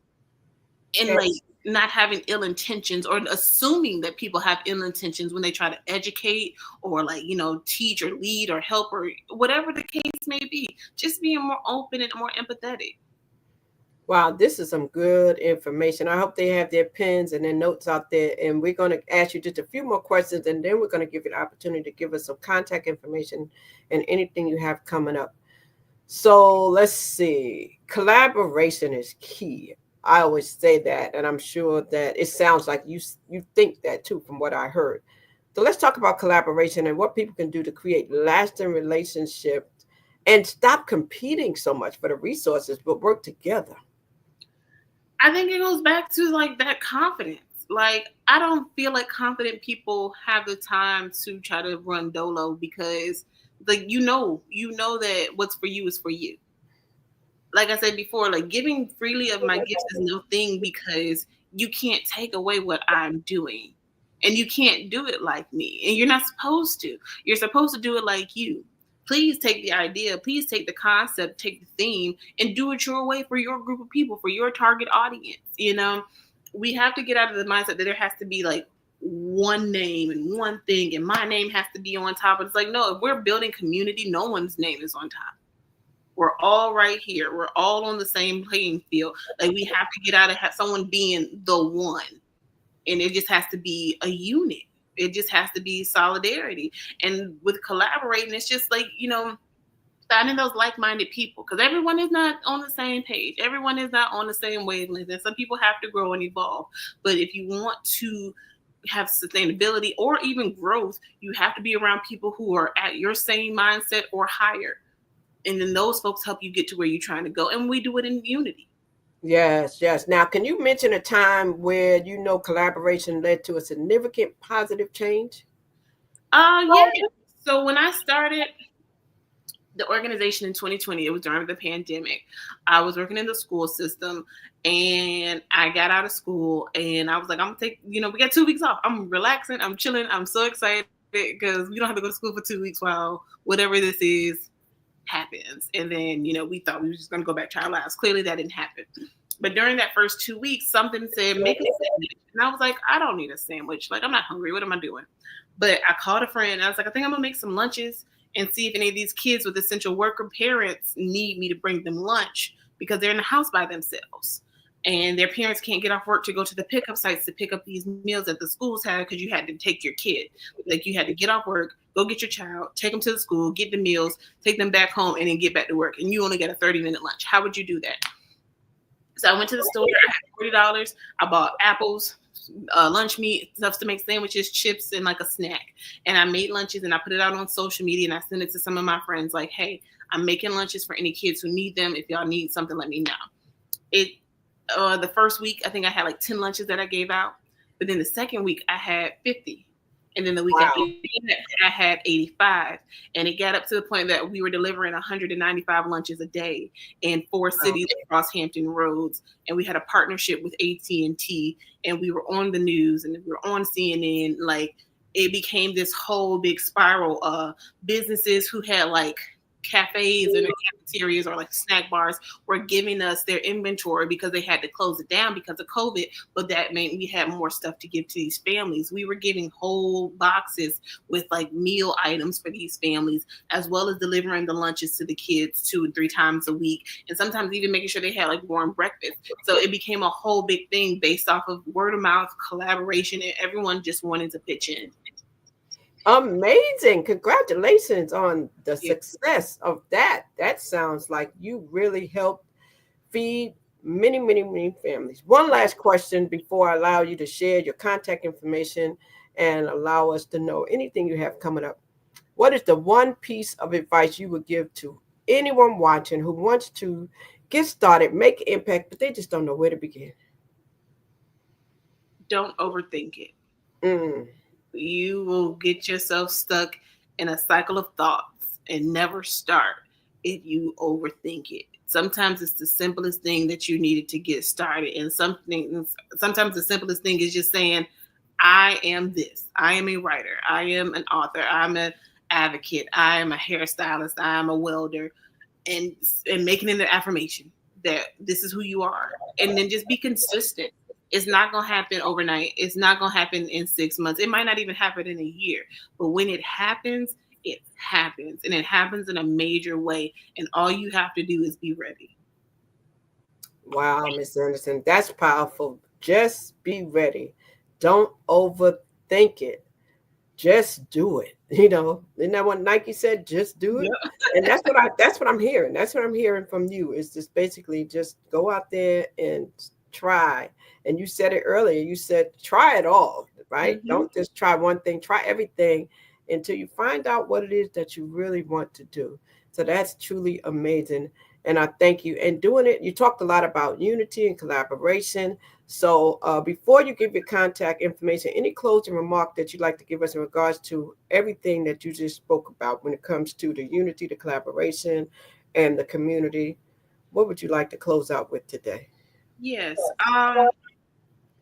And like not having ill intentions, or assuming that people have ill intentions when they try to educate or teach or lead or help or whatever the case may be. Just being more open and more empathetic. Wow, this is some good information. I hope they have their pens and their notes out there. And we're going to ask you just a few more questions, and then we're going to give you the opportunity to give us some contact information and anything you have coming up. So let's see. Collaboration is key. I always say that, and I'm sure that it sounds like you think that too from what I heard. So let's talk about collaboration and what people can do to create lasting relationships and stop competing so much for the resources, but work together. I think it goes back to like that confidence. Like, I don't feel like confident people have the time to try to run dolo, because like, that what's for you is for you. Like I said before, like, giving freely of my gifts is no thing, because you can't take away what I'm doing, and you can't do it like me, and you're not supposed to. You're supposed to do it like you. Please take the idea, please take the concept, take the theme, and do it your way for your group of people, for your target audience. We have to get out of the mindset that there has to be like one name and one thing, and my name has to be on top. It's like, no, if we're building community, no one's name is on top. We're all right here. We're all on the same playing field. Like, we have to get out of someone being the one. And it just has to be a unit. It just has to be solidarity. And with collaborating, it's just like, finding those like-minded people, because everyone is not on the same page. Everyone is not on the same wavelength. And some people have to grow and evolve. But if you want to have sustainability or even growth, you have to be around people who are at your same mindset or higher. And then those folks help you get to where you're trying to go. And we do it in unity. Yes, yes. Now, can you mention a time where collaboration led to a significant positive change? Yeah. So when I started the organization in 2020, it was during the pandemic. I was working in the school system, and I got out of school, and I was like, I'm gonna take, we got 2 weeks off. I'm relaxing, I'm chilling, I'm so excited because we don't have to go to school for 2 weeks while whatever this is happens. And then, we thought we were just gonna go back to our lives. Clearly that didn't happen. But during that first 2 weeks, something said, make a sandwich. And I was like, I don't need a sandwich. Like, I'm not hungry. What am I doing? But I called a friend and I was like, I think I'm gonna make some lunches and see if any of these kids with essential worker parents need me to bring them lunch because they're in the house by themselves. And their parents can't get off work to go to the pickup sites to pick up these meals that the schools have because you had to take your kid. Like, you had to get off work, go get your child, take them to the school, get the meals, take them back home, and then get back to work. And you only get a 30-minute lunch. How would you do that? So I went to the store. I had $40. I bought apples, lunch meat, stuff to make sandwiches, chips, and like a snack. And I made lunches and I put it out on social media and I sent it to some of my friends like, hey, I'm making lunches for any kids who need them. If y'all need something, let me know. The first week, I think I had like 10 lunches that I gave out. But then the second week, I had 50. And then the week after that, I had 85. And it got up to the point that we were delivering 195 lunches a day in 4 cities across Hampton Roads. And we had a partnership with AT&T. And we were on the news and we were on CNN. Like, it became this whole big spiral of businesses who had like cafes and cafeterias or like snack bars were giving us their inventory because they had to close it down because of COVID. But that meant we had more stuff to give to these families. We were giving whole boxes with like meal items for these families, as well as delivering the lunches to the kids 2 and 3 times a week. And sometimes even making sure they had like warm breakfast. So it became a whole big thing based off of word of mouth, collaboration, and everyone just wanting to pitch in. Amazing. Congratulations on the success of that. That sounds like you really helped feed many, many, many families. One last question before I allow you to share your contact information and allow us to know anything you have coming up. What is the one piece of advice you would give to anyone watching who wants to get started, make an impact, but they just don't know where to begin? Don't overthink it. You will get yourself stuck in a cycle of thoughts and never start if you overthink it. Sometimes it's the simplest thing that you needed to get started. And sometimes the simplest thing is just saying, I am this. I am a writer. I am an author. I'm an advocate. I am a hairstylist. I am a welder. And making it an affirmation that this is who you are. And then just be consistent. It's not going to happen overnight. It's not going to happen in 6 months. It might not even happen in a year. But when it happens, it happens. And it happens in a major way. And all you have to do is be ready. Wow, Ms. Anderson, that's powerful. Just be ready. Don't overthink it. Just do it. Isn't that what Nike said? Just do it. Yeah. And that's what I'm hearing. That's what I'm hearing from you, is just basically just go out there and try. And you said it earlier. You said try it all, right? Mm-hmm. Don't just try one thing. Try everything until you find out what it is that you really want to do. So that's truly amazing. And I thank you. And doing it, you talked a lot about unity and collaboration. So before you give your contact information, any closing remark that you'd like to give us in regards to everything that you just spoke about when it comes to the unity, the collaboration, and the community, what would you like to close out with today? Yes.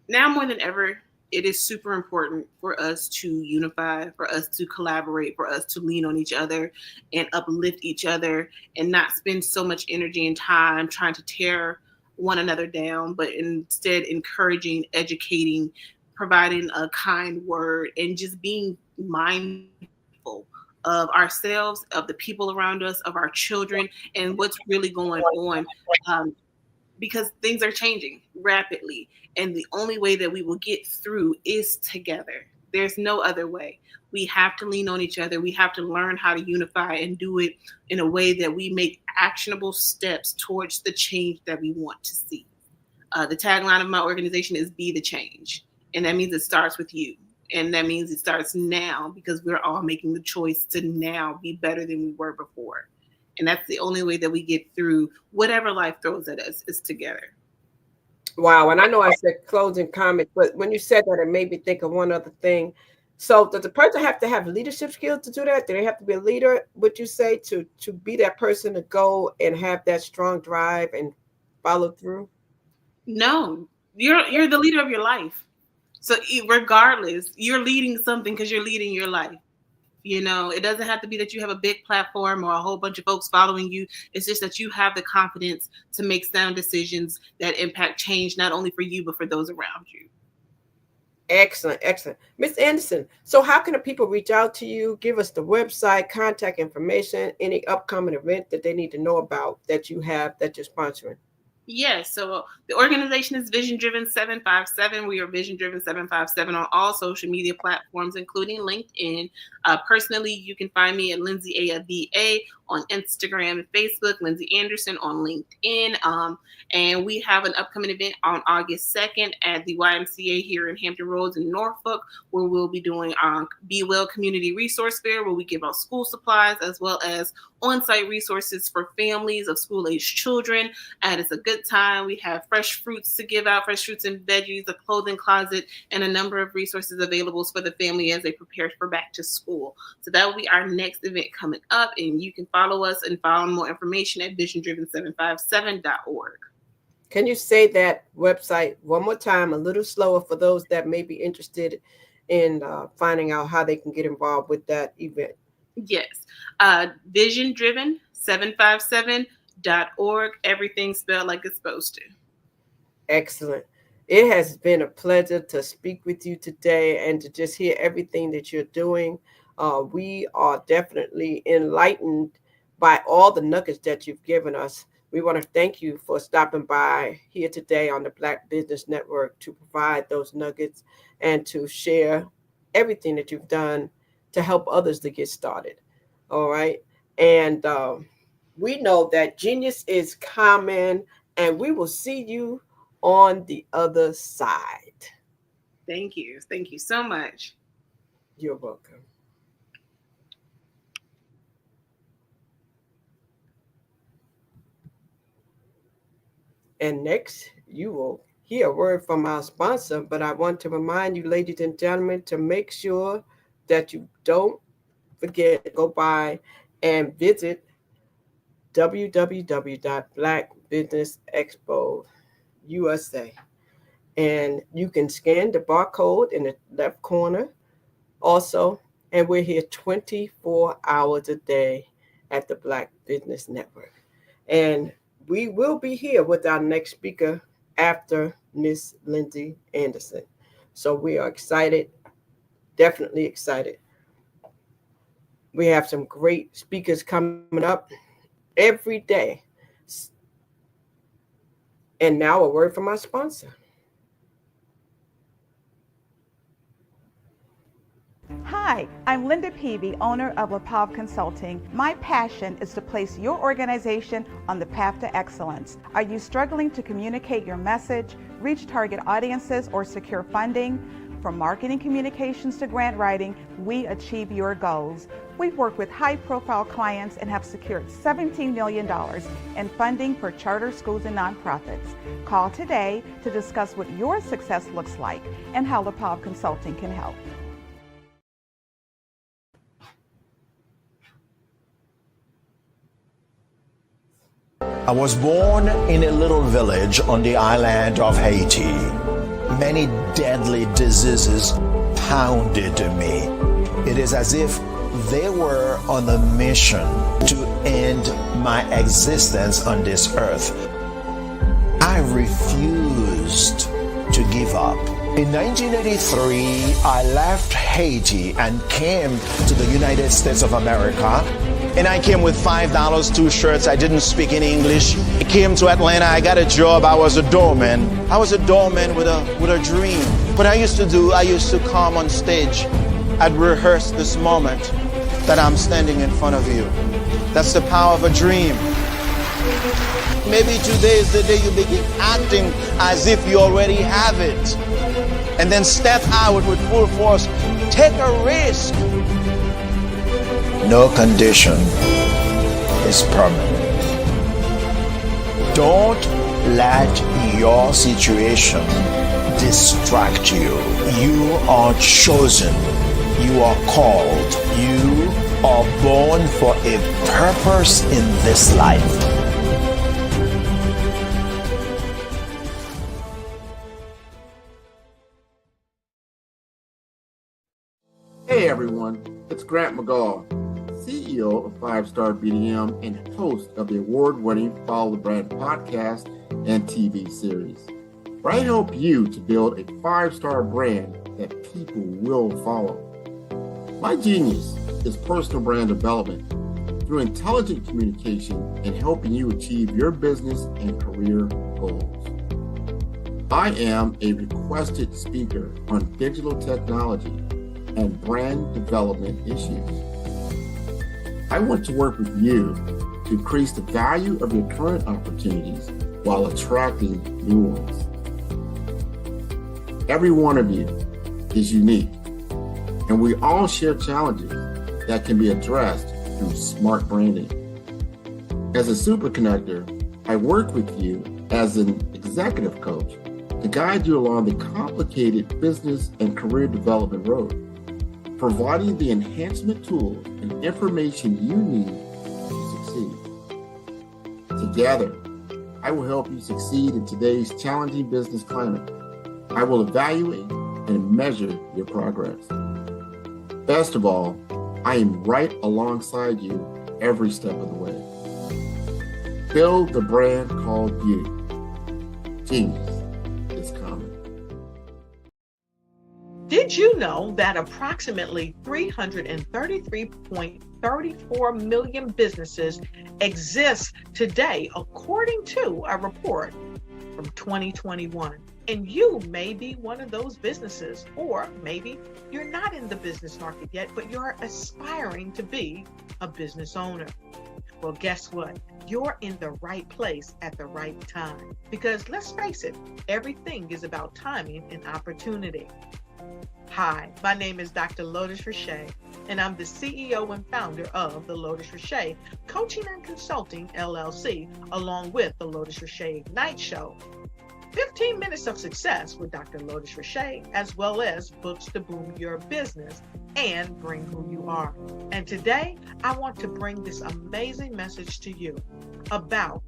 Now more than ever, it is super important for us to unify, for us to collaborate, for us to lean on each other and uplift each other and not spend so much energy and time trying to tear one another down, but instead encouraging, educating, providing a kind word, and just being mindful of ourselves, of the people around us, of our children, and what's really going on. Because things are changing rapidly. And the only way that we will get through is together. There's no other way. We have to lean on each other. We have to learn how to unify and do it in a way that we make actionable steps towards the change that we want to see. The tagline of my organization is Be the Change. And that means it starts with you. And that means it starts now, because we're all making the choice to now be better than we were before. And that's the only way that we get through whatever life throws at us, is together. Wow. And I know I said closing comment, but when you said that, it made me think of one other thing. So does the person have to have leadership skills to do that? Do they have to be a leader, would you say, to be that person to go and have that strong drive and follow through? No, you're the leader of your life. So regardless, you're leading something because you're leading your life. You know, it doesn't have to be that you have a big platform or a whole bunch of folks following you. It's just that you have the confidence to make sound decisions that impact change, not only for you, but for those around you. Excellent, excellent. Ms. Anderson, so how can the people reach out to you? Give us the website, contact information, any upcoming event that they need to know about that you have that you're sponsoring. Yes, so the organization is Vision Driven 757. We are Vision Driven 757 on all social media platforms, including LinkedIn. Personally, you can find me at Lindsay A. VA on Instagram and Facebook, Lindsay Anderson on LinkedIn. And we have an upcoming event on August 2nd at the YMCA here in Hampton Roads in Norfolk, where we'll be doing Be Well Community Resource Fair, where we give out school supplies as well as on-site resources for families of school-aged children. And it's a good time. We have fresh fruits to give out, fresh fruits and veggies, a clothing closet, and a number of resources available for the family as they prepare for back to school. So that will be our next event coming up, and you can follow us and find more information at visiondriven757.org. Can you say that website one more time, a little slower, for those that may be interested in finding out how they can get involved with that event? Yes, visiondriven757.org. Everything spelled like it's supposed to. Excellent. It has been a pleasure to speak with you today and to just hear everything that you're doing. We are definitely enlightened by all the nuggets that you've given us. We want to thank you for stopping by here today on the Black Business Network to provide those nuggets and to share everything that you've done to help others to get started. All right. And we know that genius is common, and we will see you on the other side. Thank you. Thank you so much. You're welcome. And next, you will hear a word from our sponsor, but I want to remind you, ladies and gentlemen, to make sure that you don't forget to go by and visit www.Black Business Expo USA. And you can scan the barcode in the left corner also. And we're here 24 hours a day at the Black Business Network. And we will be here with our next speaker after Miss Lindsay Anderson. So we are excited, definitely excited. We have some great speakers coming up every day. And now a word from our sponsor. Hi, I'm Linda Peavy, owner of LaPav Consulting. My passion is to place your organization on the path to excellence. Are you struggling to communicate your message, reach target audiences, or secure funding? From marketing communications to grant writing, we achieve your goals. We've worked with high-profile clients and have secured $17 million in funding for charter schools and nonprofits. Call today to discuss what your success looks like and how LaPav Consulting can help. I was born in a little village on the island of Haiti. Many deadly diseases pounded me. It is as if they were on a mission to end my existence on this earth. I refused to give up. In 1983, I left Haiti and came to the United States of America. And I came with $5, 2 shirts. I didn't speak any English. I came to Atlanta. I got a job. I was a doorman. I was a doorman with a dream. What I used to come on stage. I'd rehearse this moment that I'm standing in front of you. That's the power of a dream. Maybe today is the day you begin acting as if you already have it. And then step out with full force. Take a risk. No condition is permanent. Don't let your situation distract you. You are chosen. You are called. You are born for a purpose in this life. Hey everyone, it's Grant McGaw, CEO of 5-Star BDM and host of the award-winning Follow the Brand podcast and TV series, where I help you to build a 5-star brand that people will follow. My genius is personal brand development through intelligent communication and helping you achieve your business and career goals. I am a requested speaker on digital technology and brand development issues. I want to work with you to increase the value of your current opportunities while attracting new ones. Every one of you is unique, and we all share challenges that can be addressed through smart branding. As a super connector, I work with you as an executive coach to guide you along the complicated business and career development road, providing the enhancement tools and information you need to succeed. Together, I will help you succeed in today's challenging business climate. I will evaluate and measure your progress. Best of all, I am right alongside you every step of the way. Build the brand called you. Genius is coming. Did you know that approximately 333.34 million businesses exist today, according to a report from 2021? And you may be one of those businesses, or maybe you're not in the business market yet, but you're aspiring to be a business owner. Well, guess what? You're in the right place at the right time. Because let's face it, everything is about timing and opportunity. Hi, my name is Dr. Lotus Richey, and I'm the CEO and founder of the Lotus Richey Coaching and Consulting LLC, along with the Lotus Richey Ignite Show. 15 minutes of success with Dr. Lotus Richey, as well as books to boom your business and bring who you are. And today, I want to bring this amazing message to you about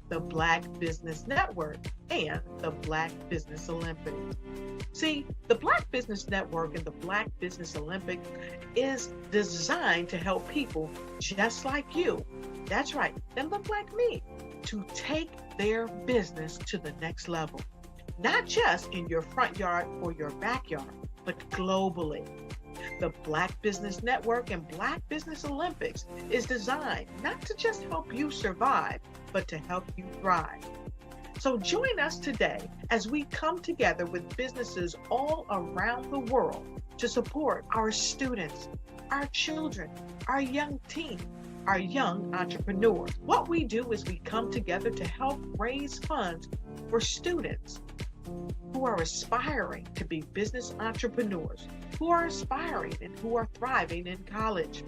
the Black Business Network and the Black Business Olympics. See, the Black Business Network and the Black Business Olympics is designed to help people just like you, that's right, that look like me, to take their business to the next level. Not just in your front yard or your backyard, but globally. The Black Business Network and Black Business Olympics is designed not to just help you survive, but to help you thrive. So join us today as we come together with businesses all around the world to support our students, our children, our young teens, our young entrepreneurs. What we do is we come together to help raise funds for students who are aspiring to be business entrepreneurs, who are aspiring and who are thriving in college.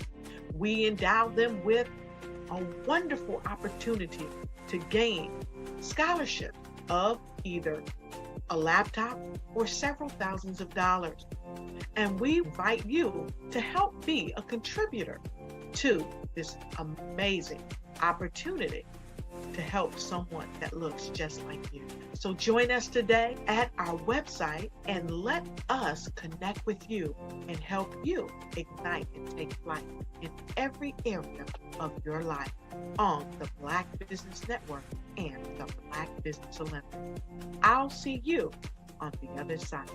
We endow them with a wonderful opportunity to gain scholarship of either a laptop or several thousands of dollars. And we invite you to help be a contributor to this amazing opportunity to help someone that looks just like you. So join us today at our website and let us connect with you and help you ignite and take flight in every area of your life on the Black Business Network and the Black Business Olympics. I'll see you on the other side.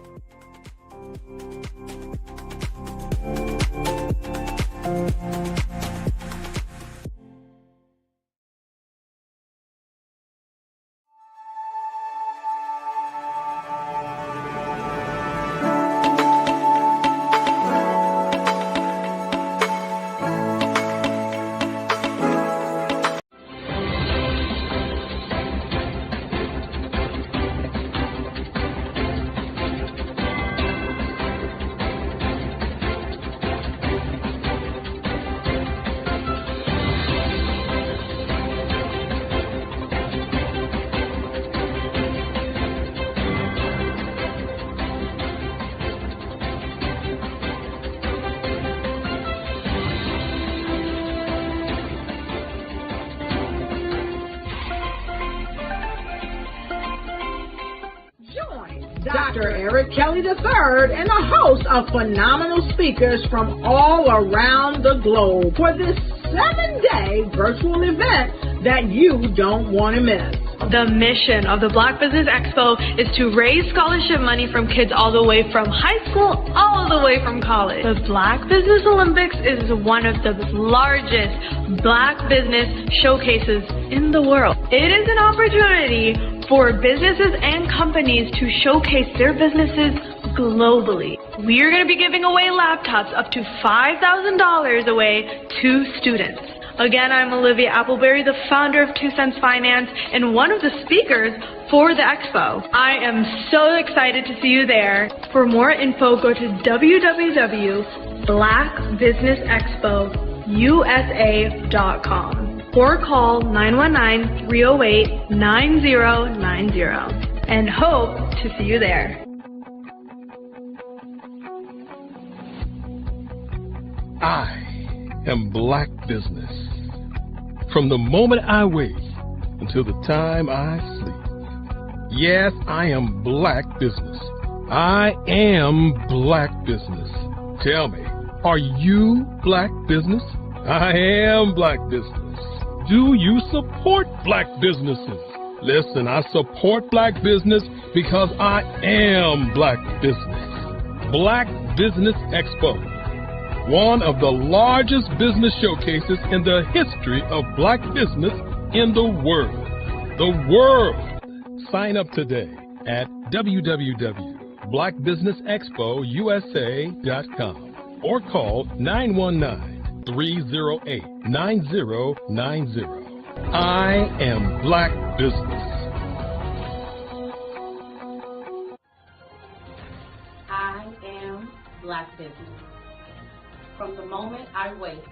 Dr. Eric Kelly III and a host of phenomenal speakers from all around the globe for this 7-day virtual event that you don't want to miss. The mission of the Black Business Expo is to raise scholarship money from kids all the way from high school all the way from college. The Black Business Olympics is one of the largest Black business showcases in the world. It is an opportunity for businesses and companies to showcase their businesses globally. We are going to be giving away laptops up to $5,000 away to students. Again, I'm Olivia Appleberry, the founder of 2 Cents Finance and one of the speakers for the expo. I am so excited to see you there. For more info, go to www.blackbusinessexpousa.com or call 919-308-9090 and hope to see you there. I am Black Business. From the moment I wake until the time I sleep. Yes, I am Black Business. I am Black Business. Tell me, are you Black Business? I am Black Business. Do you support Black businesses? Listen, I support Black business because I am Black Business. Black Business Expo. One of the largest business showcases in the history of Black business in the world. The world! Sign up today at www.blackbusinessexpousa.com or call 919-308-9090. I am Black Business. I am Black Business. From the moment I wake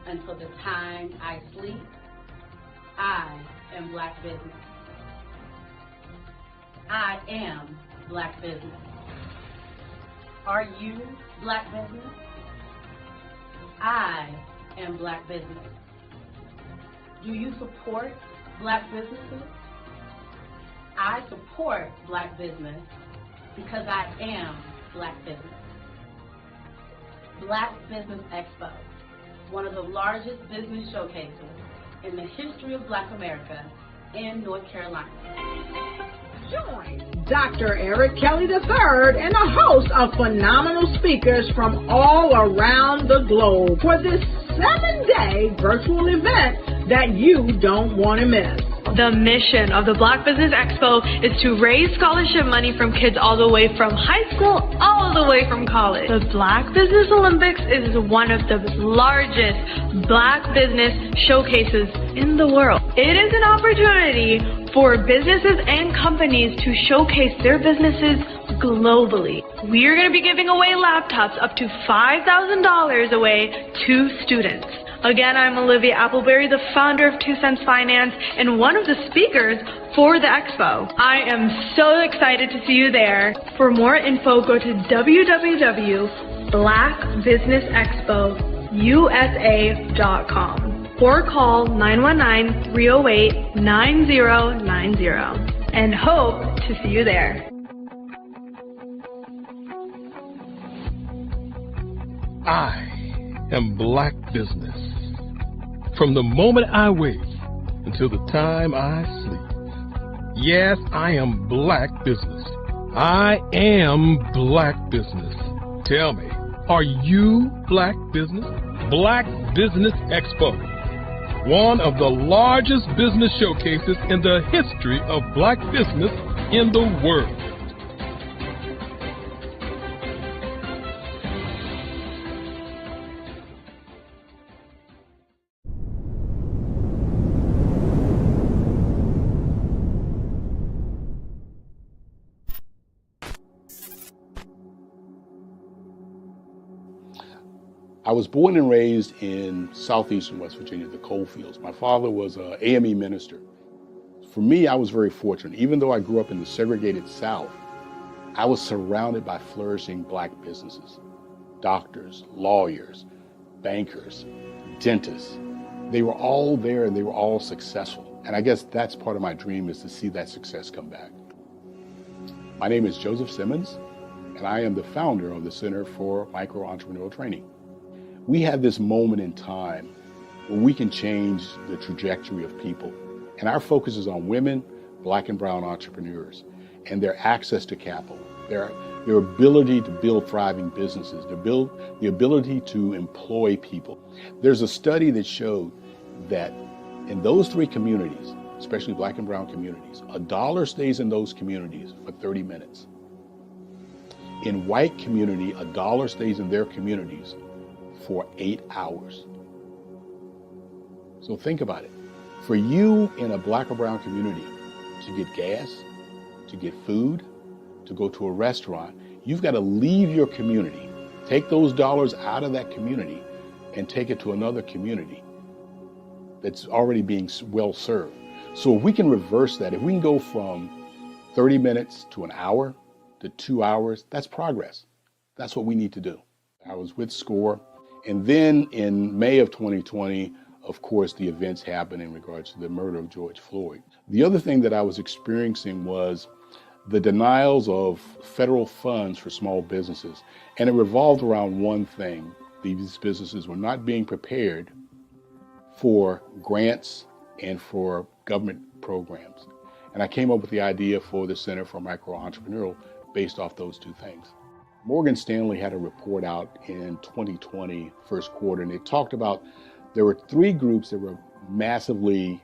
until the time I sleep, I am Black Business. I am Black Business. Are you Black Business? I am Black Business. Do you support Black businesses? I support Black business because I am Black Business. Black Business Expo, one of the largest business showcases in the history of Black America in North Carolina. Join Dr. Eric Kelly III and a host of phenomenal speakers from all around the globe for this 7-day virtual event that you don't want to miss. The mission of the Black Business Expo is to raise scholarship money from kids all the way from high school all the way from college. The Black Business Olympics is one of the largest Black business showcases in the world. It is an opportunity for businesses and companies to showcase their businesses globally. We are going to be giving away laptops up to $5,000 away to students. Again, I'm Olivia Appleberry, the founder of 2 Cents Finance and one of the speakers for the expo. I am so excited to see you there. For more info, go to www.blackbusinessexpousa.com or call 919-308-9090 and hope to see you there. I am Black Business. From the moment I wake until the time I sleep. Yes, I am Black Business. I am Black Business. Tell me, are you Black Business? Black Business Expo. One of the largest business showcases in the history of Black business in the world. I was born and raised in southeastern West Virginia, the coal fields. My father was an AME minister. For me, I was very fortunate. Even though I grew up in the segregated South, I was surrounded by flourishing Black businesses. Doctors, lawyers, bankers, dentists. They were all there and they were all successful. And I guess that's part of my dream, is to see that success come back. My name is Joseph Simmons, and I am the founder of the Center for Micro-Entrepreneurial Training. We have this moment in time where we can change the trajectory of people. And our focus is on women, Black and brown entrepreneurs, and their access to capital, their ability to build thriving businesses, the ability to employ people. There's a study that showed that in those three communities, especially Black and brown communities, $1 stays in those communities for 30 minutes. In white community, $1 stays in their communities for 8 hours. So think about it. For you in a Black or brown community to get gas, to get food, to go to a restaurant, you've got to leave your community, take those dollars out of that community and take it to another community that's already being well served. So if we can reverse that, if we can go from 30 minutes to an hour to 2 hours, that's progress. That's what we need to do. I was with SCORE, and then in May of 2020, of course, the events happened in regards to the murder of George Floyd. The other thing that I was experiencing was the denials of federal funds for small businesses. And it revolved around one thing. These businesses were not being prepared for grants and for government programs. And I came up with the idea for the Center for Micro-Entrepreneurial based off those two things. Morgan Stanley had a report out in 2020, first quarter, and it talked about there were 3 groups that were massively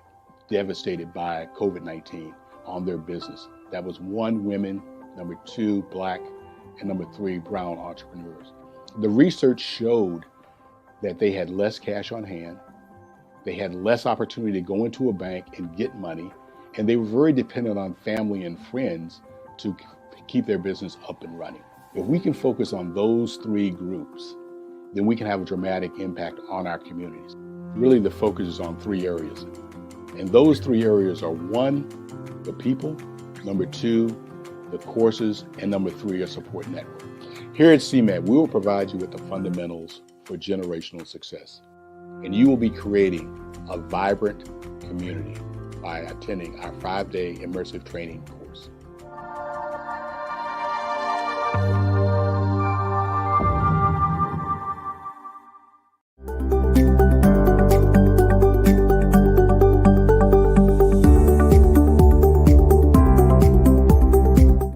devastated by COVID-19 on their business. That was 1, women, number 2, Black, and number 3, brown entrepreneurs. The research showed that they had less cash on hand, they had less opportunity to go into a bank and get money, and they were very dependent on family and friends to keep their business up and running. If we can focus on those 3 groups, then we can have a dramatic impact on our communities. Really, the focus is on 3 areas. And those 3 areas are 1, the people, number 2, the courses, and number 3, a support network. Here at CMAT, we will provide you with the fundamentals for generational success. And you will be creating a vibrant community by attending our 5-day immersive training course.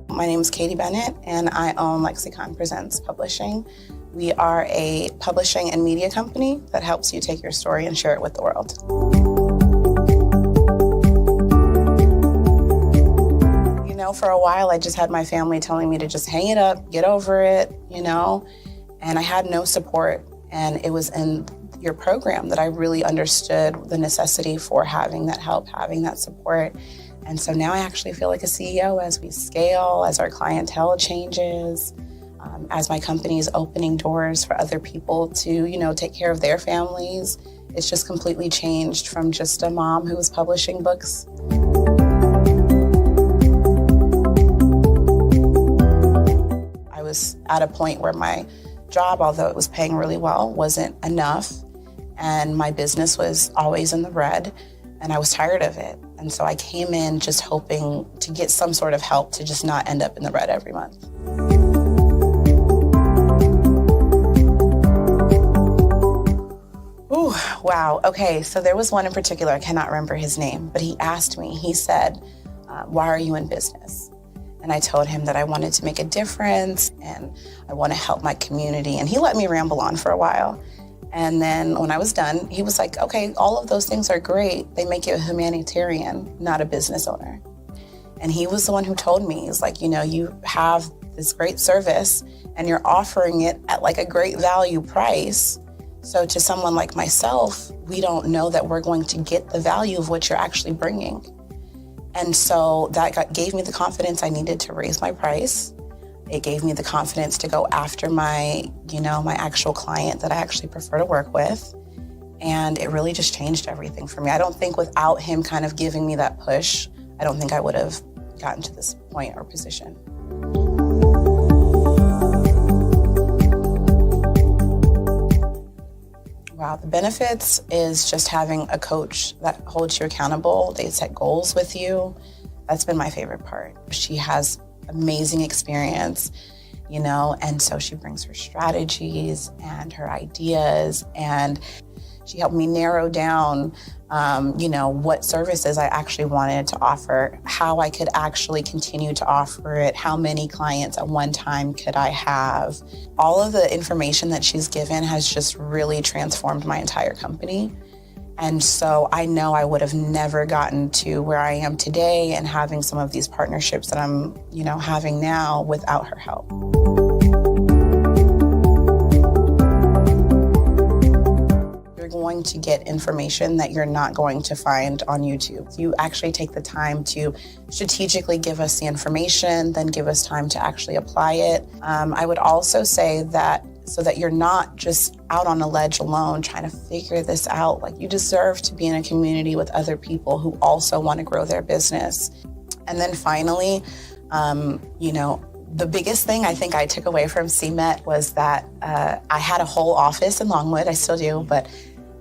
My name is Katie Bennett, and I own Lexicon Presents Publishing. We are a publishing and media company that helps you take your story and share it with the world. You know, for a while, I just had my family telling me to just hang it up, get over it, you know, and I had no support. And it was in your program that I really understood the necessity for having that help, having that support. And so now I actually feel like a CEO as we scale, as our clientele changes, as my company is opening doors for other people to, you know, take care of their families. It's just completely changed from just a mom who was publishing books. I was at a point where my job, although it was paying really well, wasn't enough. And my business was always in the red, and I was tired of it. And so I came in just hoping to get some sort of help to just not end up in the red every month. Ooh, wow. Okay, so there was one in particular, I cannot remember his name, but he asked me, he said, why are you in business? And I told him that I wanted to make a difference and I want to help my community. And he let me ramble on for a while. And then when I was done, he was like, okay, all of those things are great. They make you a humanitarian, not a business owner. And he was the one who told me, he's like, you know, you have this great service and you're offering it at like a great value price. So to someone like myself, we don't know that we're going to get the value of what you're actually bringing. And so that gave me the confidence I needed to raise my price. It gave me the confidence to go after my actual client that I actually prefer to work with. And it really just changed everything for me. I don't think without him kind of giving me that push, I don't think I would have gotten to this point or position. Wow, the benefits is just having a coach that holds you accountable. They set goals with you. That's been my favorite part. She has amazing experience, you know, and so she brings her strategies and her ideas, and she helped me narrow down, you know, what services I actually wanted to offer, how I could actually continue to offer it, how many clients at one time could I have. All of the information that she's given has just really transformed my entire company. And so I know I would have never gotten to where I am today and having some of these partnerships that I'm, you know, having now without her help. You're going to get information that you're not going to find on YouTube. You actually take the time to strategically give us the information, then give us time to actually apply it. I would also say that so that you're not just out on a ledge alone trying to figure this out. Like, you deserve to be in a community with other people who also want to grow their business. And then finally, you know, the biggest thing I think I took away from CMET was that I had a whole office in Longwood, I still do,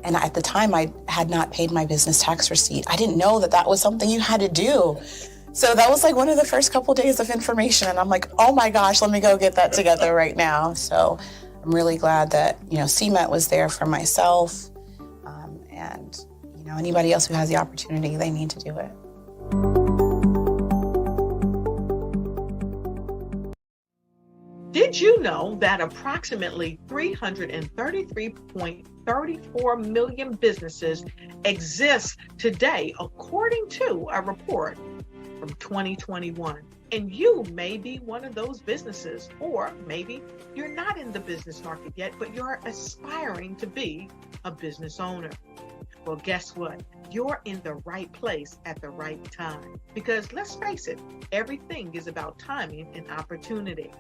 and at the time I had not paid my business tax receipt. I didn't know that that was something you had to do. So that was like one of the first couple days of information, and I'm like, oh my gosh, let me go get that together right now. So I'm really glad that, you know, CMET was there for myself, and, you know, anybody else who has the opportunity, they need to do it. Did you know that approximately 333.34 million businesses exist today, according to a report from 2021? And you may be one of those businesses, or maybe you're not in the business market yet, but you're aspiring to be a business owner. Well, guess what? You're in the right place at the right time. Because let's face it, everything is about timing and opportunity.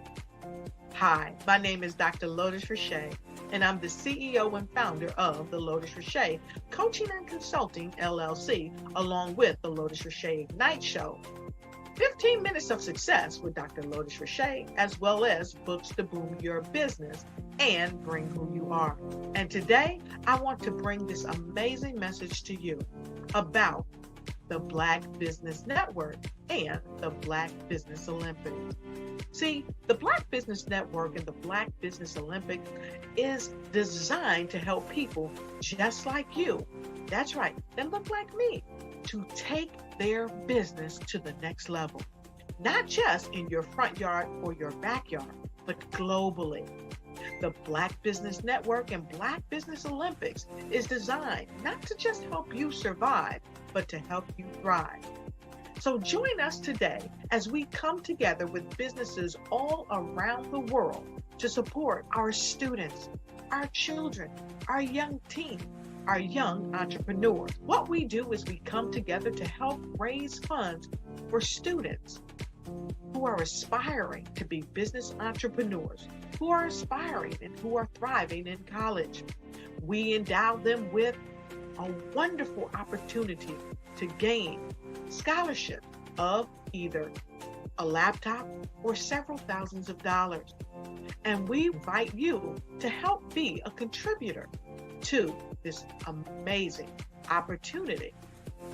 Hi, my name is Dr. Lotus Richey, and I'm the CEO and founder of the Lotus Richey Coaching and Consulting LLC, along with the Lotus Richey Ignite Show. 15 minutes of success with Dr. Lotus Richey, as well as books to boom your business and bring who you are. And today, I want to bring this amazing message to you about the Black Business Network and the Black Business Olympics. See, the Black Business Network and the Black Business Olympics is designed to help people just like you, that's right, that look like me, to take their business to the next level. Not just in your front yard or your backyard, but globally. The Black Business Network and Black Business Olympics is designed not to just help you survive, but to help you thrive. So join us today as we come together with businesses all around the world to support our students, our children, our young teens, our young entrepreneurs. What we do is we come together to help raise funds for students who are aspiring to be business entrepreneurs, who are aspiring and who are thriving in college. We endow them with a wonderful opportunity to gain scholarship of either a laptop or several thousands of dollars. And we invite you to help be a contributor to this amazing opportunity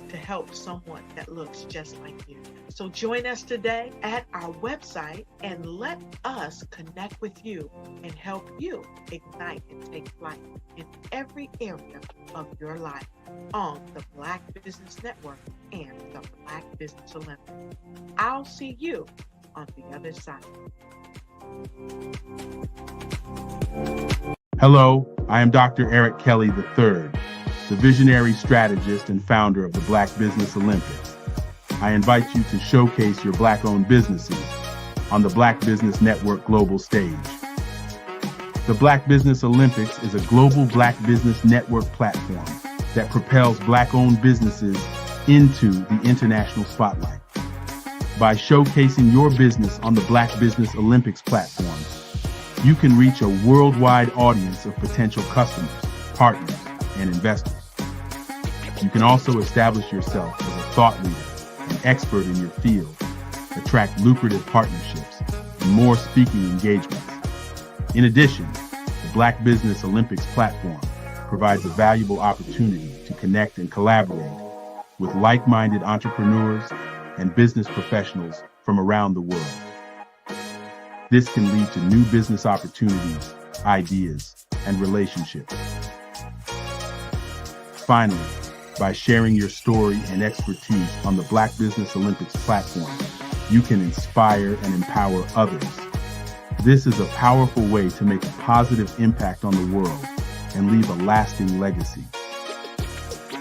to help someone that looks just like you. So join us today at our website and let us connect with you and help you ignite and take flight in every area of your life on the Black Business Network and the Black Business Olympics. I'll see you on the other side. Hello, I am Dr. Eric Kelly III, the visionary strategist and founder of the Black Business Olympics. I invite you to showcase your Black-owned businesses on the Black Business Network global stage. The Black Business Olympics is a global Black Business Network platform that propels Black-owned businesses into the international spotlight. By showcasing your business on the Black Business Olympics platform, you can reach a worldwide audience of potential customers, partners, and investors. You can also establish yourself as a thought leader and expert in your field, attract lucrative partnerships, and more speaking engagements. In addition, the Black Business Olympics platform provides a valuable opportunity to connect and collaborate with like-minded entrepreneurs and business professionals from around the world. This can lead to new business opportunities, ideas, and relationships. Finally, by sharing your story and expertise on the Black Business Olympics platform, you can inspire and empower others. This is a powerful way to make a positive impact on the world and leave a lasting legacy.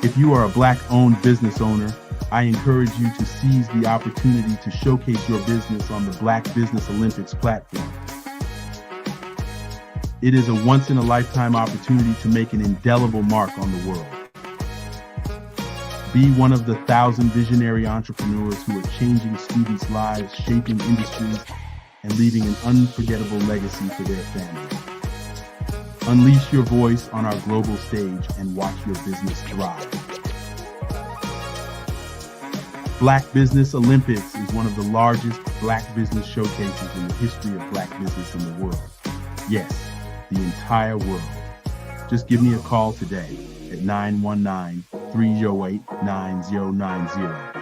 If you are a Black-owned business owner, I encourage you to seize the opportunity to showcase your business on the Black Business Olympics platform. It is a once-in-a-lifetime opportunity to make an indelible mark on the world. Be one of the 1,000 visionary entrepreneurs who are changing students' lives, shaping industries, and leaving an unforgettable legacy for their families. Unleash your voice on our global stage and watch your business thrive. Black Business Olympics is one of the largest Black business showcases in the history of Black business in the world. Yes, the entire world. Just give me a call today at 919-308-9090.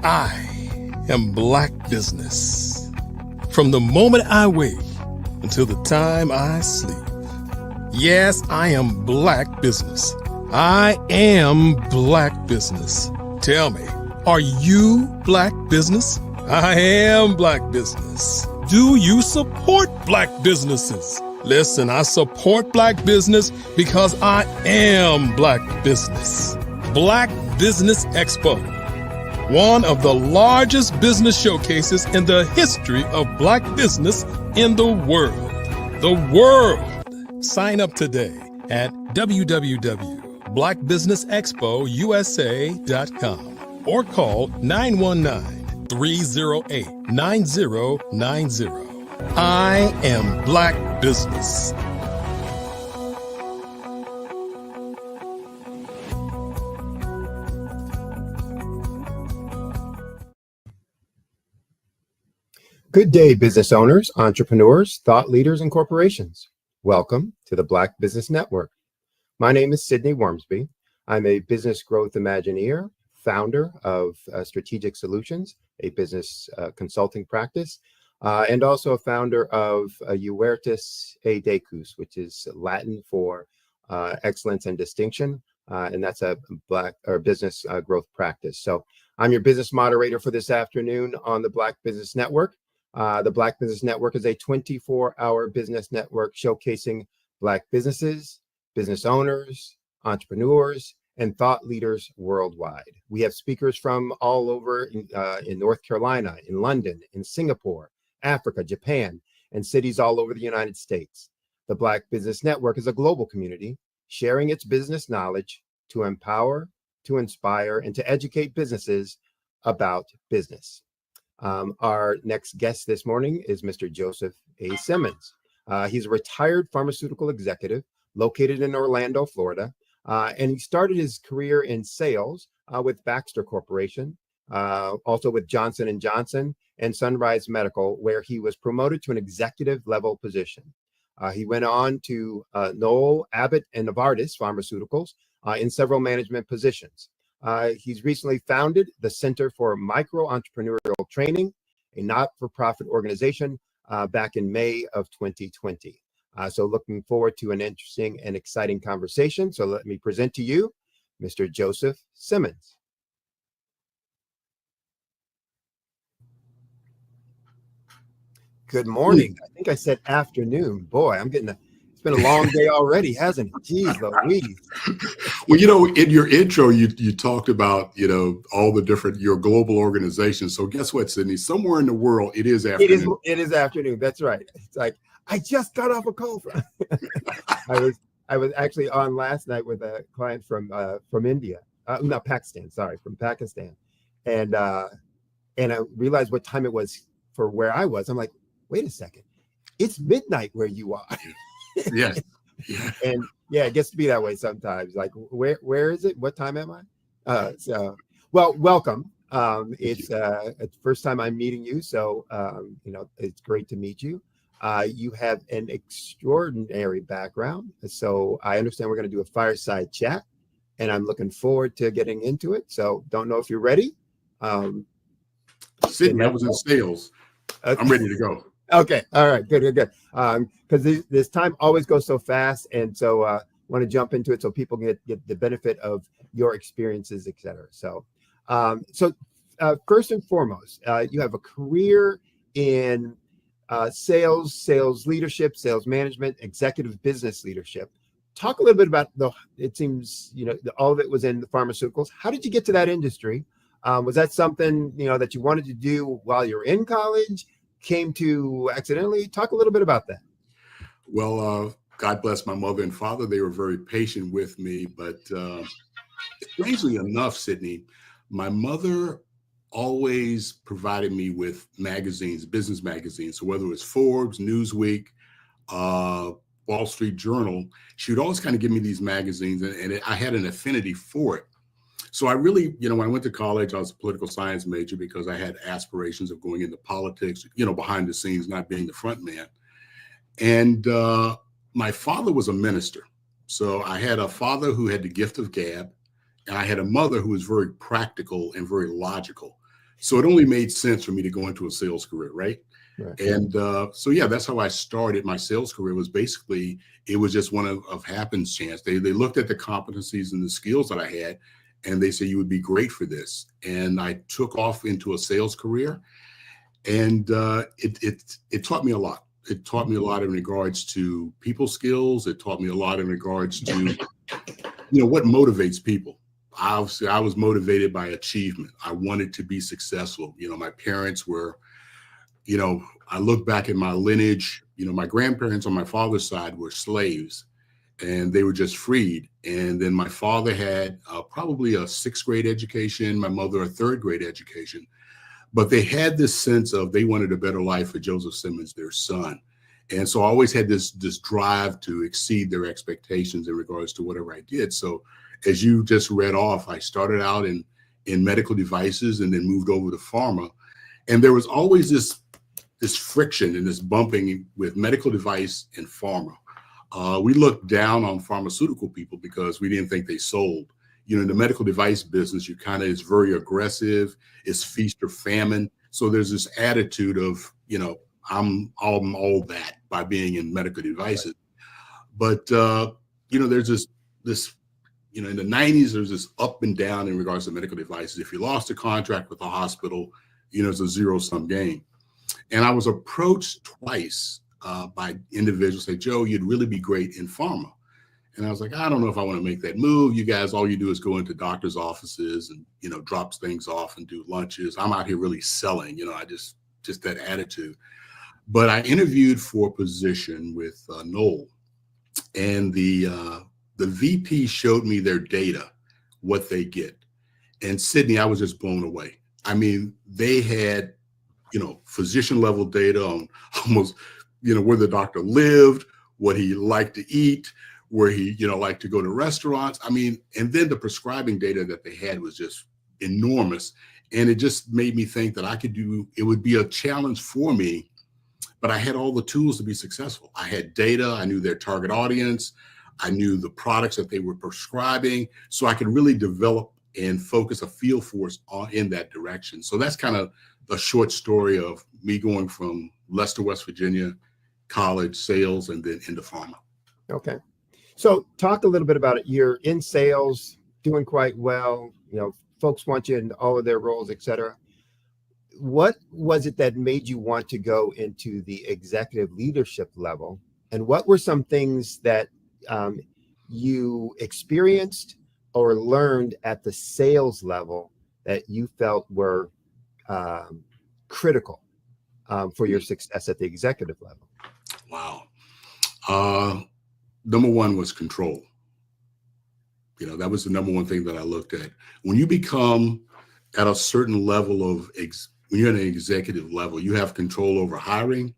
I am Black business. From the moment I wake until the time I sleep. Yes, I am Black business. I am Black business. Tell me, are you Black business? I am Black business. Do you support Black businesses? Listen, I support Black business because I am Black business. Black Business Expo, one of the largest business showcases in the history of Black business in the world. The world! Sign up today at www.blackbusinessexpousa.com or call 919-308-9090. I am Black business. Good day, business owners, entrepreneurs, thought leaders, and corporations. Welcome to the Black Business Network. My name is Sidney Wormsby. I'm a business growth imagineer, founder of Strategic Solutions, a business consulting practice, and also a founder of Huertas e Decus, which is Latin for excellence and distinction, and that's a business growth practice. So I'm your business moderator for this afternoon on the Black Business Network. The Black Business Network is a 24-hour business network showcasing Black businesses, business owners, entrepreneurs, and thought leaders worldwide. We have speakers from all over in North Carolina, in London, in Singapore, Africa, Japan, and cities all over the United States. The Black Business Network is a global community sharing its business knowledge to empower, to inspire, and to educate businesses about business. Our next guest this morning is Mr. Joseph A. Simmons. He's a retired pharmaceutical executive located in Orlando, Florida, and he started his career in sales with Baxter Corporation, also with Johnson & Johnson and Sunrise Medical, where he was promoted to an executive level position. He went on to Knoll, Abbott, and Novartis Pharmaceuticals in several management positions. He's recently founded the Center for Micro-Entrepreneurial Training, a not-for-profit organization, back in May of 2020. So looking forward to an interesting and exciting conversation. So let me present to you Mr. Joseph Simmons. Good morning. I think I said afternoon. Boy, it's been a long day already, hasn't it? Jeez Louise. Well, in your intro, you talked about, all the different, your global organizations. So guess what, Sydney? Somewhere in the world, it is afternoon. It is afternoon. That's right. It's like, I just got off a call. I was actually on last night with a client from India, not Pakistan, sorry, from Pakistan. And I realized what time it was for where I was. I'm like, wait a second, it's midnight where you are. Yes. And yeah, it gets to be that way sometimes. Like, where is it? What time am I? Well, welcome. It's the first time I'm meeting you, so it's great to meet you. You have an extraordinary background, so I understand we're going to do a fireside chat, and I'm looking forward to getting into it. So don't know if you're ready. Sydney, I was in sales. Okay. I'm ready to go. Okay. All right. Good. Because this time always goes so fast, and so want to jump into it so people get the benefit of your experiences, et cetera. So, first and foremost, you have a career in sales leadership, sales management, executive business leadership. Talk a little bit about it seems, all of it was in the pharmaceuticals. How did you get to that industry? Was that something, that you wanted to do while you're in college, came to accidentally? Talk a little bit about that. Well, God bless my mother and father. They were very patient with me, but strangely enough, Sydney, my mother always provided me with magazines, business magazines. So whether it was Forbes, Newsweek, Wall Street Journal, she would always kind of give me these magazines, and I had an affinity for it. So I really, when I went to college, I was a political science major because I had aspirations of going into politics, behind the scenes, not being the front man. And my father was a minister. So I had a father who had the gift of gab, and I had a mother who was very practical and very logical. So it only made sense for me to go into a sales career, right? Right. And that's how I started. My sales career was basically, it was just one of happenstance. They looked at the competencies and the skills that I had, and they said, you would be great for this. And I took off into a sales career, and it taught me a lot. It taught me a lot in regards to people skills. It taught me a lot in regards to, what motivates people. Obviously, I was motivated by achievement. I wanted to be successful. My parents were, I look back at my lineage, my grandparents on my father's side were slaves, and they were just freed. And then my father had probably a 6th grade education, my mother a 3rd grade education. But they had this sense of they wanted a better life for Joseph Simmons, their son. And so I always had this drive to exceed their expectations in regards to whatever I did. So as you just read off, I started out in medical devices and then moved over to pharma. And there was always this friction and this bumping with medical device and pharma. We looked down on pharmaceutical people because we didn't think they sold. In the medical device business, it's very aggressive, it's feast or famine. So there's this attitude of, I'm all that by being in medical devices. Right. But, there's this, in the 90s, there's this up and down in regards to medical devices. If you lost a contract with a hospital, it's a zero-sum game. And I was approached twice by individuals say, Joe, you'd really be great in pharma. And I was like, I don't know if I want to make that move. You guys, all you do is go into doctors' offices and, drops things off and do lunches. I'm out here really selling, I just that attitude. But I interviewed for a position with Knoll, and the VP showed me their data, what they get. And Sydney, I was just blown away. I mean, they had, physician level data on almost, where the doctor lived, what he liked to eat, where he, liked to go to restaurants. I mean, and then the prescribing data that they had was just enormous. And it just made me think that it would be a challenge for me, but I had all the tools to be successful. I had data, I knew their target audience, I knew the products that they were prescribing, so I could really develop and focus a field force in that direction. So that's kind of a short story of me going from Leicester, West Virginia, college, sales, and then into pharma. Okay. So talk a little bit about it. You're in sales, doing quite well. Folks want you in all of their roles, et cetera. What was it that made you want to go into the executive leadership level? And what were some things that you experienced or learned at the sales level that you felt were critical for your success at the executive level? Wow. Number one was control. That was the number one thing that I looked at. When you become at a certain level of, when you're at an executive level, you have control over hiring,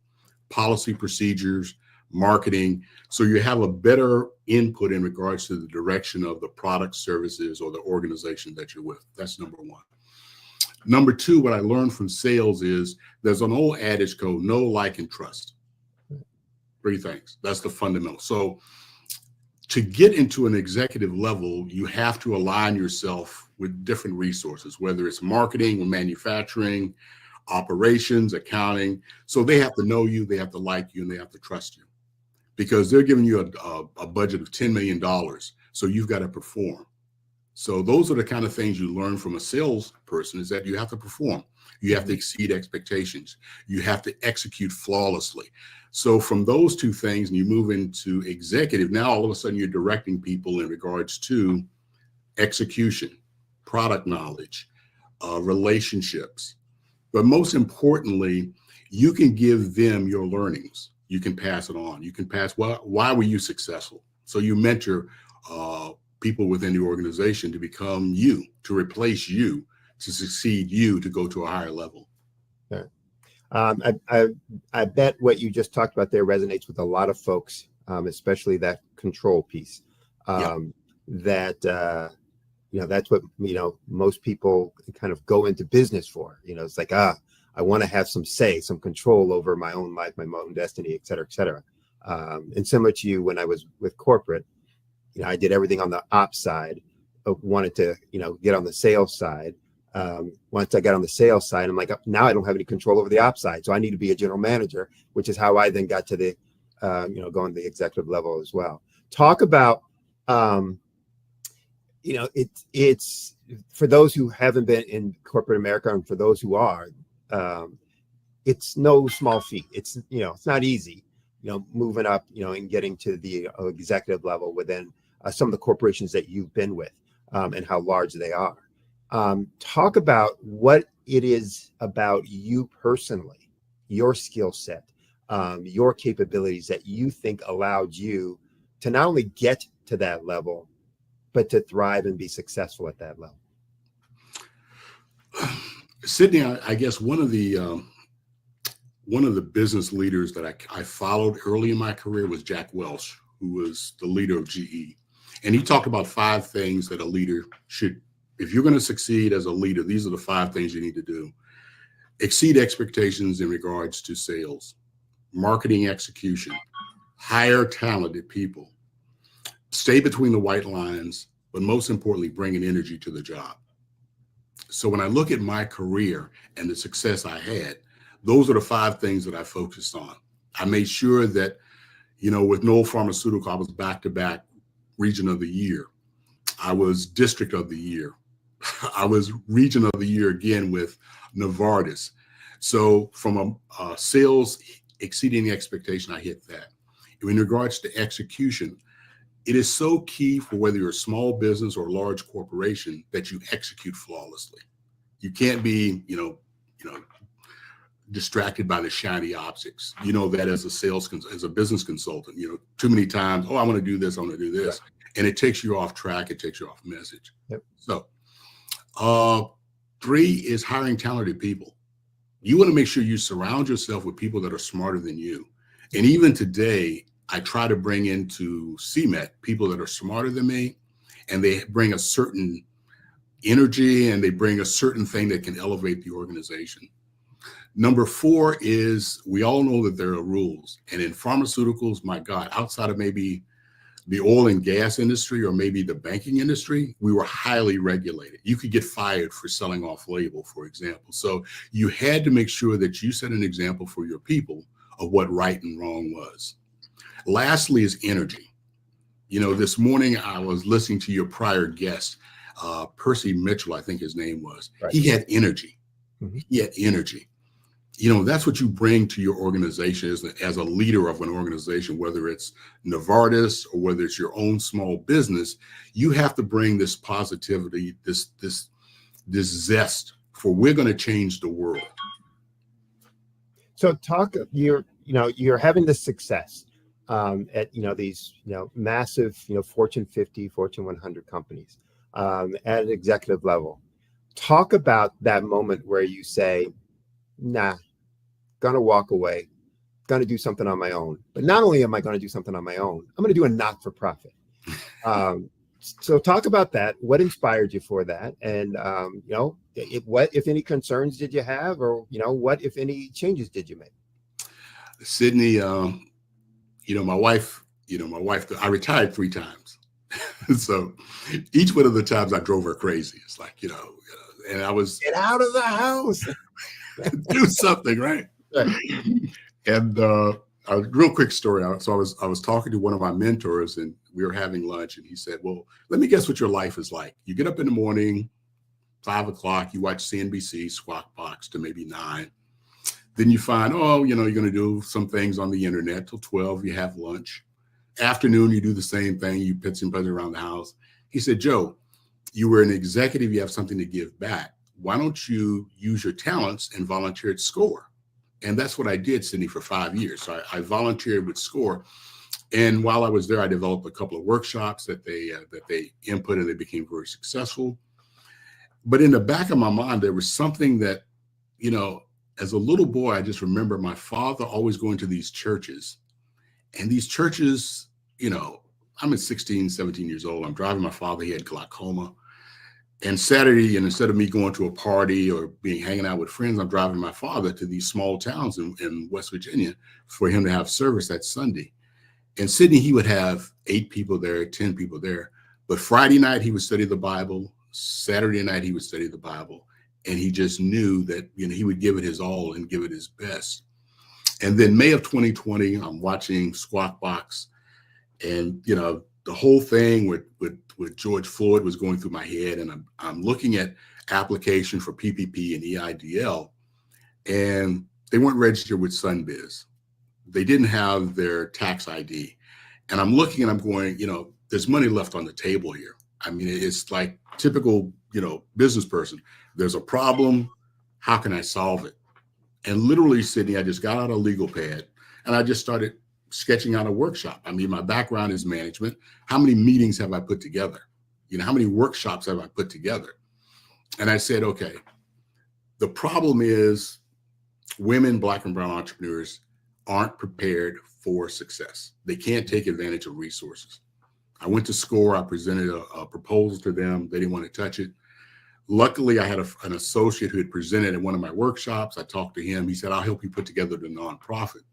policy procedures, marketing. So you have a better input in regards to the direction of the product, services, or the organization that you're with. That's number one. Number two, what I learned from sales is there's an old adage called know, like, and trust. Three things. That's the fundamental. So to get into an executive level, you have to align yourself with different resources, whether it's marketing or manufacturing, operations, accounting. So they have to know you, they have to like you, and they have to trust you because they're giving you a budget of $10 million. So you've got to perform. So those are the kind of things you learn from a salesperson is that you have to perform. You have to exceed expectations. You have to execute flawlessly. So from those two things, and you move into executive, now all of a sudden you're directing people in regards to execution, product knowledge, relationships. But most importantly, you can give them your learnings. You can pass it on. You can pass, well, why were you successful? So you mentor people within the organization to become you, to replace you, to succeed you, to go to a higher level. Yeah. I bet what you just talked about there resonates with a lot of folks, especially that control piece. That that's what most people kind of go into business for. It's like I want to have some say, some control over my own life, my own destiny, et cetera, et cetera. And similar to you, when I was with corporate, I did everything on the ops side. Wanted to get on the sales side. Once I got on the sales side, I'm like, now I don't have any control over the ops side. So I need to be a general manager, which is how I then got to the, going to the executive level as well. Talk about, it's for those who haven't been in corporate America and for those who are, it's no small feat. It's, it's not easy, moving up, and getting to the executive level within some of the corporations that you've been with and how large they are. Talk about what it is about you personally, your skill set, your capabilities that you think allowed you to not only get to that level, but to thrive and be successful at that level. Sydney, I guess one of the business leaders that I followed early in my career was Jack Welch, who was the leader of GE. And he talked about 5 things that a leader should, if you're going to succeed as a leader, these are the 5 things you need to do. Exceed expectations in regards to sales, marketing execution, hire talented people, stay between the white lines, but most importantly, bring an energy to the job. So when I look at my career and the success I had, those are the 5 things that I focused on. I made sure that, with Knoll Pharmaceutical, I was back-to-back region of the year. I was district of the year. I was region of the year again with Novartis. So from a sales exceeding the expectation, I hit that. In regards to execution, it is so key for whether you're a small business or a large corporation that you execute flawlessly. You can't be, distracted by the shiny objects. That as as a business consultant, too many times, I want to do this, I want to do this. Right. And it takes you off track, it takes you off message. Yep. So 3 is hiring talented people. You want to make sure you surround yourself with people that are smarter than you. And even today, I try to bring into CMET people that are smarter than me, and they bring a certain energy and they bring a certain thing that can elevate the organization. Number 4 is we all know that there are rules. And in pharmaceuticals, my God, outside of maybe the oil and gas industry or maybe the banking industry, we were highly regulated. You could get fired for selling off label, for example. So you had to make sure that you set an example for your people of what right and wrong was. Lastly is energy. This morning I was listening to your prior guest, Percy Mitchell, I think his name was. Right. He had energy. Mm-hmm. He had energy. That's what you bring to your organization as a leader of an organization, whether it's Novartis or whether it's your own small business. You have to bring this positivity, this zest for we're going to change the world. So you're having this success at these massive Fortune 50, Fortune 100 companies at an executive level. Talk about that moment where you say, nah, gonna walk away, gonna do something on my own. But not only am I gonna do something on my own, I'm gonna do a not-for-profit. So talk about that. What inspired you for that? And, what, if any, concerns did you have, or, what, if any, changes did you make? Sydney, my wife, I retired 3 times. So each one of the times I drove her crazy. It's like, and I was, get out of the house, do something, right? And a real quick story. So I was talking to one of my mentors, and we were having lunch, and he said, well, let me guess what your life is like. You get up in the morning, 5 o'clock, you watch CNBC, Squawk Box to maybe 9. Then you find, you're going to do some things on the internet till 12, you have lunch. Afternoon, you do the same thing, you pitch and buzz around the house. He said, Joe, you were an executive, you have something to give back. Why don't you use your talents and volunteer at SCORE? And that's what I did, Sydney, for 5 years. So I volunteered with SCORE. And while I was there, I developed a couple of workshops that they input, and they became very successful. But in the back of my mind, there was something that, as a little boy, I just remember my father always going to these churches. And these churches, I'm at 16, 17 years old. I'm driving my father. He had glaucoma. And Saturday, and instead of me going to a party or hanging out with friends, I'm driving my father to these small towns in West Virginia for him to have service that Sunday. And Sydney, he would have 8 people there, 10 people there. But Friday night, he would study the Bible. Saturday night, he would study the Bible. And he just knew that, he would give it his all and give it his best. And then May of 2020, I'm watching Squawk Box, and, the whole thing with George Floyd was going through my head, and I'm looking at application for PPP and EIDL, and they weren't registered with Sunbiz. They didn't have their tax ID. And I'm looking and I'm going, there's money left on the table here. I mean, it's like typical, business person. There's a problem. How can I solve it? And literally, Sydney, I just got out a legal pad and I just started sketching out a workshop. I mean, my background is management. How many meetings have I put together? How many workshops have I put together? And I said, okay, the problem is women, Black and brown entrepreneurs aren't prepared for success. They can't take advantage of resources. I went to SCORE. I presented a proposal to them. They didn't want to touch it. Luckily, I had an associate who had presented at one of my workshops. I talked to him. He said, I'll help you put together the nonprofit.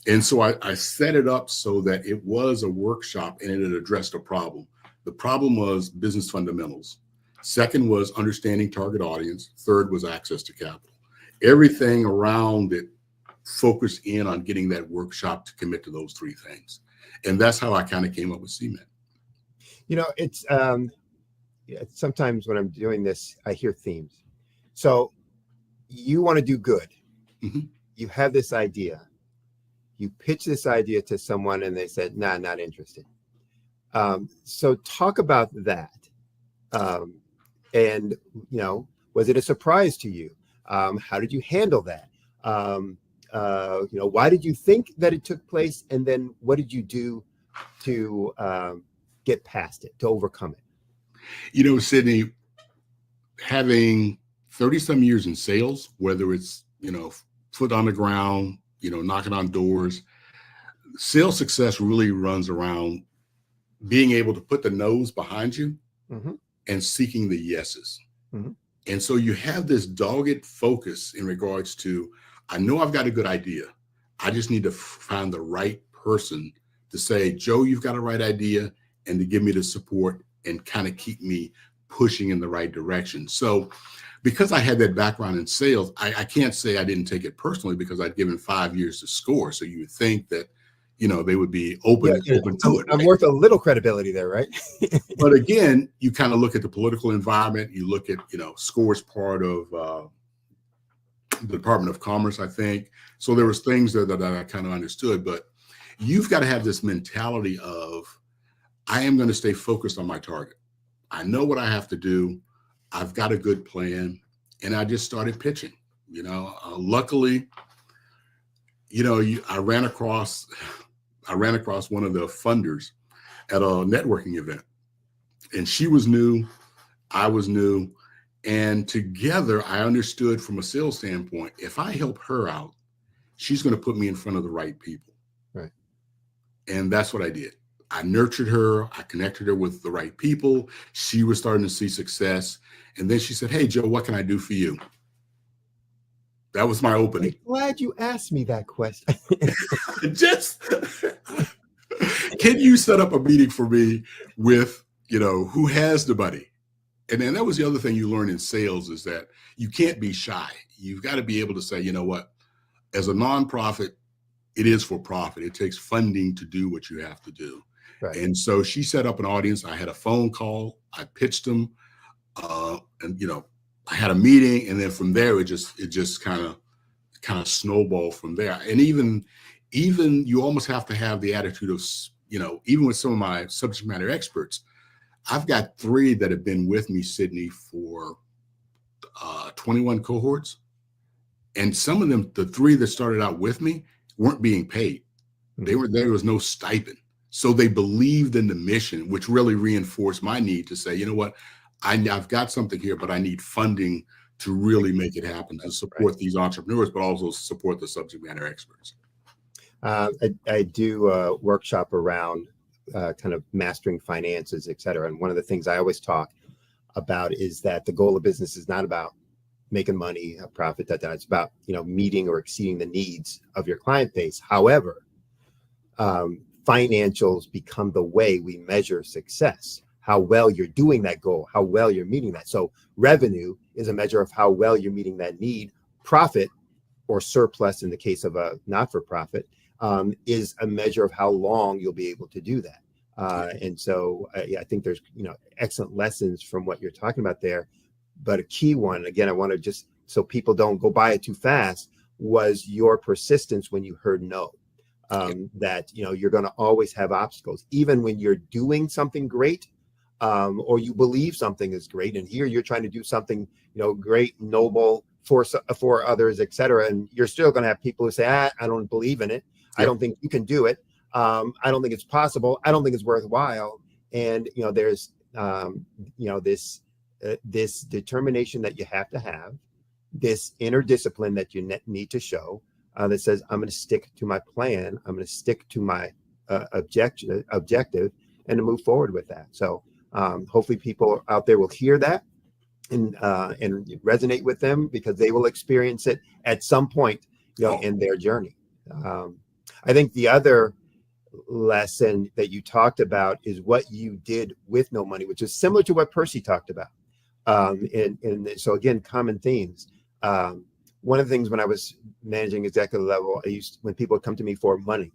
And so I set it up so that it was a workshop and it addressed a problem. The problem was business fundamentals. Second was understanding target audience. Third was access to capital. Everything around it focused in on getting that workshop to commit to those 3 things. And that's how I kind of came up with CMET. It's sometimes when I'm doing this, I hear themes. So you want to do good. Mm-hmm. You have this idea. You pitch this idea to someone and they said, nah, not interested. So talk about that. And, was it a surprise to you? How did you handle that? Why did you think that it took place? And then what did you do to get past it, to overcome it? Sydney, having 30 some years in sales, whether it's, foot on the ground, knocking on doors, sales success really runs around being able to put the no's behind you mm-hmm. and seeking the yeses. Mm-hmm. And so you have this dogged focus in regards to, I know I've got a good idea. I just need to find the right person to say, Joe, you've got a right idea, and to give me the support and kind of keep me pushing in the right direction. So because I had that background in sales, I can't say I didn't take it personally because I'd given 5 years to SCORE. So you would think that, they would be open to it. I'm worth a little credibility there, right? But again, you kind of look at the political environment. You look at, SCORE's part of the Department of Commerce, I think. So there was things there that I kind of understood. But you've got to have this mentality of, I am going to stay focused on my target. I know what I have to do. I've got a good plan. And I just started pitching. Luckily, I ran across one of the funders at a networking event, and she was new, I was new, and together I understood from a sales standpoint, if I help her out, she's going to put me in front of the right people. Right. And that's what I did. I nurtured her. I connected her with the right people. She was starting to see success. And then she said, "Hey, Joe, what can I do for you?" That was my opening. I'm glad you asked me that question. Just, can you set up a meeting for me with, who has the money? And then that was the other thing you learn in sales, is that you can't be shy. You've got to be able to say, you know what, as a nonprofit, it is for profit. It takes funding to do what you have to do. Right. And so she set up an audience. I had a phone call. I pitched them, and I had a meeting, and then from there it just kind of snowballed from there. And even you almost have to have the attitude of, even with some of my subject matter experts, I've got 3 that have been with me, Sydney, for 21 cohorts. And some of them, the 3 that started out with me, weren't being paid. There was no stipend. So they believed in the mission, which really reinforced my need to say, you know what, I've got something here, but I need funding to really make it happen, to support these entrepreneurs, but also support the subject matter experts. I do a workshop around kind of mastering finances, et cetera. And one of the things I always talk about is that the goal of business is not about making money, a profit, it's about, meeting or exceeding the needs of your client base. However, financials become the way we measure success, how well you're doing that goal, how well you're meeting that. So revenue is a measure of how well you're meeting that need. Profit, or surplus in the case of a not-for-profit, is a measure of how long you'll be able to do that. And so I think there's, excellent lessons from what you're talking about there. But a key one, again, I want to just, so people don't go by it too fast, was your persistence when you heard no. That, you're going to always have obstacles, even when you're doing something great, or you believe something is great. And here you're trying to do something, great, noble for others, et cetera. And you're still going to have people who say, I don't believe in it. I don't think you can do it. I don't think it's possible. I don't think it's worthwhile. And, there's, this determination that you have to have, this inner discipline that you need to show, that says, I'm going to stick to my plan. I'm going to stick to my objective, and to move forward with that. So hopefully people out there will hear that and resonate with them, because they will experience it at some point, in their journey. I think the other lesson that you talked about is what you did with no money, which is similar to what Percy talked about. And so again, common themes. One of the things when I was managing executive level, when people would come to me for money,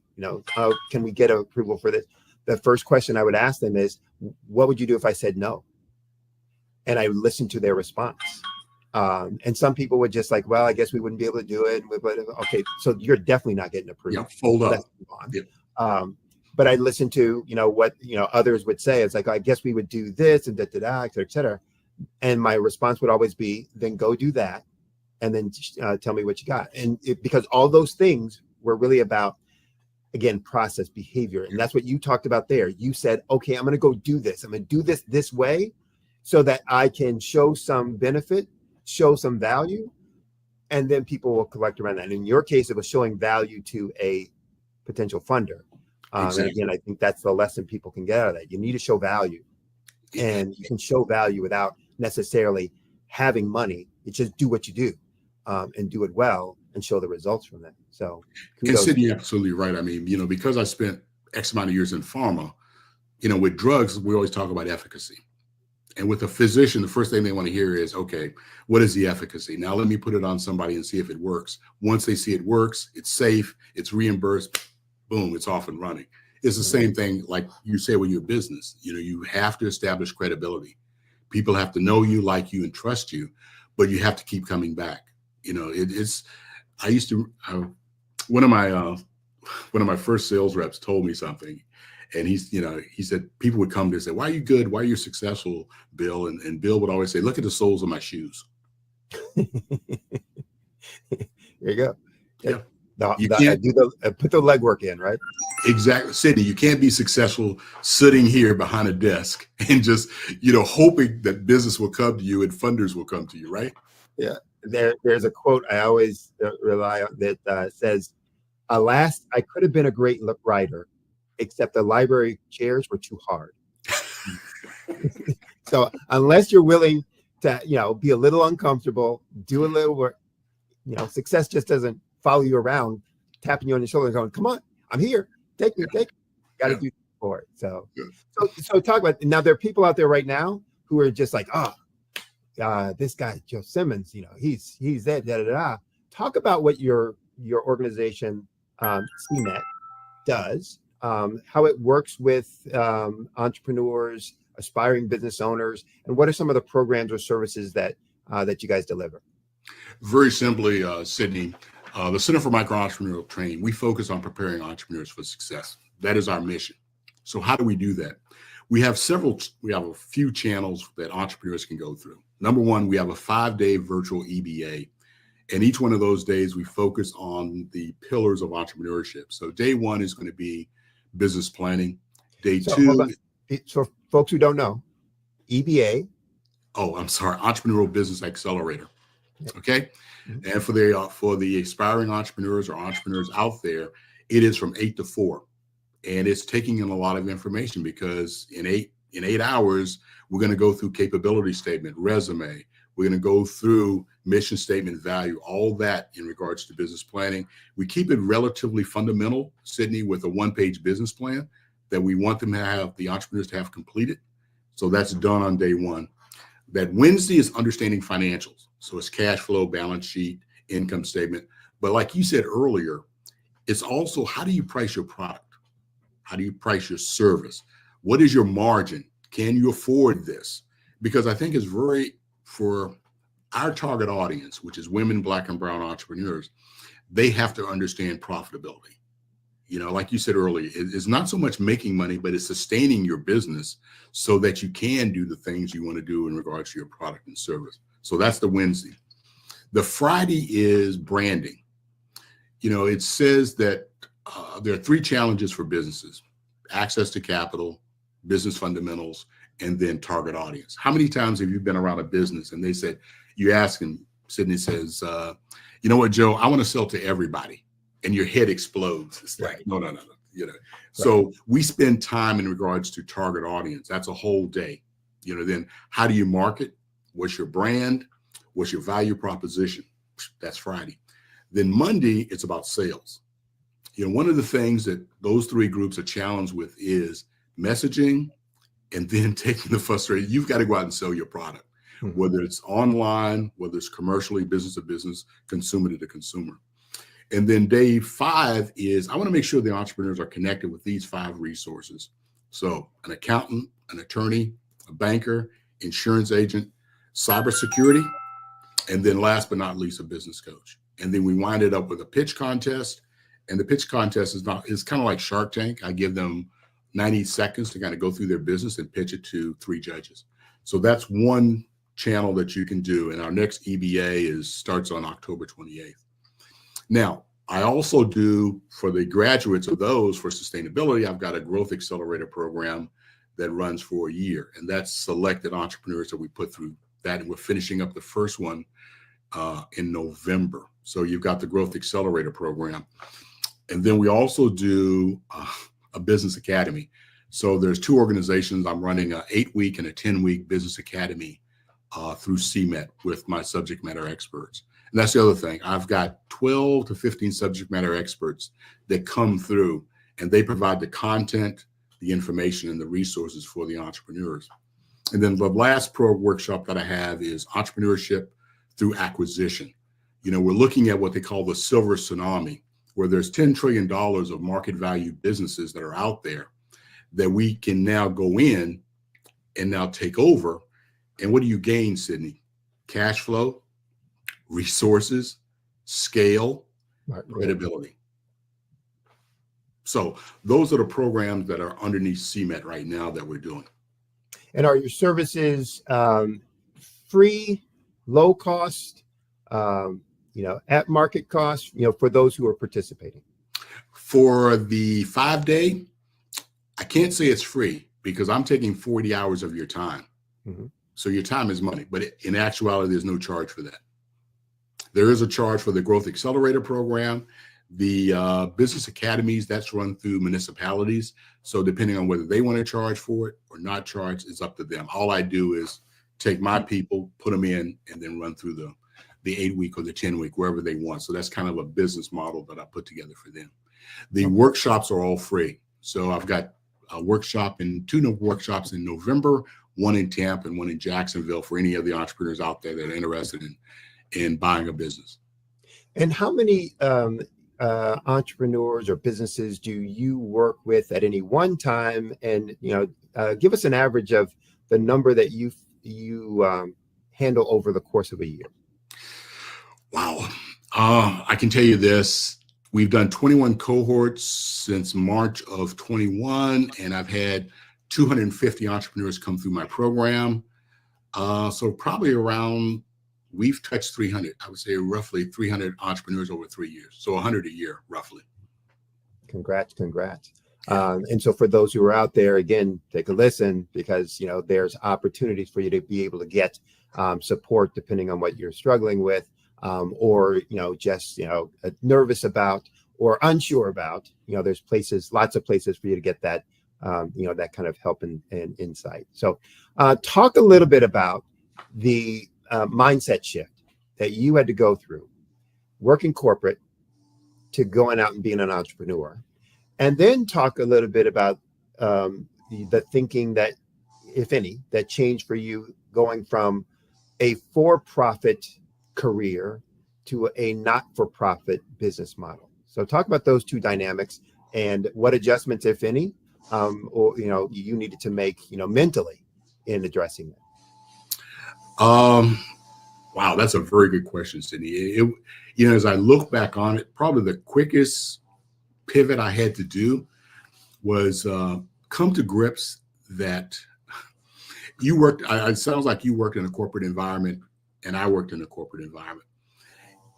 oh, can we get approval for this? The first question I would ask them is, what would you do if I said no? And I would listen to their response. And some people would just like, well, I guess we wouldn't be able to do it. Okay, so you're definitely not getting approved. Yeah, fold up. But I listened to, what, others would say. It's like, I guess we would do this and et cetera. And my response would always be, then go do that. And then tell me what you got. And because all those things were really about, again, process, behavior. And that's what you talked about there. You said, okay, I'm going to go do this. I'm going to do this way so that I can show some benefit, show some value, and then people will collect around that. And in your case, it was showing value to a potential funder. Exactly. And again, I think that's the lesson people can get out of that. You need to show value, and you can show value without necessarily having money. It's just do what you do, and do it well, and show the results from that. So, and Sydney, you're absolutely right. I mean, because I spent X amount of years in pharma, with drugs, we always talk about efficacy. And with a physician, the first thing they want to hear is, okay, what is the efficacy? Now let me put it on somebody and see if it works. Once they see it works, it's safe, it's reimbursed, boom, it's off and running. It's the same thing, like you say, with your business. You have to establish credibility. People have to know you, like you, and trust you, but you have to keep coming back. I used to, one of my first sales reps told me something, and he said, people would come to say, why are you good? Why are you successful, Bill? And Bill would always say, look at the soles of my shoes. There you go. Yeah. Put the legwork in, right? Exactly. Sydney, you can't be successful sitting here behind a desk and just, hoping that business will come to you and funders will come to you, right? Yeah. There's a quote I always rely on that says, alas, I could have been a great writer, except the library chairs were too hard. So unless you're willing to, be a little uncomfortable, do a little work, success just doesn't follow you around, tapping you on the shoulder and going, come on, I'm here. Take me. Got to do for it. So talk about, now there are people out there right now who are just like, this guy, Joe Simmons, he's that, da. Talk about what your organization, CMET, does, how it works with entrepreneurs, aspiring business owners, and what are some of the programs or services that you guys deliver? Very simply, Sydney, the Center for Micro-Entrepreneurial Training, we focus on preparing entrepreneurs for success. That is our mission. So how do we do that? We have a few channels that entrepreneurs can go through. Number one, we have a 5-day virtual EBA. And each one of those days, we focus on the pillars of entrepreneurship. So day one is going to be business planning. Day two. So folks who don't know, EBA. Oh, I'm sorry, Entrepreneurial Business Accelerator. Okay. Mm-hmm. And for the aspiring entrepreneurs or entrepreneurs out there, it is from 8 to 4. And it's taking in a lot of information because in eight hours, we're going to go through capability statement, resume. We're going to go through mission statement, value, all that in regards to business planning. We keep it relatively fundamental, Sydney, with a 1-page business plan that we want them to have, the entrepreneurs to have completed. So that's done on day one. That Wednesday is understanding financials. So it's cash flow, balance sheet, income statement. But like you said earlier, it's also how do you price your product? How do you price your service? What is your margin? Can you afford this? Because I think it's for our target audience, which is women, Black and brown entrepreneurs, they have to understand profitability. Like you said earlier, it's not so much making money, but it's sustaining your business so that you can do the things you want to do in regards to your product and service. So that's the Wednesday. The Friday is branding. It says that there are 3 challenges for businesses: access to capital, business fundamentals, and then target audience. How many times have you been around a business and they said, you ask them, Sydney says, you know what, Joe, I want to sell to everybody. And your head explodes. It's like, no. So we spend time in regards to target audience. That's a whole day. Then how do you market? What's your brand? What's your value proposition? That's Friday. Then Monday, it's about sales. One of the things that those 3 groups are challenged with is messaging and then taking the frustration. You've got to go out and sell your product, whether it's online, whether it's commercially, business to business, consumer to consumer. And then day 5 is I want to make sure the entrepreneurs are connected with these 5 resources. So an accountant, an attorney, a banker, insurance agent, cybersecurity, and then last but not least, a business coach. And then we wind it up with a pitch contest. And the pitch contest is kind of like Shark Tank. I give them 90 seconds to kind of go through their business and pitch it to 3 judges. So that's one channel that you can do. And our next EBA starts on October 28th. Now, I also do, for the graduates of those for sustainability, I've got a growth accelerator program that runs for a year. And that's selected entrepreneurs that we put through that. And we're finishing up the first one in November. So you've got the growth accelerator program. And then we also do a business academy. So there's 2 organizations. I'm running an 8-week and a 10-week business academy through CMET with my subject matter experts. And that's the other thing. I've got 12 to 15 subject matter experts that come through, and they provide the content, the information, and the resources for the entrepreneurs. And then the last workshop that I have is entrepreneurship through acquisition. We're looking at what they call the silver tsunami, where there's $10 trillion of market value businesses that are out there that we can now go in and now take over. And what do you gain, Sydney? Cash flow, resources, scale, credibility. So those are the programs that are underneath CMET right now that we're doing. And are your services free, low cost, at market cost, for those who are participating? For the 5-day, I can't say it's free because I'm taking 40 hours of your time. Mm-hmm. So your time is money, but in actuality, there's no charge for that. There is a charge for the Growth Accelerator program. The business academies, that's run through municipalities. So depending on whether they want to charge for it or not charge, it's up to them. All I do is take my people, put them in, and then run through the 8-week or the 10-week, wherever they want. So that's kind of a business model that I put together for them. The workshops are all free. So I've got a workshop in two workshops in November, one in Tampa and one in Jacksonville for any of the entrepreneurs out there that are interested in buying a business. And how many entrepreneurs or businesses do you work with at any one time? And give us an average of the number that you handle over the course of a year. Wow. I can tell you this. We've done 21 cohorts since March of 21, and I've had 250 entrepreneurs come through my program. So probably around, we've touched 300. I would say roughly 300 entrepreneurs over 3 years. So 100 a year, roughly. Congrats. And so for those who are out there, again, take a listen, because there's opportunities for you to be able to get support depending on what you're struggling with, or just nervous about or unsure about. There's lots of places for you to get that that kind of help and insight. So talk a little bit about the mindset shift that you had to go through working corporate to going out and being an entrepreneur. And then talk a little bit about the thinking that, if any, that changed for you going from a for-profit career to a not-for-profit business model. So talk about those two dynamics and what adjustments, if any, or you needed to make mentally in addressing that. Wow, that's a very good question, Sydney. As I look back on it, probably the quickest pivot I had to do was come to grips that you worked. It sounds like you worked in a corporate environment, and I worked in a corporate environment.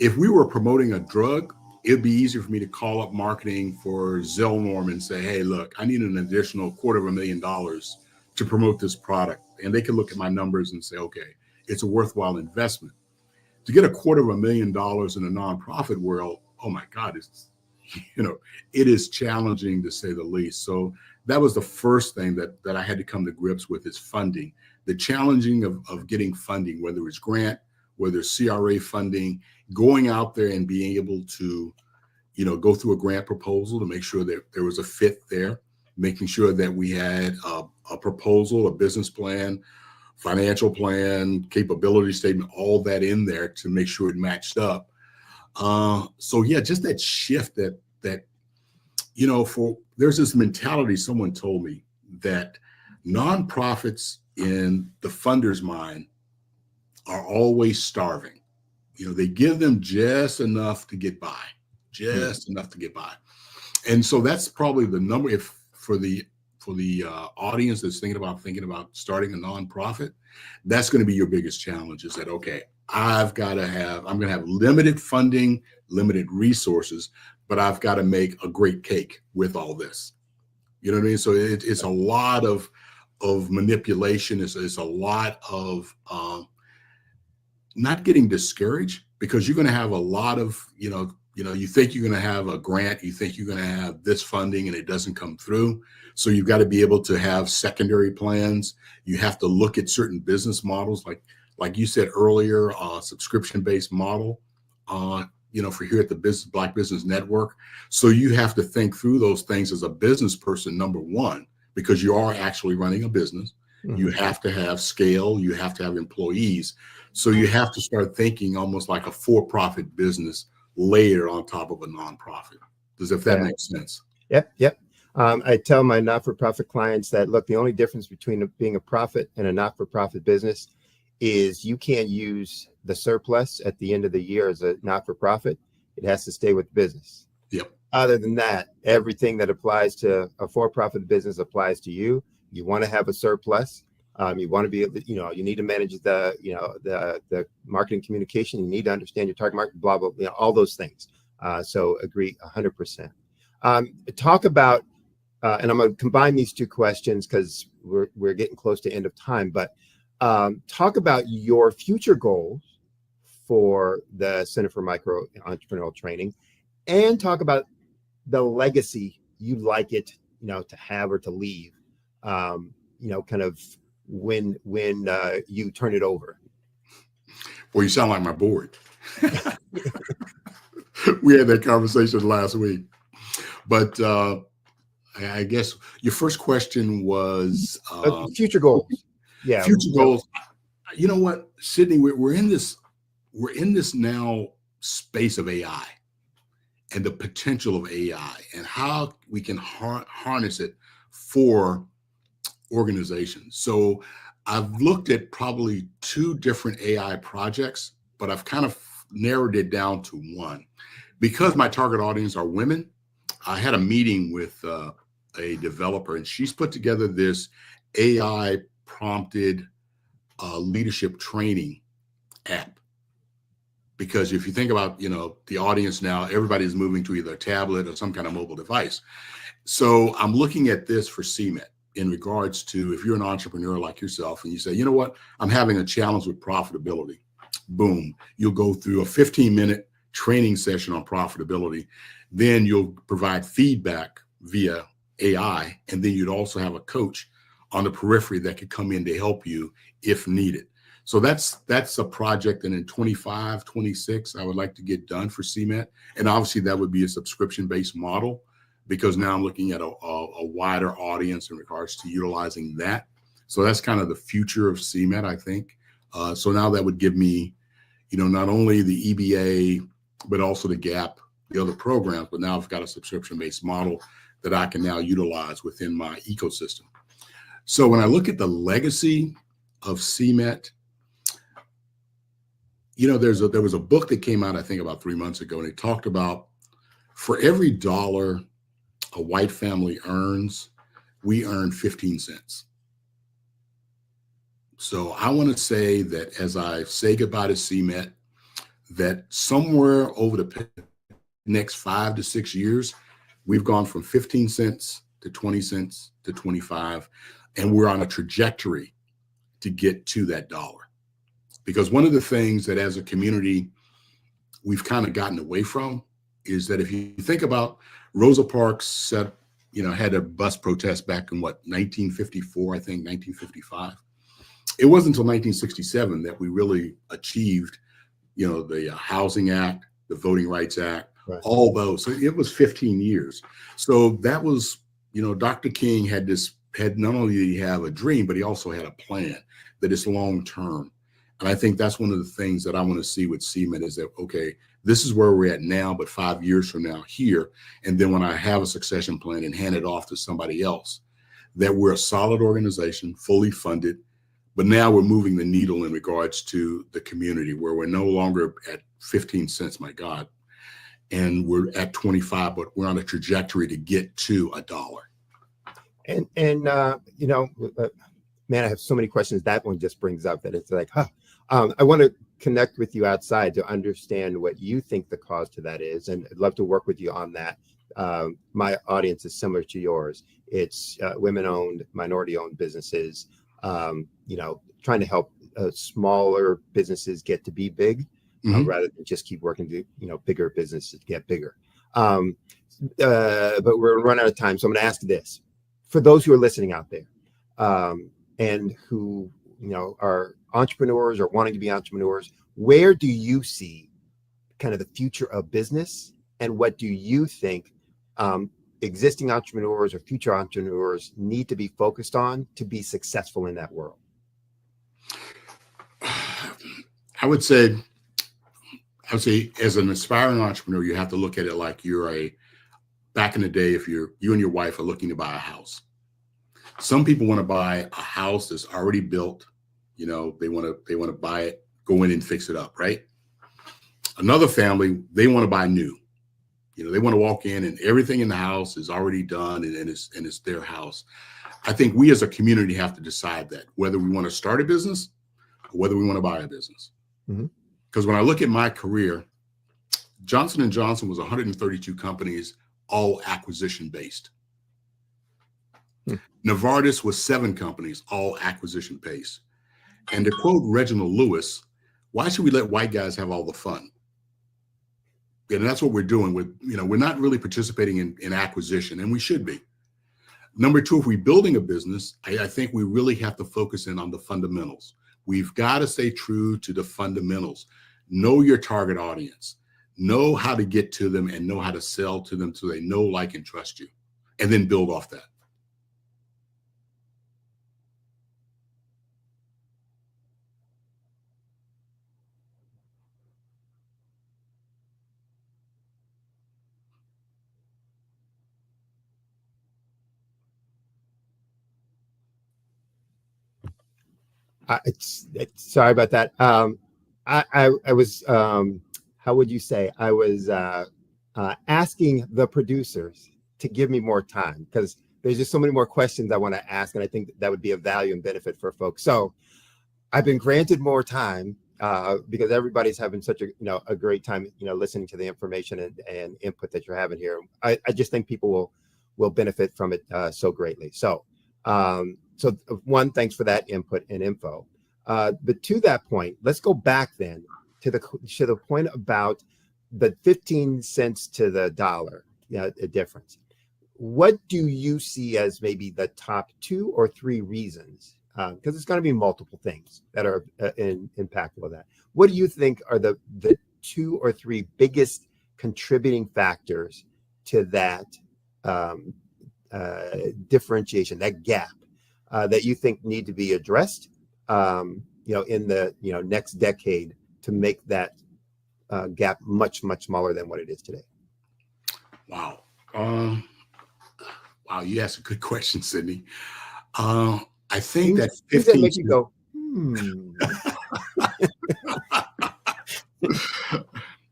If we were promoting a drug, it'd be easier for me to call up marketing for Zellnorm and say, "Hey, look, I need an additional $250,000 to promote this product," and they could look at my numbers and say, "Okay, it's a worthwhile investment." To get $250,000 in a nonprofit world, oh my God, it is challenging to say the least. So that was the first thing that I had to come to grips with, is funding. The challenging of getting funding, whether it's grant, whether it's CRA funding, going out there and being able to, go through a grant proposal to make sure that there was a fit there, making sure that we had a proposal, a business plan, financial plan, capability statement, all that in there to make sure it matched up. So yeah, just that shift that there's this mentality, someone told me, that nonprofits in the funder's mind are always starving. They give them just enough to get by, And so that's probably the number. If for the audience that's thinking about starting a nonprofit, that's going to be your biggest challenge, is that, okay, I'm going to have limited funding, limited resources, but I've got to make a great cake with all this. You know what I mean? So it's a lot of manipulation. It's a lot of not getting discouraged, because you're going to have a lot of, you think you're going to have a grant, you think you're going to have this funding, and it doesn't come through. So you've got to be able to have secondary plans. You have to look at certain business models, like you said earlier, subscription-based model, for here at the Black Business Network. So you have to think through those things as a business person, number one, because you are actually running a business. Mm-hmm. You have to have scale. You have to have employees. So you have to start thinking almost like a for-profit business layered on top of a nonprofit. If that makes sense? Yep. I tell my not-for-profit clients that, look, the only difference between being a profit and a not-for-profit business is you can't use the surplus at the end of the year as a not-for-profit. It has to stay with the business. Yep. Other than that, everything that applies to a for-profit business applies to you. You want to have a surplus. You want to be able to, you need to manage the marketing communication. You need to understand your target market, blah, blah, all those things. So agree 100%. Talk about, and I'm going to combine these two questions because we're getting close to end of time, but talk about your future goals for the Center for Micro Entrepreneurial Training, and talk about the legacy you'd like it, to have or to leave, kind of when you turn it over. Well, you sound like my board. We had that conversation last week. But I guess your first question was future goals. Yeah, future goals. You know what, Sydney, we're in this now space of AI and the potential of AI and how we can harness it for organizations. So I've looked at probably 2 different AI projects, but I've kind of narrowed it down to one. Because my target audience are women, I had a meeting with a developer, and she's put together this AI prompted leadership training app. Because if you think about, the audience now, everybody's moving to either a tablet or some kind of mobile device. So I'm looking at this for CMET in regards to if you're an entrepreneur like yourself and you say, you know what, I'm having a challenge with profitability. Boom, you'll go through a 15-minute training session on profitability. Then you'll provide feedback via AI. And then you'd also have a coach on the periphery that could come in to help you if needed. So that's a project that in 25, 26, I would like to get done for CMET. And obviously that would be a subscription-based model, because now I'm looking at a wider audience in regards to utilizing that. So that's kind of the future of CMET, I think. So now that would give me, not only the EBA, but also the GAP, the other programs, but now I've got a subscription-based model that I can now utilize within my ecosystem. So when I look at the legacy of CMET, there was a book that came out, I think about 3 months ago, and it talked about for every dollar a white family earns, we earn 15 cents. So I want to say that as I say goodbye to CMET, that somewhere over the next 5 to 6 years, we've gone from 15 cents to 20 cents to 25, and we're on a trajectory to get to that dollar. Because one of the things that as a community, we've kind of gotten away from is that if you think about Rosa Parks had a bus protest back in 1954, I think 1955. It wasn't until 1967 that we really achieved, the Housing Act, the Voting Rights Act, right, all those. So it was 15 years. So that was, Dr. King had not only did he have a dream, but he also had a plan that is long term. And I think that's one of the things that I want to see with CMET is that, okay, this is where we're at now, but 5 years from now here. And then when I have a succession plan and hand it off to somebody else, that we're a solid organization, fully funded, but now we're moving the needle in regards to the community where we're no longer at 15 cents, my God, and we're at 25, but we're on a trajectory to get to $1. And man, I have so many questions. That one just brings up that it's like, I want to connect with you outside to understand what you think the cause to that is. And I'd love to work with you on that. My audience is similar to yours. It's women-owned, minority-owned businesses, trying to help smaller businesses get to be big, rather than just keep working to, bigger businesses get bigger. But we're running out of time. So I'm going to ask this. For those who are listening out there, and who are entrepreneurs or wanting to be entrepreneurs, where do you see kind of the future of business, and what do you think existing entrepreneurs or future entrepreneurs need to be focused on to be successful in that world? I would say as an aspiring entrepreneur, you have to look at it like back in the day, if you and your wife are looking to buy a house. Some people want to buy a house that's already built. They want to buy it, go in and fix it up, right? Another family, they want to buy new. They want to walk in and everything in the house is already done and it's their house. I think we as a community have to decide that whether we want to start a business or whether we want to buy a business. Because when I look at my career, Johnson & Johnson was 132 companies, all acquisition based. Novartis was 7 companies, all acquisition based. And to quote Reginald Lewis, why should we let white guys have all the fun? And that's what we're doing with, we're not really participating in acquisition, and we should be. Number two, if we're building a business, I think we really have to focus in on the fundamentals. We've got to stay true to the fundamentals. Know your target audience, know how to get to them, and know how to sell to them so they know, like, and trust you, and then build off that. Sorry about that. I was, how would you say? I was asking the producers to give me more time because there's just so many more questions I want to ask, and I think that would be of value and benefit for folks. So I've been granted more time because everybody's having such a great time, listening to the information and input that you're having here. I just think people will benefit from it so greatly. So one, thanks for that input and info. But to that point, let's go back then to the point about the 15 cents to the dollar difference. What do you see as maybe the top 2 or 3 reasons? Because it's going to be multiple things that are impactful of that. What do you think are the 2 or 3 biggest contributing factors to that differentiation, that gap that you think need to be addressed, in the next decade to make that gap much smaller than what it is today? Wow. Wow, you asked a good question, Sydney. I think that 15 make you go,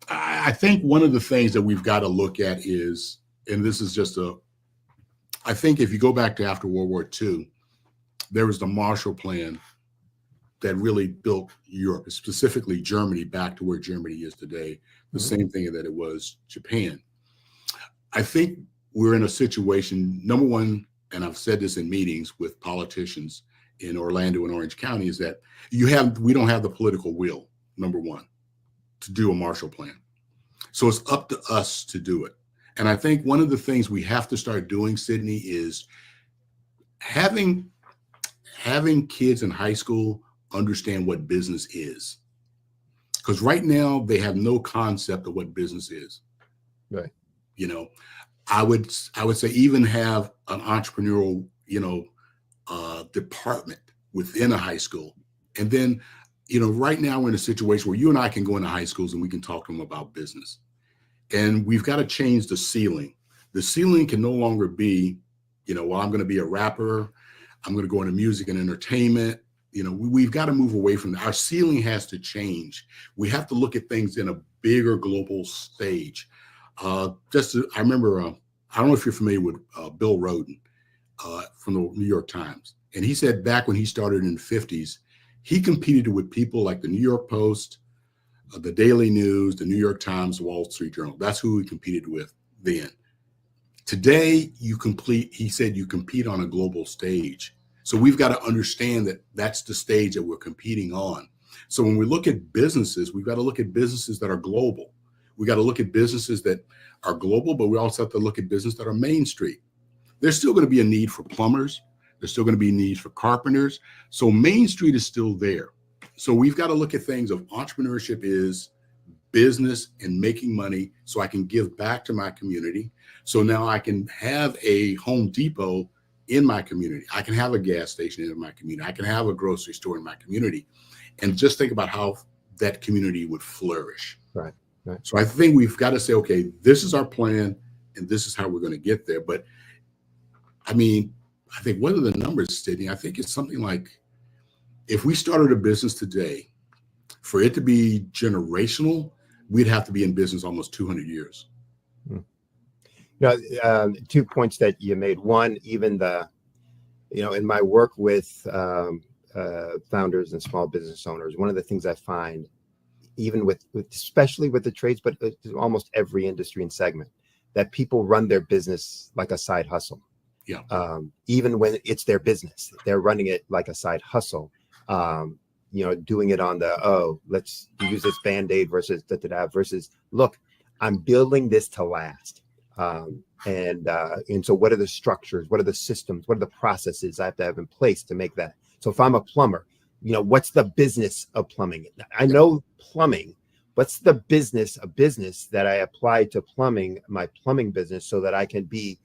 I think one of the things that we've got to look at is, and this is just I think if you go back to after World War II, there was the Marshall Plan that really built Europe, specifically Germany, back to where Germany is today, the same thing that it was Japan. I think we're in a situation, number one, and I've said this in meetings with politicians in Orlando and Orange County, is that we don't have the political will, number one, to do a Marshall Plan. So it's up to us to do it. And I think one of the things we have to start doing, Sydney, is having kids in high school understand what business is. Because right now they have no concept of what business is. Right. I would say even have an entrepreneurial, department within a high school. And then, right now we're in a situation where you and I can go into high schools and we can talk to them about business. And we've got to change the ceiling. The ceiling can no longer be, well, I'm going to be a rapper. I'm going to go into music and entertainment. We've got to move away from that. Our ceiling has to change. We have to look at things in a bigger global stage. I remember, I don't know if you're familiar with Bill Rhoden from the New York Times. And he said back when he started in the 50s, he competed with people like the New York Post, the Daily News, the New York Times, the Wall Street Journal. That's who he competed with then. Today, he said you compete on a global stage. So we've got to understand that that's the stage that we're competing on. So when we look at businesses, we've got to look at businesses that are global. We got to look at businesses that are global, but we also have to look at businesses that are Main Street. There's still going to be a need for plumbers. There's still going to be needs for carpenters. So Main Street is still there. So we've got to look at things of entrepreneurship is business and making money so I can give back to my community. So now I can have a Home Depot in my community. I can have a gas station in my community. I can have a grocery store in my community. And just think about how that community would flourish. Right. So I think we've got to say, okay, this is our plan and this is how we're going to get there. But I think what are the numbers, Sydney? I think it's something like, if we started a business today, for it to be generational, we'd have to be in business almost 200 years. 2 points that you made. One, even in my work with founders and small business owners, one of the things I find, even with especially with the trades, but almost every industry and segment, that people run their business like a side hustle. Yeah. Even when it's their business, they're running it like a side hustle. Doing it on let's use this Band-Aid versus versus, look, I'm building this to last. And so what are the structures? What are the systems? What are the processes I have to have in place to make that? So if I'm a plumber, what's the business of plumbing? I know plumbing. What's the business that I apply to plumbing, my plumbing business, so that I can be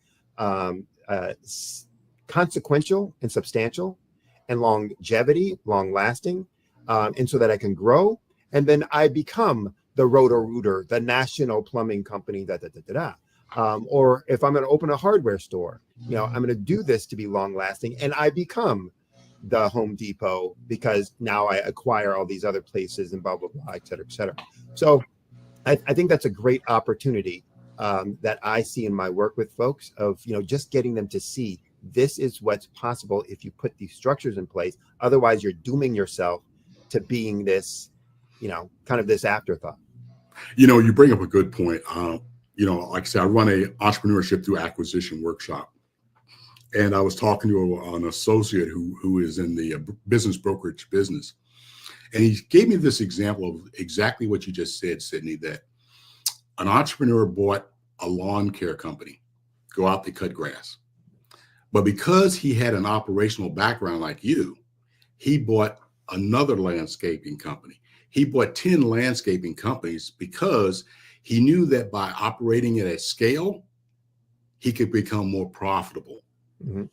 consequential and substantial and longevity, long lasting, and so that I can grow. And then I become the Roto-Rooter, the national plumbing company, or if I'm going to open a hardware store, I'm going to do this to be long lasting, and I become the Home Depot because now I acquire all these other places and blah, blah, blah, et cetera, et cetera. So I think that's a great opportunity that I see in my work with folks of, just getting them to see this is what's possible if you put these structures in place. Otherwise, you're dooming yourself to being this, kind of this afterthought. You bring up a good point. Like I said, I run a entrepreneurship through acquisition workshop. And I was talking to an associate who is in the business brokerage business. And he gave me this example of exactly what you just said, Sydney, that an entrepreneur bought a lawn care company, go out to cut grass. But because he had an operational background like you, he bought another landscaping company. He bought 10 landscaping companies because he knew that by operating at a scale, he could become more profitable. Mm-hmm.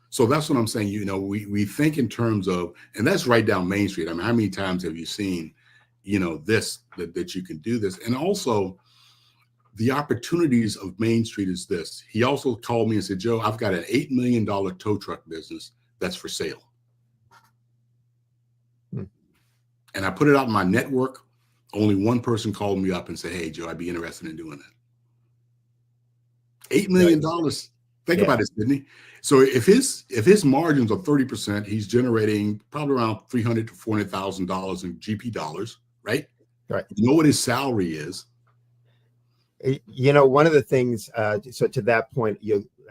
So that's what I'm saying. We think in terms of, and that's right down Main Street. I mean, how many times have you seen, that you can do this? And also the opportunities of Main Street is this. He also called me and said, Joe, I've got an $8 million tow truck business that's for sale. And I put it out in my network. Only one person called me up and said, hey, Joe, I'd be interested in doing that. $8 million. Think about it, Sydney. So if his margins are 30%, he's generating probably around $300,000 to $400,000 in GP dollars, right? Right. You know what his salary is. One of the things, so to that point,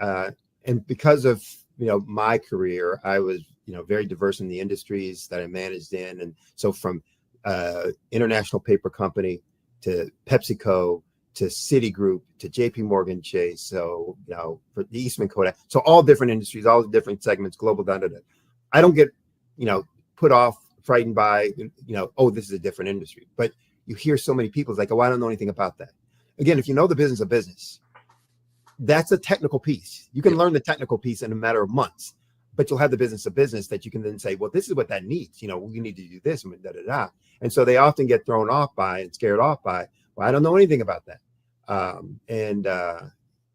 and because of, my career, I was, very diverse in the industries that I managed in. And so from International Paper Company to PepsiCo to Citigroup to JP Morgan Chase, so for the Eastman Kodak, so all different industries, all different segments, global, I don't get put off, frightened by oh, this is a different industry. But you hear so many people, it's like, oh, I don't know anything about that. Again, if you know the business of business, that's a technical piece. You can learn the technical piece in a matter of months, but you'll have the business of business that you can then say, well, this is what that needs. We need to do this and And so they often get thrown off by and scared off by, well, I don't know anything about that.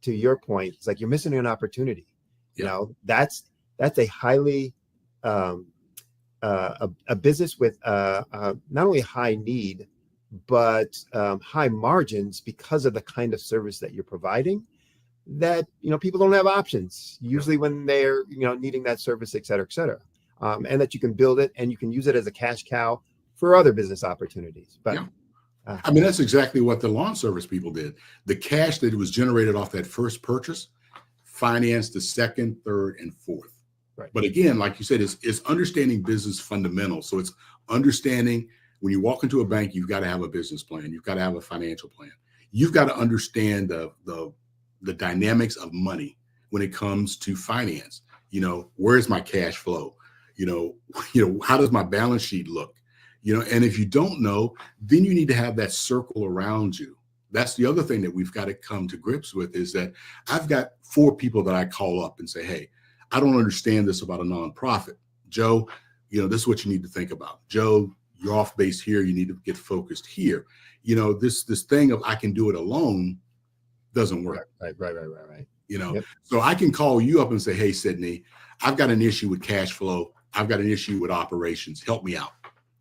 To your point, it's like you're missing an opportunity. That's a highly a business with not only high need, but high margins because of the kind of service that you're providing. That people don't have options usually when they're needing that service, et cetera, and that you can build it and you can use it as a cash cow for other business opportunities. But I mean, that's exactly what the lawn service people did. The cash that was generated off that first purchase financed the second, third, and fourth. Right. But again, like you said, it's understanding business fundamentals. So it's understanding when you walk into a bank, you've got to have a business plan. You've got to have a financial plan. You've got to understand the dynamics of money when it comes to finance. Where's my cash flow? How does my balance sheet look? And if you don't know, then you need to have that circle around you. That's the other thing that we've got to come to grips with is that I've got 4 people that I call up and say, hey, I don't understand this about a nonprofit. Joe, this is what you need to think about. Joe, you're off base here. You need to get focused here. This thing of I can do it alone doesn't work. Right. So I can call you up and say, hey, Sydney, I've got an issue with cash flow. I've got an issue with operations. Help me out.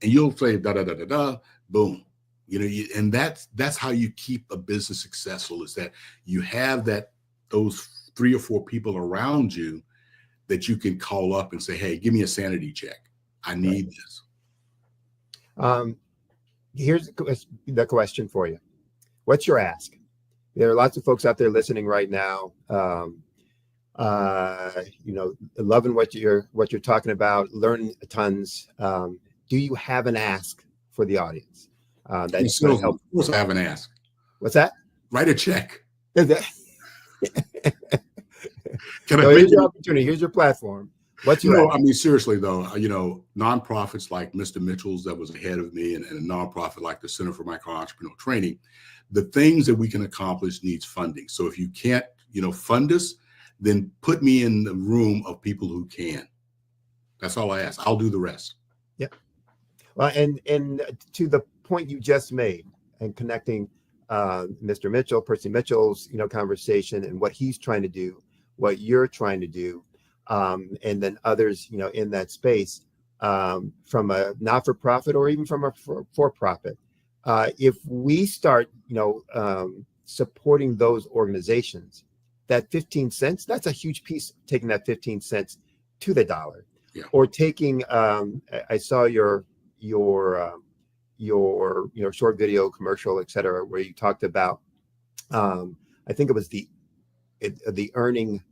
And you'll say, boom. And that's how you keep a business successful is that you have those 3 or 4 people around you that you can call up and say, hey, give me a sanity check. I need this. Here's the question for you. What's your ask? There are lots of folks out there listening right now, loving what you're talking about, learning tons. Do you have an ask for the audience? That's going to help. Of course, I have an ask. What's that? Write a check. Can I here's your opportunity. Here's your platform. What's your No, I mean, seriously though, nonprofits like Mr. Mitchell's that was ahead of me, and a nonprofit like the Center for Micro Entrepreneurial Training, the things that we can accomplish needs funding. So if you can't, fund us, then put me in the room of people who can. That's all I ask. I'll do the rest. Yeah. Well, and to the point you just made, and connecting Mr. Mitchell, Percy Mitchell's, conversation and what he's trying to do, what you're trying to do, and then others, in that space, from a not-for-profit or even from a for-profit. If we start, supporting those organizations, that 15 cents, that's a huge piece, taking that 15 cents to the dollar. Yeah. Or taking, I saw your short video commercial, et cetera, where you talked about, I think it was the earning.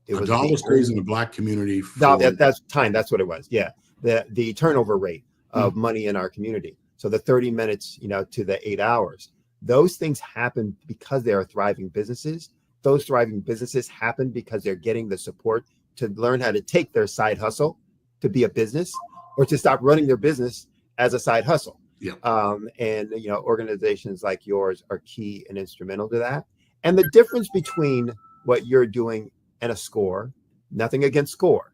It was $1 stays in the Black community. That's time. That's what it was. Yeah. The turnover rate of money in our community. So the 30 minutes, to the 8 hours, those things happen because they are thriving businesses. Those thriving businesses happen because they're getting the support to learn how to take their side hustle to be a business, or to stop running their business as a side hustle. Yeah. And organizations like yours are key and instrumental to that. And the difference between what you're doing and a SCORE, nothing against SCORE,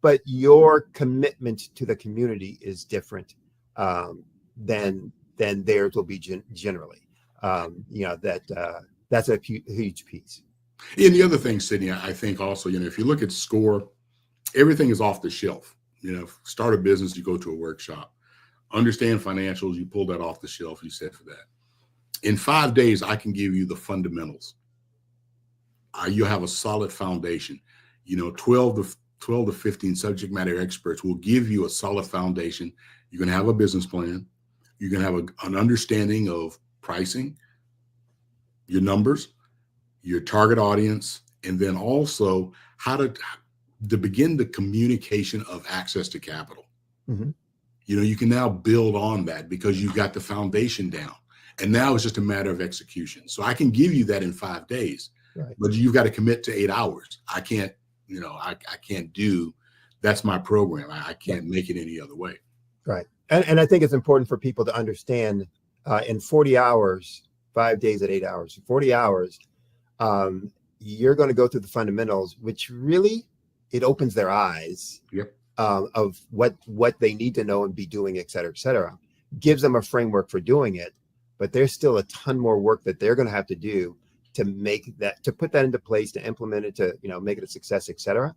but your commitment to the community is different than theirs will be generally. That's a huge piece. And the other thing, Sydney, I think also, if you look at SCORE, everything is off the shelf. Start a business, you go to a workshop. Understand financials, you pull that off the shelf, you set for that. In 5 days, I can give you the fundamentals. You'll have a solid foundation. 12 to 15 subject matter experts will give you a solid foundation. You're going to have a business plan. You're going to have an understanding of pricing, your numbers, your target audience, and then also how to begin the communication of access to capital. Mm-hmm. You can now build on that because you've got the foundation down. And now it's just a matter of execution. So I can give you that in 5 days, right, but you've got to commit to 8 hours. I can't, I can't do, that's my program. I can't make it any other way. Right. And I think it's important for people to understand in 40 hours, 5 days at 8 hours, 40 hours, you're going to go through the fundamentals, which really, it opens their eyes. Yep. Of what they need to know and be doing, et cetera, gives them a framework for doing it. But there's still a ton more work that they're going to have to do to make that, to put that into place, to implement it, to make it a success, et cetera.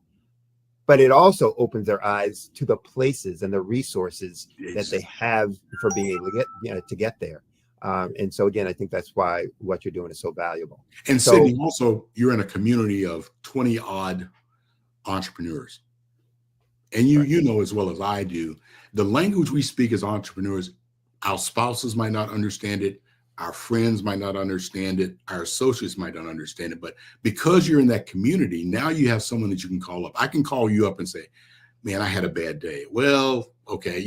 But it also opens their eyes to the places and the resources that they have for being able to get there. And so again, I think that's why what you're doing is so valuable. And so, Sydney, also, you're in a community of 20 odd entrepreneurs. And you know as well as I do, the language we speak as entrepreneurs, our spouses might not understand it, our friends might not understand it, our associates might not understand it. But because you're in that community, now you have someone that you can call up. I can call you up and say, man, I had a bad day. Well, okay,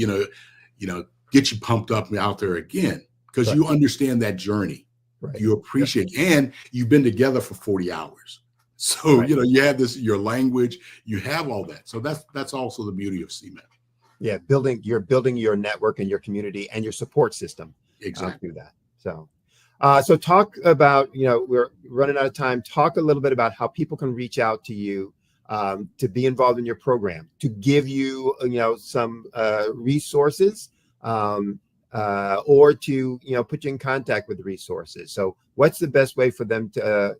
get you pumped up out there again, because you understand that journey. Right. You appreciate, and you've been together for 40 hours. So, right, you have your language, you have all that. So that's also the beauty of CMET. Yeah. You're building your network and your community and your support system. Exactly. Through that. So talk about, we're running out of time. Talk a little bit about how people can reach out to you to be involved in your program, to give you, some resources or to, put you in contact with resources. So what's the best way for them to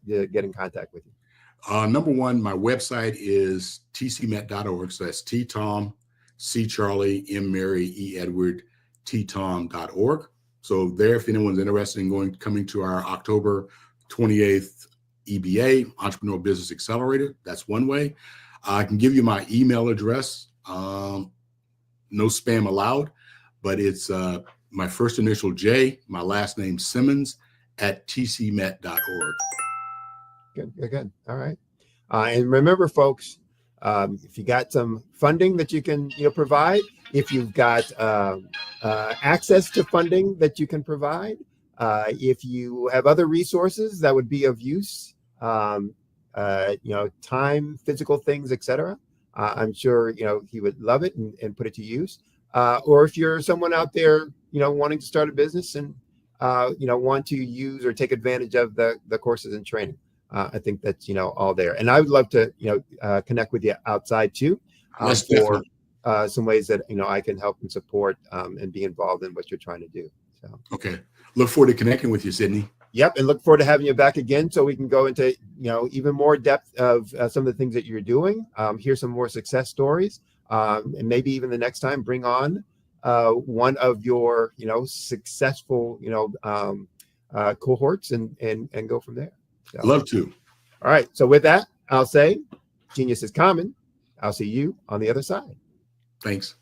get in contact with you? Number one, my website is tcmet.org. So that's T Tom, C Charlie, M Mary, E Edward, ttom.org. So there, if anyone's interested in coming to our October 28th EBA, Entrepreneur Business Accelerator, that's one way. I can give you my email address. No spam allowed, but it's my first initial J, my last name Simmons @tcmet.org. Good. All right. And remember, folks, if you got some funding that you can provide, if you've got access to funding that you can provide, If you have other resources that would be of use, time, physical things, etc., I'm sure he would love it and put it to use. Or if you're someone out there, wanting to start a business and want to use or take advantage of the courses and training, I think that's all there. And I would love to connect with you outside too, for some ways that I can help and support and be involved in what you're trying to do. So okay, look forward to connecting with you, Sydney. Yep, and look forward to having you back again so we can go into even more depth of some of the things that you're doing, hear some more success stories, and maybe even the next time bring on one of your successful cohorts and go from there. So, love to. All right, so with that, I'll say genius is common. I'll see you on the other side. Thanks.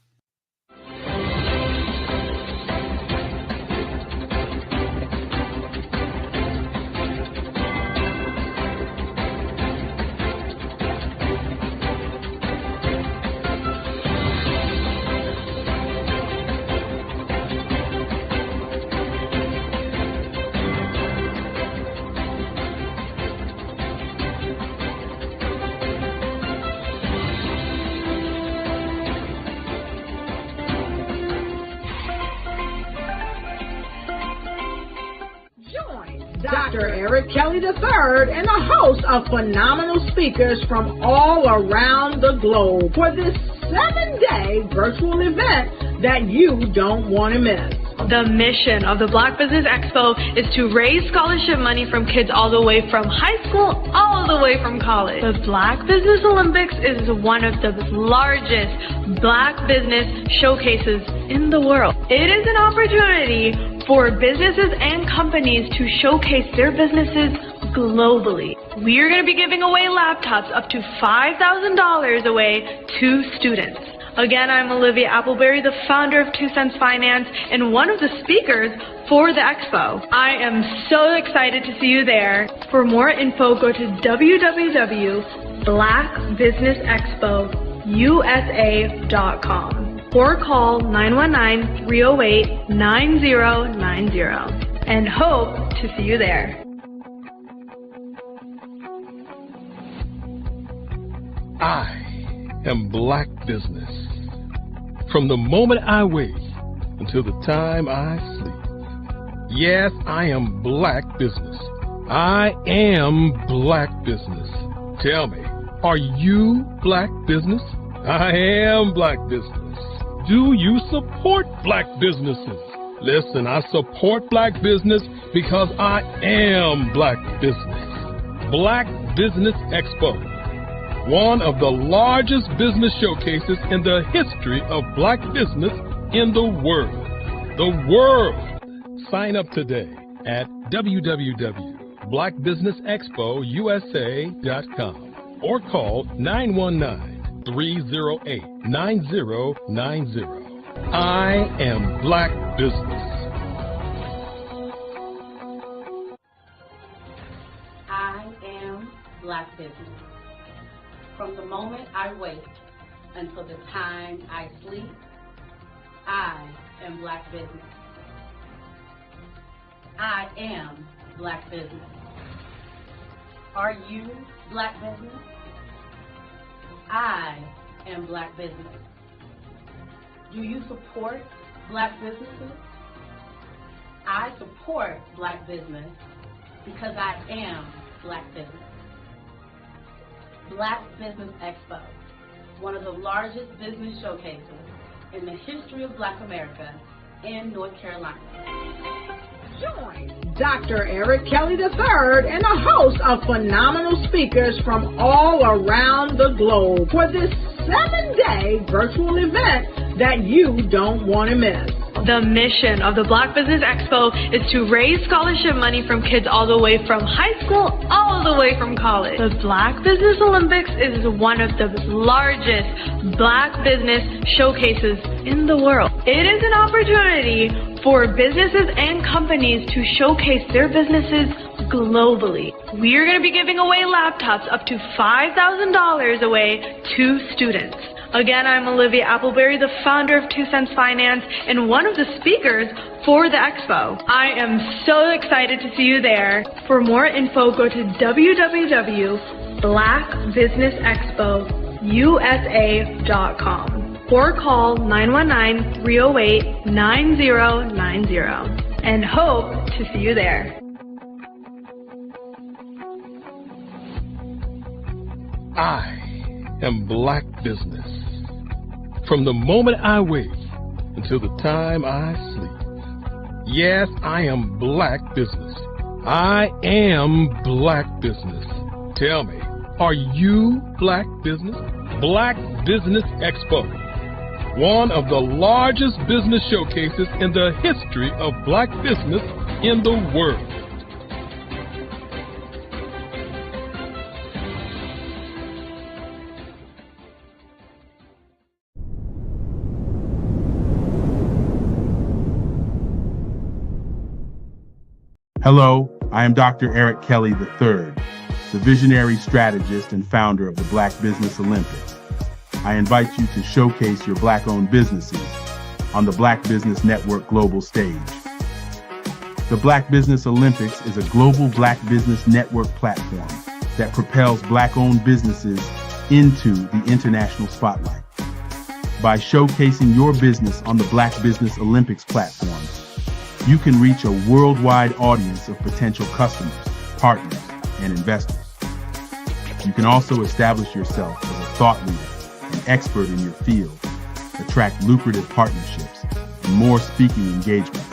Dr. Eric Kelly III and a host of phenomenal speakers from all around the globe for this 7-day virtual event that you don't want to miss. The mission of the Black Business Expo is to raise scholarship money from kids all the way from high school, all the way from college. The Black Business Olympics is one of the largest Black business showcases in the world. It is an opportunity for businesses and companies to showcase their businesses globally. We are going to be giving away laptops up to $5,000 away to students. Again, I'm Olivia Appleberry, the founder of 2 Cents Finance and one of the speakers for the expo. I am so excited to see you there. For more info, go to www.blackbusinessexpousa.com or call 919-308-9090 and hope to see you there. I am Black Business. From the moment I wake until the time I sleep. Yes, I am Black Business. I am Black Business. Tell me, are you Black Business? I am Black Business. Do you support Black businesses? Listen, I support Black business because I am Black Business. Black Business Expo, one of the largest business showcases in the history of Black business in the world. The world! Sign up today at www.blackbusinessexpousa.com or call 919-308-9090. I am Black Business. I am Black Business. From the moment I wake until the time I sleep, I am Black Business. I am Black Business. Are you Black Business? I am Black Business. Do you support Black businesses? I support Black business because I am Black Business. Black Business Expo, one of the largest business showcases in the history of Black America in North Carolina. Join Dr. Eric Kelly III and a host of phenomenal speakers from all around the globe for this 7-day virtual event that you don't want to miss. The mission of the Black Business Expo is to raise scholarship money from kids all the way from high school, all the way from college. The Black Business Olympics is one of the largest Black business showcases in the world. It is an opportunity for businesses and companies to showcase their businesses globally. We are going to be giving away laptops up to $5,000 away to students. Again, I'm Olivia Appleberry, the founder of 2 Cents Finance and one of the speakers for the expo. I am so excited to see you there. For more info, go to www.blackbusinessexpousa.com or call 919-308-9090 and hope to see you there. I am Black Business. From the moment I wake until the time I sleep. Yes, I am Black Business. I am Black Business. Tell me, are you Black Business? Black Business Expo, one of the largest business showcases in the history of Black business in the world. Hello, I am Dr. Eric Kelly III, the visionary strategist and founder of the Black Business Olympics. I invite you to showcase your Black-owned businesses on the Black Business Network global stage. The Black Business Olympics is a global Black Business Network platform that propels Black-owned businesses into the international spotlight. By showcasing your business on the Black Business Olympics platform, you can reach a worldwide audience of potential customers, partners, and investors. You can also establish yourself as a thought leader and expert in your field, attract lucrative partnerships, and more speaking engagements.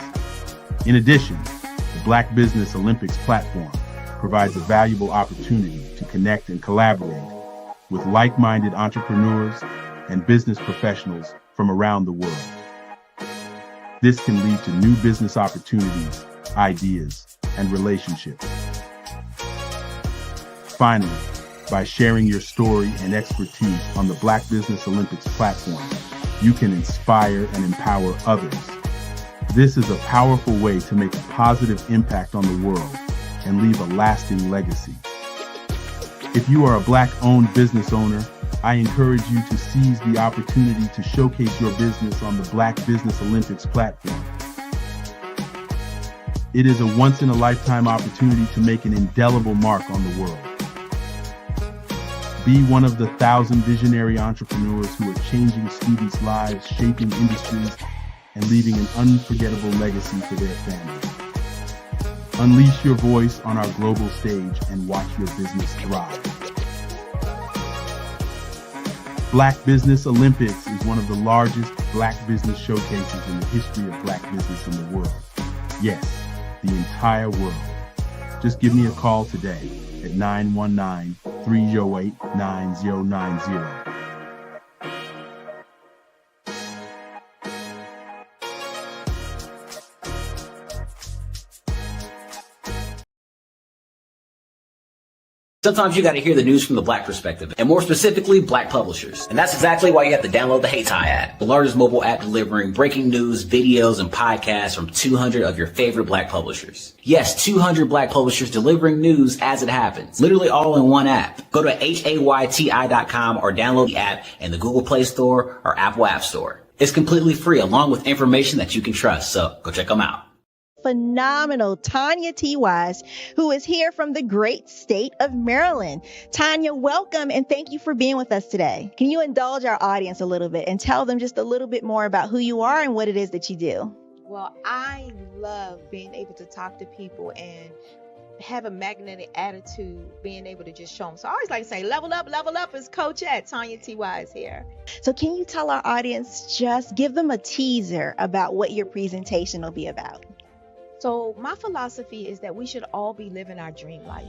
In addition, the Black Business Olympics platform provides a valuable opportunity to connect and collaborate with like-minded entrepreneurs and business professionals from around the world. This can lead to new business opportunities, ideas, and relationships. Finally, by sharing your story and expertise on the Black Business Olympics platform, you can inspire and empower others. This is a powerful way to make a positive impact on the world and leave a lasting legacy. If you are a Black-owned business owner, I encourage you to seize the opportunity to showcase your business on the Black Business Olympics platform. It is a once-in-a-lifetime opportunity to make an indelible mark on the world. Be one of the 1,000 visionary entrepreneurs who are changing students' lives, shaping industries, and leaving an unforgettable legacy for their families. Unleash your voice on our global stage and watch your business thrive. Black Business Olympics is one of the largest Black business showcases in the history of Black business in the world. Yes, the entire world. Just give me a call today at 919-308-9090. Sometimes you got to hear the news from the Black perspective, and more specifically, Black publishers. And that's exactly why you have to download the HeyTie app, the largest mobile app delivering breaking news, videos, and podcasts from 200 of your favorite Black publishers. Yes, 200 Black publishers delivering news as it happens, literally all in one app. Go to HAYTI.com or download the app in the Google Play Store or Apple App Store. It's completely free, along with information that you can trust, so go check them out. Phenomenal Tanya T. Wise, who is here from the great state of Maryland. Tanya, welcome and thank you for being with us today. Can you indulge our audience a little bit and tell them just a little bit more about who you are and what it is that you do? Well, I love being able to talk to people and have a magnetic attitude, being able to just show them. So I always like to say, level up is Coach at Tanya T. Wise here. So can you tell our audience, just give them a teaser about what your presentation will be about? So my philosophy is that we should all be living our dream life.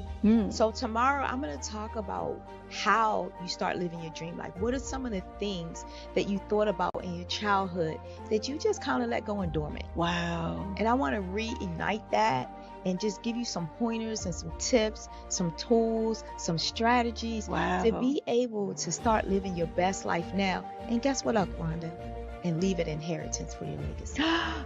So tomorrow I'm going to talk about how you start living your dream life. What are some of the things that you thought about in your childhood that you just kind of let go and dormant? Wow. And I want to reignite that and just give you some pointers and some tips, some tools, some strategies to be able to start living your best life now. And guess what, Wanda? And leave an inheritance for your legacy.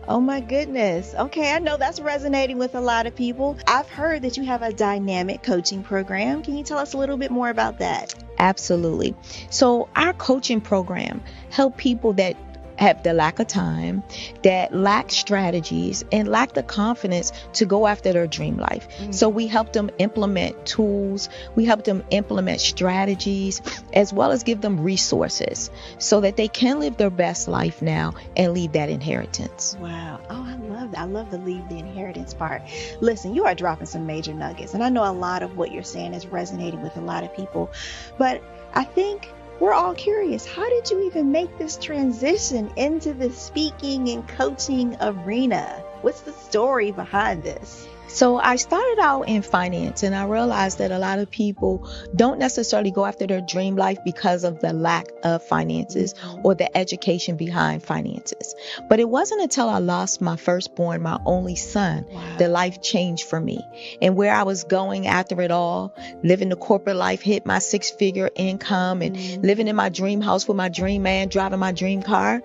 Oh my goodness. Okay, I know that's resonating with a lot of people. I've heard that you have a dynamic coaching program. Can you tell us a little bit more about that? Absolutely. So our coaching program help people that have the lack of time, that lack strategies, and lack the confidence to go after their dream life. So we help them implement tools, we help them implement strategies, as well as give them resources so that they can live their best life now and leave that inheritance. Wow. Oh, I love that. I love the leave the inheritance part. Listen, you are dropping some major nuggets, and I know a lot of what you're saying is resonating with a lot of people, but I think we're all curious. How did you even make this transition into the speaking and coaching arena? What's the story behind this? So I started out in finance, and I realized that a lot of people don't necessarily go after their dream life because of the lack of finances or the education behind finances. But it wasn't until I lost my firstborn, my only son, that life changed for me. And where I was going after it all, living the corporate life, hit my 6-figure income and living in my dream house with my dream man, driving my dream car.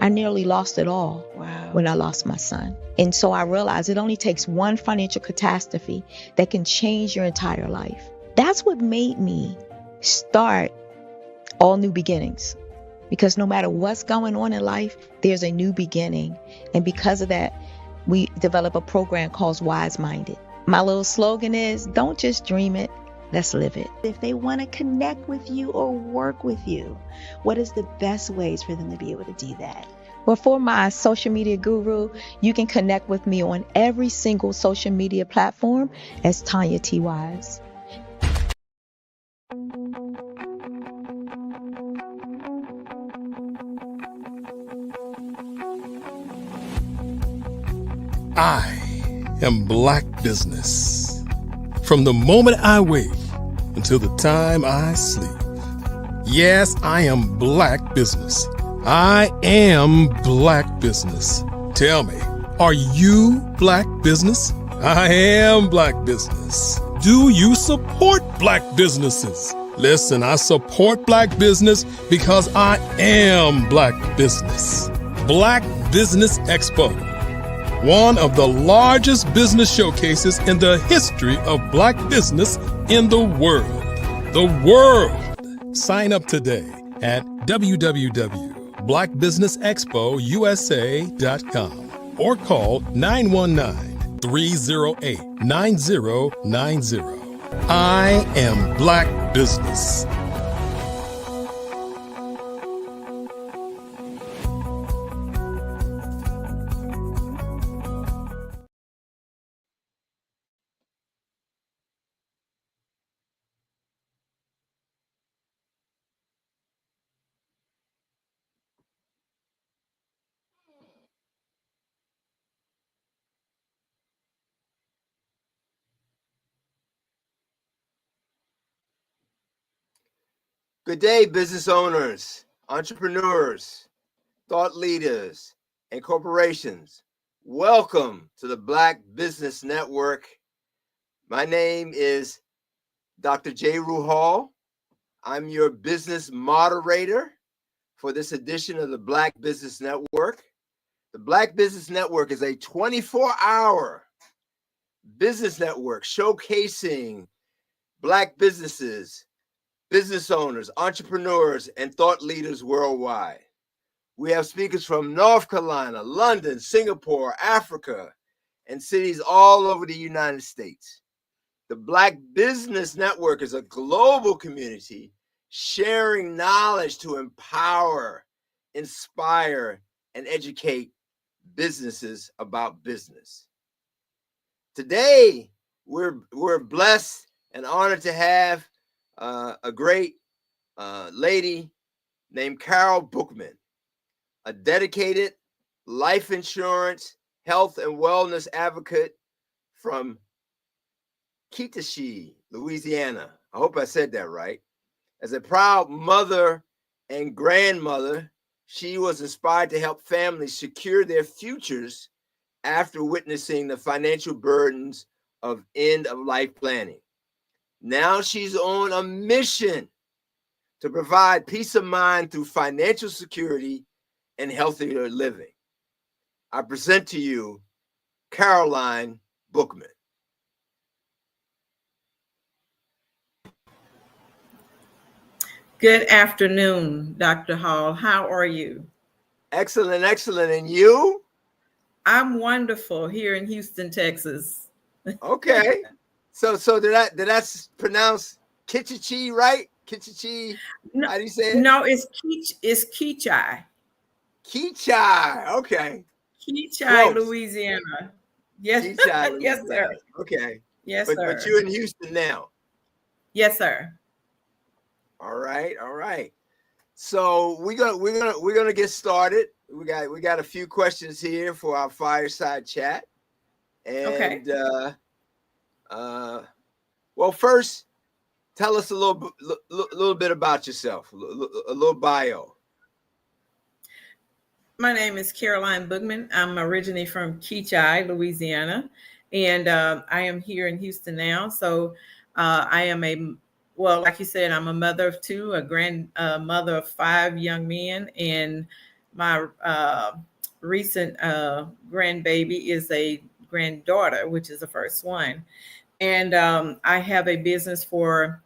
I nearly lost it all when I lost my son. And so I realized it only takes one financial catastrophe that can change your entire life. That's what made me start All New Beginnings. Because no matter what's going on in life, there's a new beginning. And because of that, we develop a program called Wise Minded. My little slogan is, don't just dream it, let's live it. If they want to connect with you or work with you, what is the best ways for them to be able to do that? Well, for my social media guru, you can connect with me on every single social media platform as Tanya T. Wise. I am Black Business. From the moment I wake until the time I sleep. Yes, I am Black Business. I am Black Business. Tell me, are you Black Business? I am Black Business. Do you support Black businesses? Listen, I support Black business because I am Black Business. Black Business Expo, one of the largest business showcases in the history of Black business in the world. The world! Sign up today at www.blackbusinessexpousa.com or call 919-308-9090. I am Black Business. Good day, business owners, entrepreneurs, thought leaders, and corporations. Welcome to the Black Business Network. My name is Dr. J. Ruhal. I'm your business moderator for this edition of the Black Business Network. The Black Business Network is a 24-hour business network showcasing Black businesses, business owners, entrepreneurs, and thought leaders worldwide. We have speakers from North Carolina, London, Singapore, Africa, and cities all over the United States. The Black Business Network is a global community sharing knowledge to empower, inspire, and educate businesses about business. Today, we're blessed and honored to have a great lady named Carol Bookman, a dedicated life insurance, health, and wellness advocate from Kitashi, Louisiana. I hope I said that right. As a proud mother and grandmother, she was inspired to help families secure their futures after witnessing the financial burdens of end-of-life planning. Now she's on a mission to provide peace of mind through financial security and healthier living. I present to you Caroline Bookman. . Good afternoon, Dr. Hall. How are you? Excellent, excellent. And you? I'm wonderful here in Houston, Texas. Okay. So did I pronounce Kichichi right? Kichichi. No, How do you say it? no, it's Keachai. Keachai. Okay. Keachai, Louisiana. Yes, Keachai, Louisiana. yes, sir. Okay. Yes, but sir. But you're in Houston now. Yes, sir. All right, all right. So we're gonna get started. We got a few questions here for our fireside chat. And okay. Well, first, tell us a little bit about yourself, a little bio. My name is Caroline Boogman. I'm originally from Keachai, Louisiana, and I am here in Houston now. So I am like you said, I'm a mother of two, a grandmother of 5 young men, and my recent grandbaby is a granddaughter, which is the first one. And I have a business for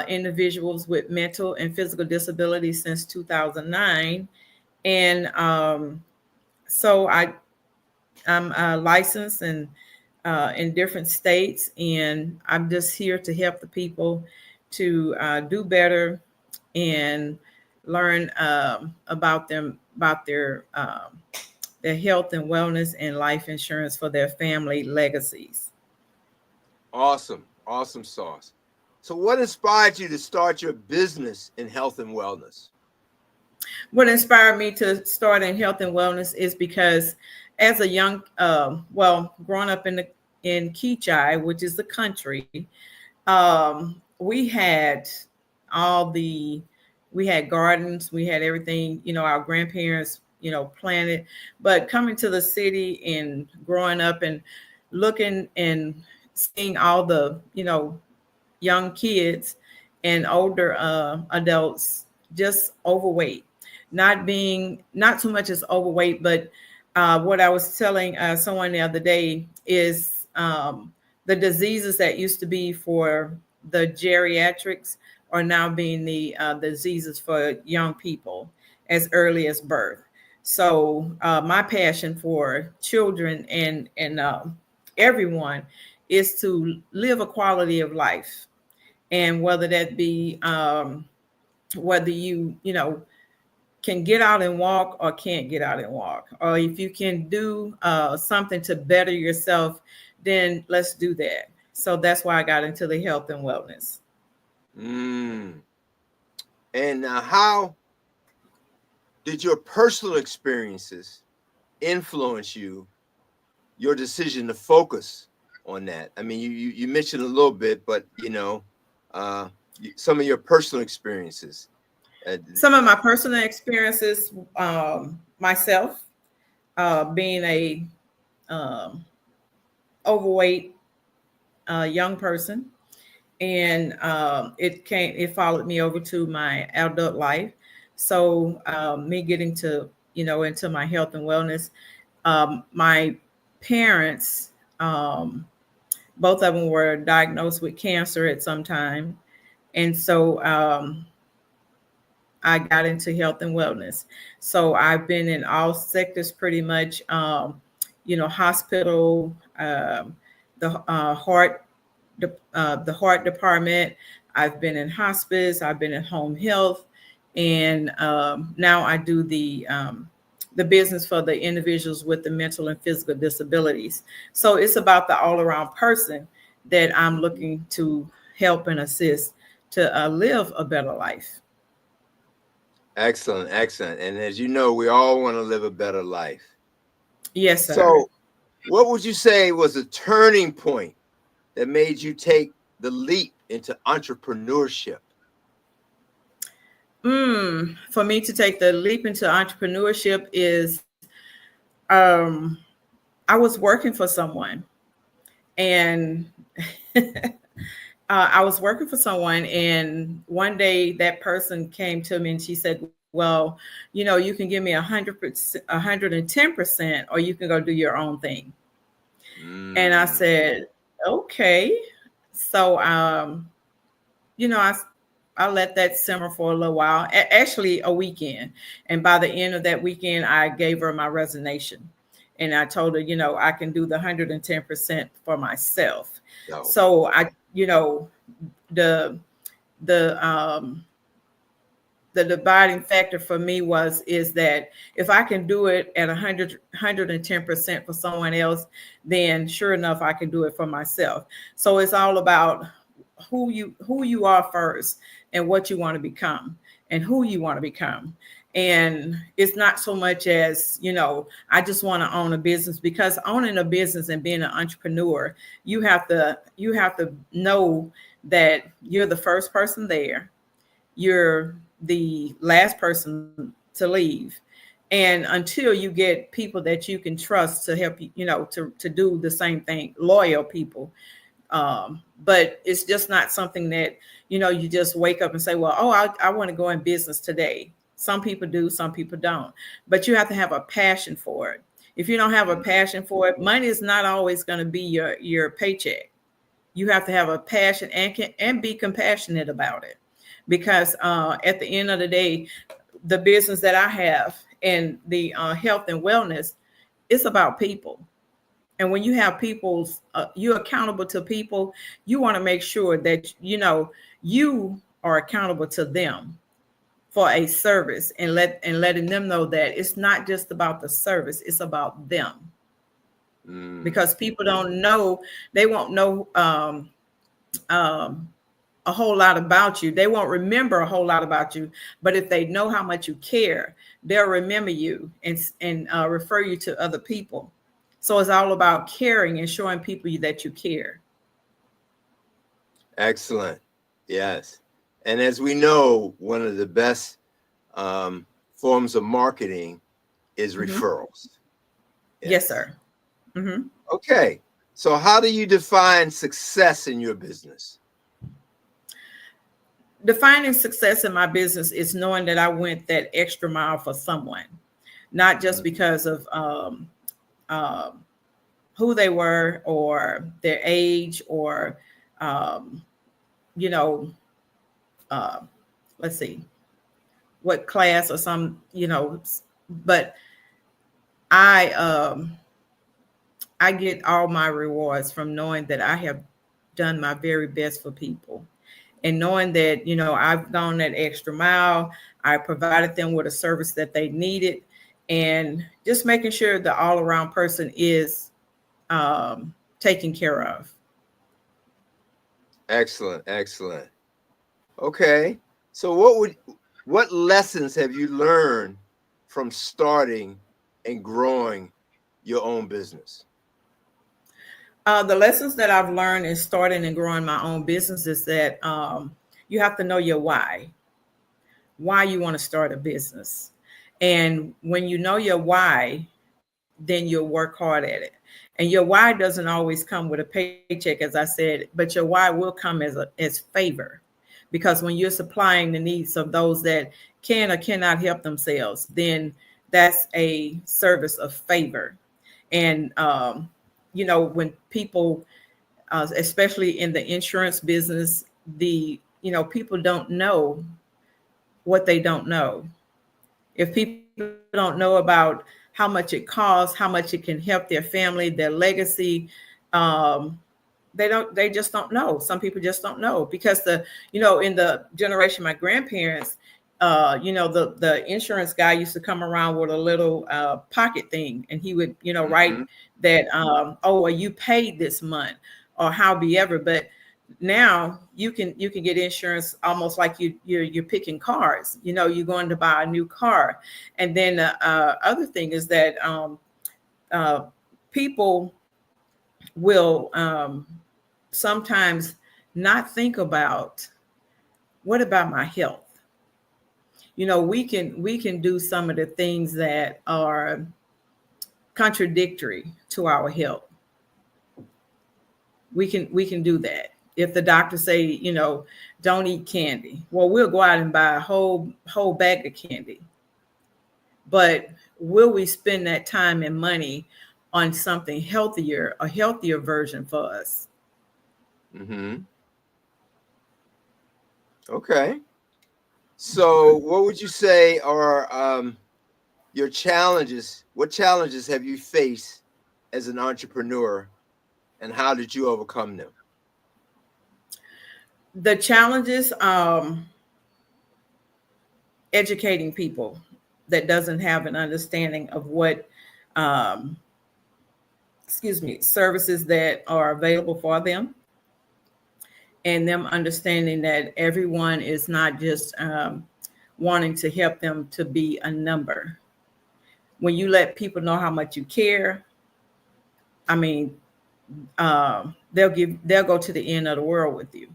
individuals with mental and physical disabilities since 2009. And so I'm licensed and in different states, and I'm just here to help the people to do better and learn about their health and wellness and life insurance for their family legacies. Awesome sauce. So what inspired you to start your business in health and wellness? What inspired me to start in health and wellness is because as a young, growing up in Keachai, which is the country, we had gardens, we had everything, our grandparents, planted. But coming to the city and growing up and looking and seeing all the, young kids and older adults just overweight. Not too much as overweight, but what I was telling someone the other day is the diseases that used to be for the geriatrics are now being the diseases for young people as early as birth. So my passion for children and everyone is to live a quality of life, and whether that be whether you can get out and walk or can't get out and walk, or if you can do something to better yourself, then let's do that. So that's why I got into the health and wellness. And how did your personal experiences influence your decision to focus on that? I mean, you mentioned a little bit, but some of your personal experiences. Some of my personal experiences, myself being a overweight young person, and it followed me over to my adult life. So me getting to into my health and wellness, my parents, both of them were diagnosed with cancer at some time, and so I got into health and wellness. So I've been in all sectors pretty much, hospital, the heart department. I've been in hospice. I've been in home health, and now I do the business for the individuals with the mental and physical disabilities. So it's about the all-around person that I'm looking to help and assist to live a better life. Excellent. And as you know, we all want to live a better life. Yes, sir. So what would you say was a turning point that made you take the leap into entrepreneurship? For me to take the leap into entrepreneurship is I was working for someone, and I was working for someone, and one day that person came to me and she said, well, you can give me 100%, 110%, or you can go do your own thing. And I said, okay. So, let that simmer for a little while, actually a weekend. And by the end of that weekend, I gave her my resignation. And I told her, you know, I can do the 110% for myself. No. So I, you know, the dividing factor for me is that if I can do it at 110% for someone else, then sure enough, I can do it for myself. So it's all about who you are first and what you want to become and who you want to become. And it's not so much as, you know, I just want to own a business, because owning a business and being an entrepreneur, you have to know that you're the first person there. You're the last person to leave. And until you get people that you can trust to help you, you know, to do the same thing, loyal people. But it's just not something that, you know, you just wake up and say, well, oh, I want to go in business today. Some people do, some people don't. But you have to have a passion for it. If you don't have a passion for it, money is not always going to be your paycheck. You have to have a passion and be compassionate about it. Because at the end of the day, the business that I have and the health and wellness, it's about people. And when you have people's, you're accountable to people, you want to make sure that, you know, you are accountable to them for a service, and letting them know that it's not just about the service, it's about them. Because people don't know, they won't know a whole lot about you. They won't remember a whole lot about you, but if they know how much you care, they'll remember you and refer you to other people. So it's all about caring and showing people that you care. Excellent. Yes. And as we know, one of the best forms of marketing is referrals. Yes, sir. Okay. So how do you define success in your business? Defining success in my business is knowing that I went that extra mile for someone, not just because of who they were or their age or, you know, let's see, what class or some, you know, but I get all my rewards from knowing that I have done my very best for people. And knowing that, you know, I've gone that extra mile, I provided them with a service that they needed, and just making sure the all-around person is taken care of. Excellent, excellent. Okay, so what lessons have you learned from starting and growing your own business? The lessons that I've learned in starting and growing my own business is that you have to know your why you want to start a business. And when you know your why, then you'll work hard at it. And your why doesn't always come with a paycheck, as I said, but your why will come as favor. Because when you're supplying the needs of those that can or cannot help themselves, then that's a service of favor. And you know, when people, especially in the insurance business, people don't know what they don't know. If people don't know about how much it costs, how much it can help their family, their legacy, they just don't know. Some people just don't know, because in the generation, my grandparents, the insurance guy used to come around with a little pocket thing, and he would, write that, well, you paid this month, or however. But now you can get insurance almost like you're picking cars. You're going to buy a new car. And then other thing is that people will sometimes not think about, what about my health? We can do some of the things that are contradictory to our health. We can do that. If the doctor say, don't eat candy, well, we'll go out and buy a whole bag of candy. But will we spend that time and money on something healthier, a healthier version for us? Okay. So, what would you say are your challenges? What challenges have you faced as an entrepreneur, and how did you overcome them? The challenges, educating people that doesn't have an understanding of what, services that are available for them, and them understanding that everyone is not just wanting to help them to be a number. When you let people know how much you care, I mean, they'll go to the end of the world with you.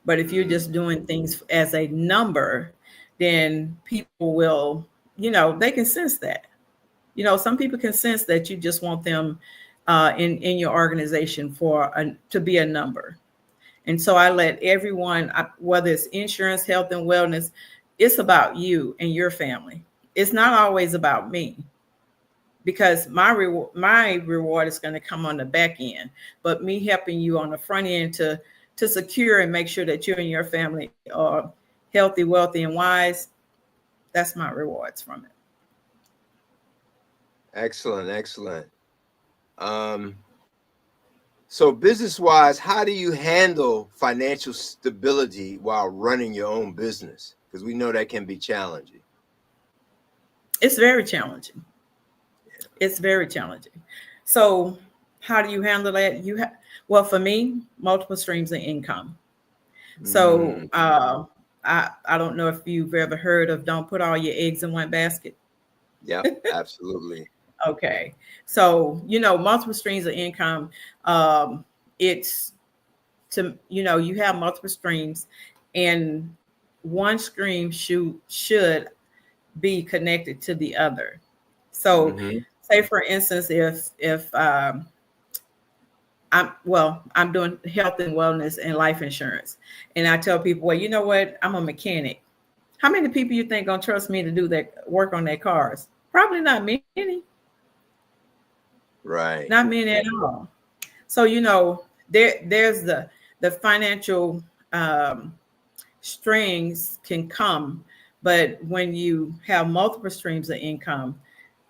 But if you're just doing things as a number, then people will, they can sense that. Some people can sense that you just want them in your organization to be a number. And so I let everyone, whether it's insurance, health, and wellness, it's about you and your family. It's not always about me, because my reward is going to come on the back end. But me helping you on the front end to secure and make sure that you and your family are healthy, wealthy, and wise, that's my rewards from it. Excellent, excellent. So business-wise, how do you handle financial stability while running your own business? Because we know that can be challenging. It's very challenging. It's very challenging. So how do you handle that? Well, for me, multiple streams of income. So I don't know if you've ever heard of don't put all your eggs in one basket. Yeah, absolutely. Okay. So, multiple streams of income, it's to, you have multiple streams, and one stream should be connected to the other. So say, for instance, if I'm doing health and wellness and life insurance, and I tell people, well, you know what, I'm a mechanic. How many people you think gonna trust me to do that work on their cars? Probably not many. Right. Not many at all. So, there's the financial strings can come, but when you have multiple streams of income,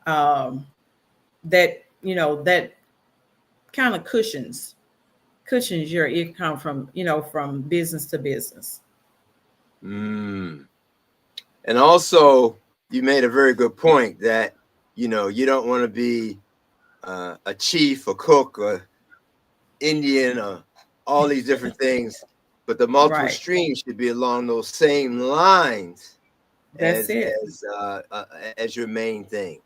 that kind of cushions your income from business to business. And also, you made a very good point that you don't want to be a chief, a cook, or Indian, or all these different things, but the multiple streams should be along those same lines. That's it. As your main thing.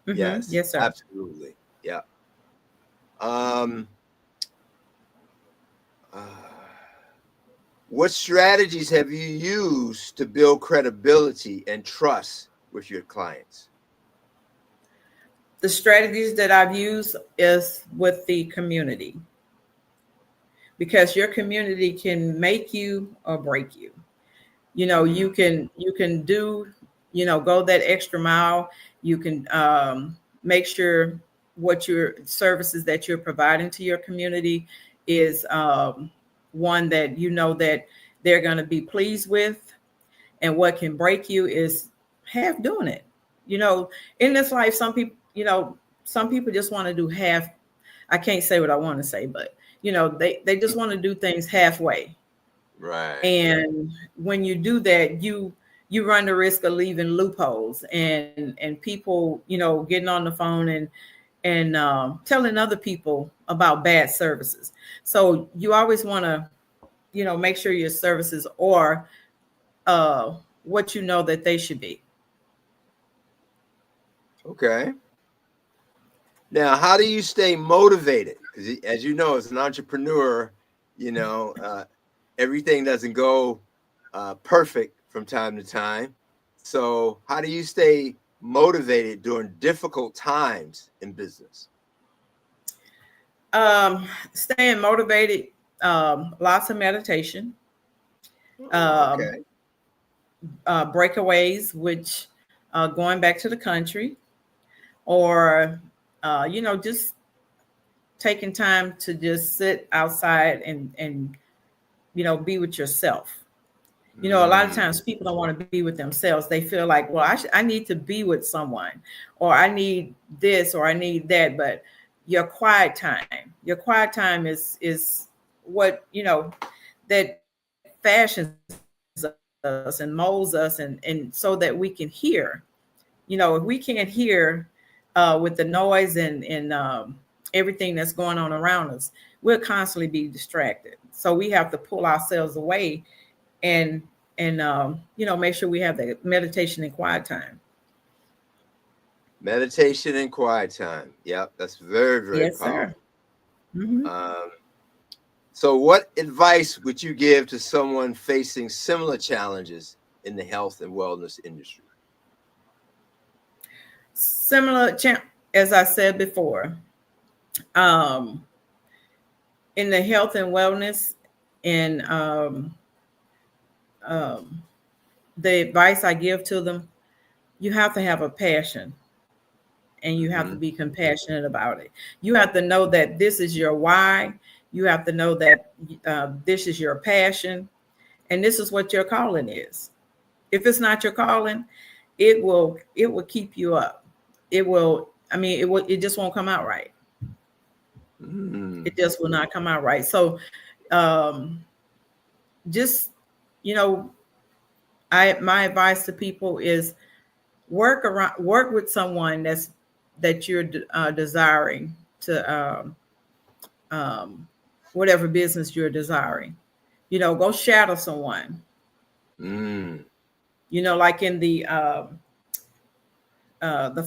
Yes. Yes, sir. Absolutely. Yeah. What strategies have you used to build credibility and trust with your clients? The strategies that I've used is with the community, because your community can make you or break you. You can do, go that extra mile. You can make sure what your services that you're providing to your community is one that that they're going to be pleased with. And what can break you is half doing it. In this life, some people just want to do half. I can't say what I want to say, but they just want to do things halfway. Right. And when you do that, you run the risk of leaving loopholes and people, getting on the phone and telling other people about bad services. So you always want to, make sure your services are what that they should be. Okay. Now, how do you stay motivated? Because as you know, as an entrepreneur, everything doesn't go perfect from time to time. So how do you stay motivated during difficult times in business? Staying motivated, lots of meditation, breakaways, which going back to the country, or just taking time to just sit outside and be with yourself. You know, a lot of times people don't want to be with themselves. They feel like, well, I need to be with someone, or I need this, or I need that. But your quiet time is what, you know, that fashions us and molds us, and so that we can hear. You know, if we can't hear with the noise and everything that's going on around us, we'll constantly be distracted. So we have to pull ourselves away and you know, make sure we have the meditation and quiet time. Meditation and quiet time. Yep, that's very, very Yes, powerful. sir. Mm-hmm. So what advice would you give to someone facing similar challenges in the health and wellness industry? As I said before, in the health and wellness, and the advice I give to them, you have to have a passion, and you have to be compassionate about it. You have to know that this is your why. You have to know that this is your passion, and this is what your calling is. If it's not your calling, it will keep you up. It just won't come out right. It just will not come out right. So just, you know, my advice to people is work with someone that you're desiring to whatever business you're desiring. You know, go shadow someone. You know, like in the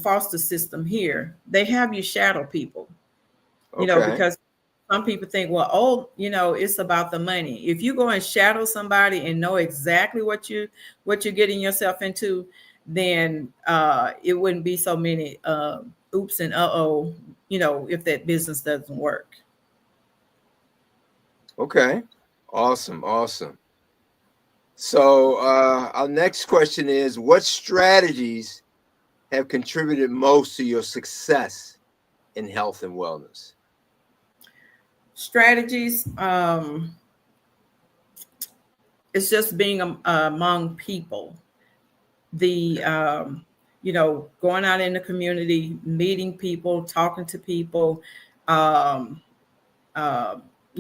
foster system here, they have you shadow people. You know, because some people think, well, oh, you know, it's about the money. If you go and shadow somebody and know exactly what you're getting yourself into, then it wouldn't be so many oops and uh-oh, you know, if that business doesn't work. Okay. Awesome. So our next question is, what strategies have contributed most to your success in health and wellness? Strategies, it's just being among people. The you know, going out in the community, meeting people, talking to people, you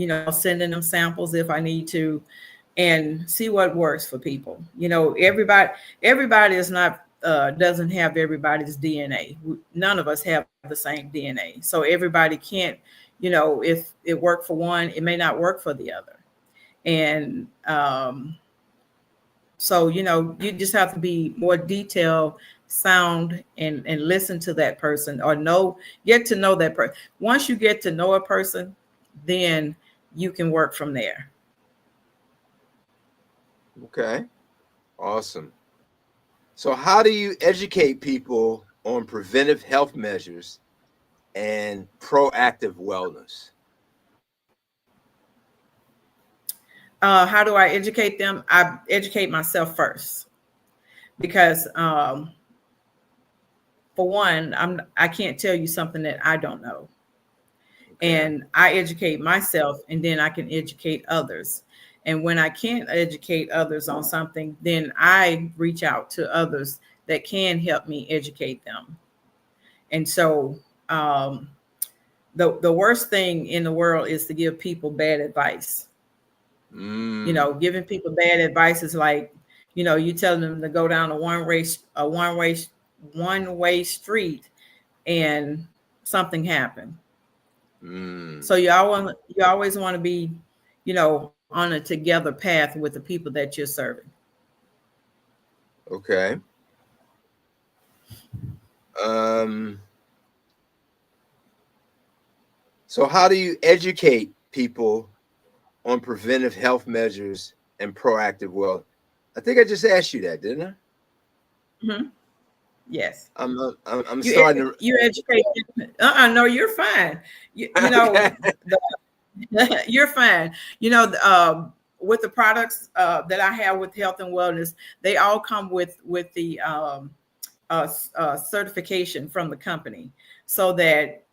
know, sending them samples if I need to, and see what works for people. You know, everybody is not doesn't have everybody's DNA. None of us have the same DNA, so everybody can't. You know, if it worked for one, it may not work for the other, and so, you know, you just have to be more detailed, sound, and listen to that person, or get to know that person. Once you get to know a person, then you can work from there. Okay. Awesome. So how do you educate people on preventive health measures and proactive wellness? How do I educate them? I educate myself first, because for one, I can't tell you something that I don't know. And I educate myself, and then I can educate others. And when I can't educate others on something, then I reach out to others that can help me educate them. And so the worst thing in the world is to give people bad advice. You know, giving people bad advice is like, you know, you telling them to go down a one-way street and something happened. So you always want to be, you know, on a together path with the people that you're serving. Okay. So how do you educate people on preventive health measures and proactive wellness? I think I just asked you that, didn't I? Mm-hmm. Yes. I'm starting to. You educate. No, you're fine. You know, you're fine. You know, with the products that I have with health and wellness, they all come with the certification from the company, so that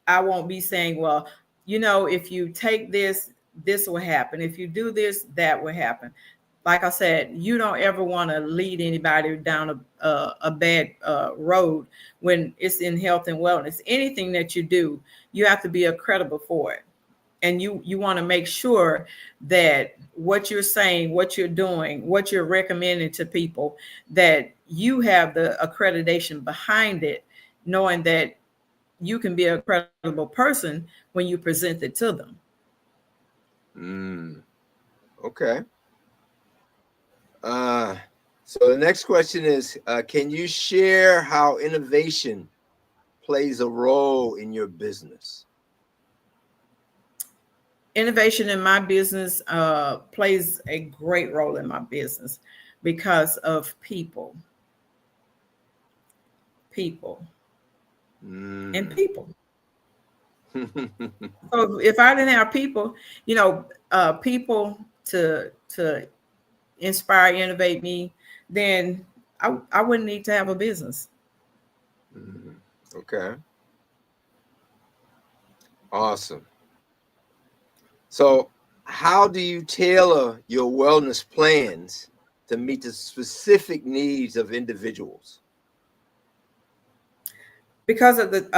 I won't be saying, well, you know, if you take this, this will happen. If you do this, that will happen. like I said, you don't ever want to lead anybody down a bad road when it's in health and wellness. Anything that you do, you have to be credible for it. And you want to make sure that what you're saying, what you're doing, what you're recommending to people, that you have the accreditation behind it, knowing that you can be a credible person when you present it to them. Okay. So the next question is, can you share how innovation plays a role in your business? Innovation in my business plays a great role in my business because of people. And people. So if I didn't have people, people to inspire, innovate me, then I wouldn't need to have a business. Okay. Awesome. So how do you tailor your wellness plans to meet the specific needs of individuals? Because of the,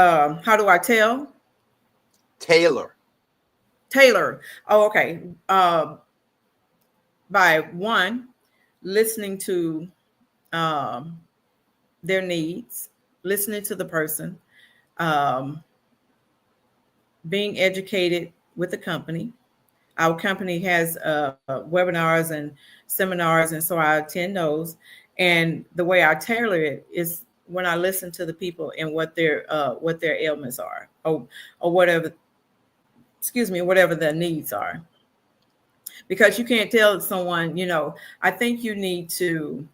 how do I tell? Tailor. Oh, okay. By one, listening to their needs, listening to the person, being educated with the company. Our company has webinars and seminars, and so I attend those. And the way I tailor it is when I listen to the people and what their ailments are, or whatever. Excuse me, whatever their needs are. Because you can't tell someone, I think you need to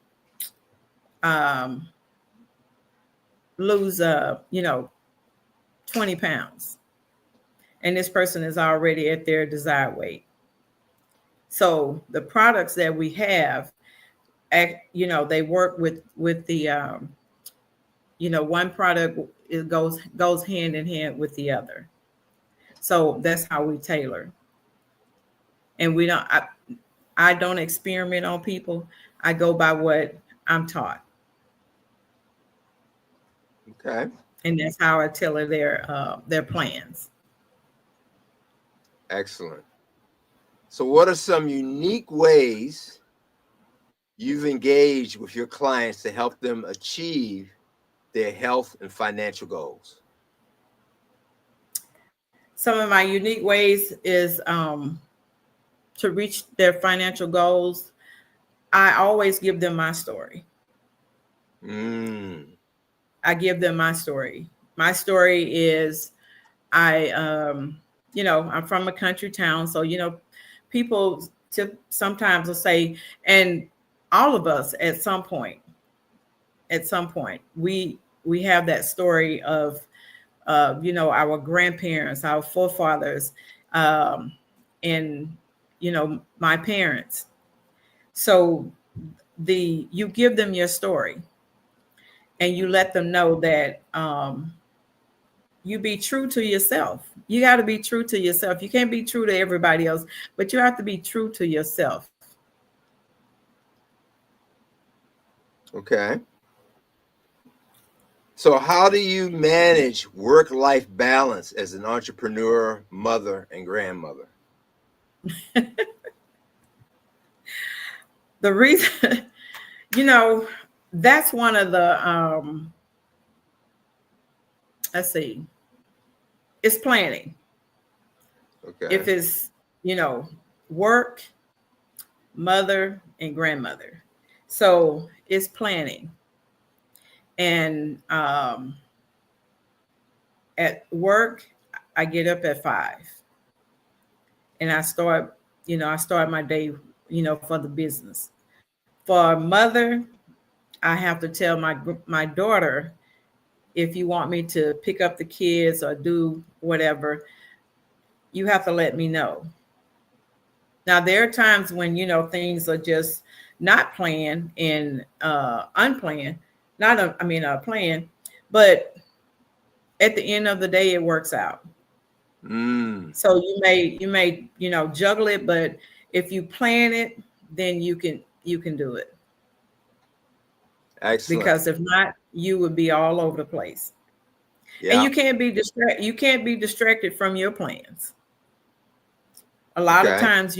lose 20 pounds, and this person is already at their desired weight. So the products that we have, they work with the one product, it goes hand in hand with the other. So that's how we tailor. And I don't experiment on people. I go by what I'm taught. Okay. And that's how I tailor their plans. Excellent. So what are some unique ways you've engaged with your clients to help them achieve their health and financial goals? Some of my unique ways is to reach their financial goals. I always give them my story. I give them my story. My story is I'm from a country town. So, people sometimes will say, and all of us at some point, we have that story of, our grandparents, our forefathers, and, my parents. So you give them your story and you let them know that you be true to yourself. You got to be true to yourself. You can't be true to everybody else, but you have to be true to yourself. Okay. So how do you manage work-life balance as an entrepreneur, mother, and grandmother? The reason, that's one of the, let's see, it's planning. Okay. If it's, work, mother, and grandmother. So it's planning. And at work, I get up at 5. And I start my day, for the business. For mother, I have to tell my daughter, if you want me to pick up the kids or do whatever, you have to let me know. Now, there are times when, things are just not planned and unplanned, planned, but at the end of the day, it works out. So you may, juggle it, but if you plan it, then you can do it. Excellent. Because if not, you would be all over the place. Yeah. And you can't be distracted from your plans. A lot of times,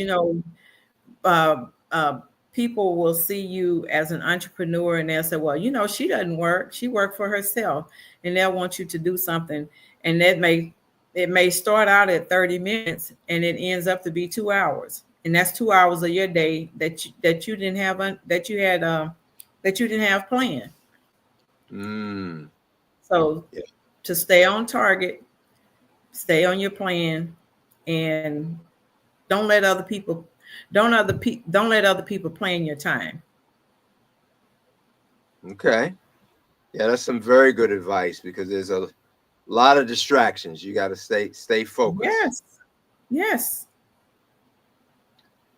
people will see you as an entrepreneur and they'll say, well, she doesn't work. She worked for herself. And they'll want you to do something. And it may start out at 30 minutes and it ends up to be 2 hours. And that's 2 hours of your day that you didn't have planned. So to stay on target, stay on your plan, and don't let other people plan your time. Okay. Yeah, that's some very good advice, because there's a lot of distractions. You got to stay focused. Yes.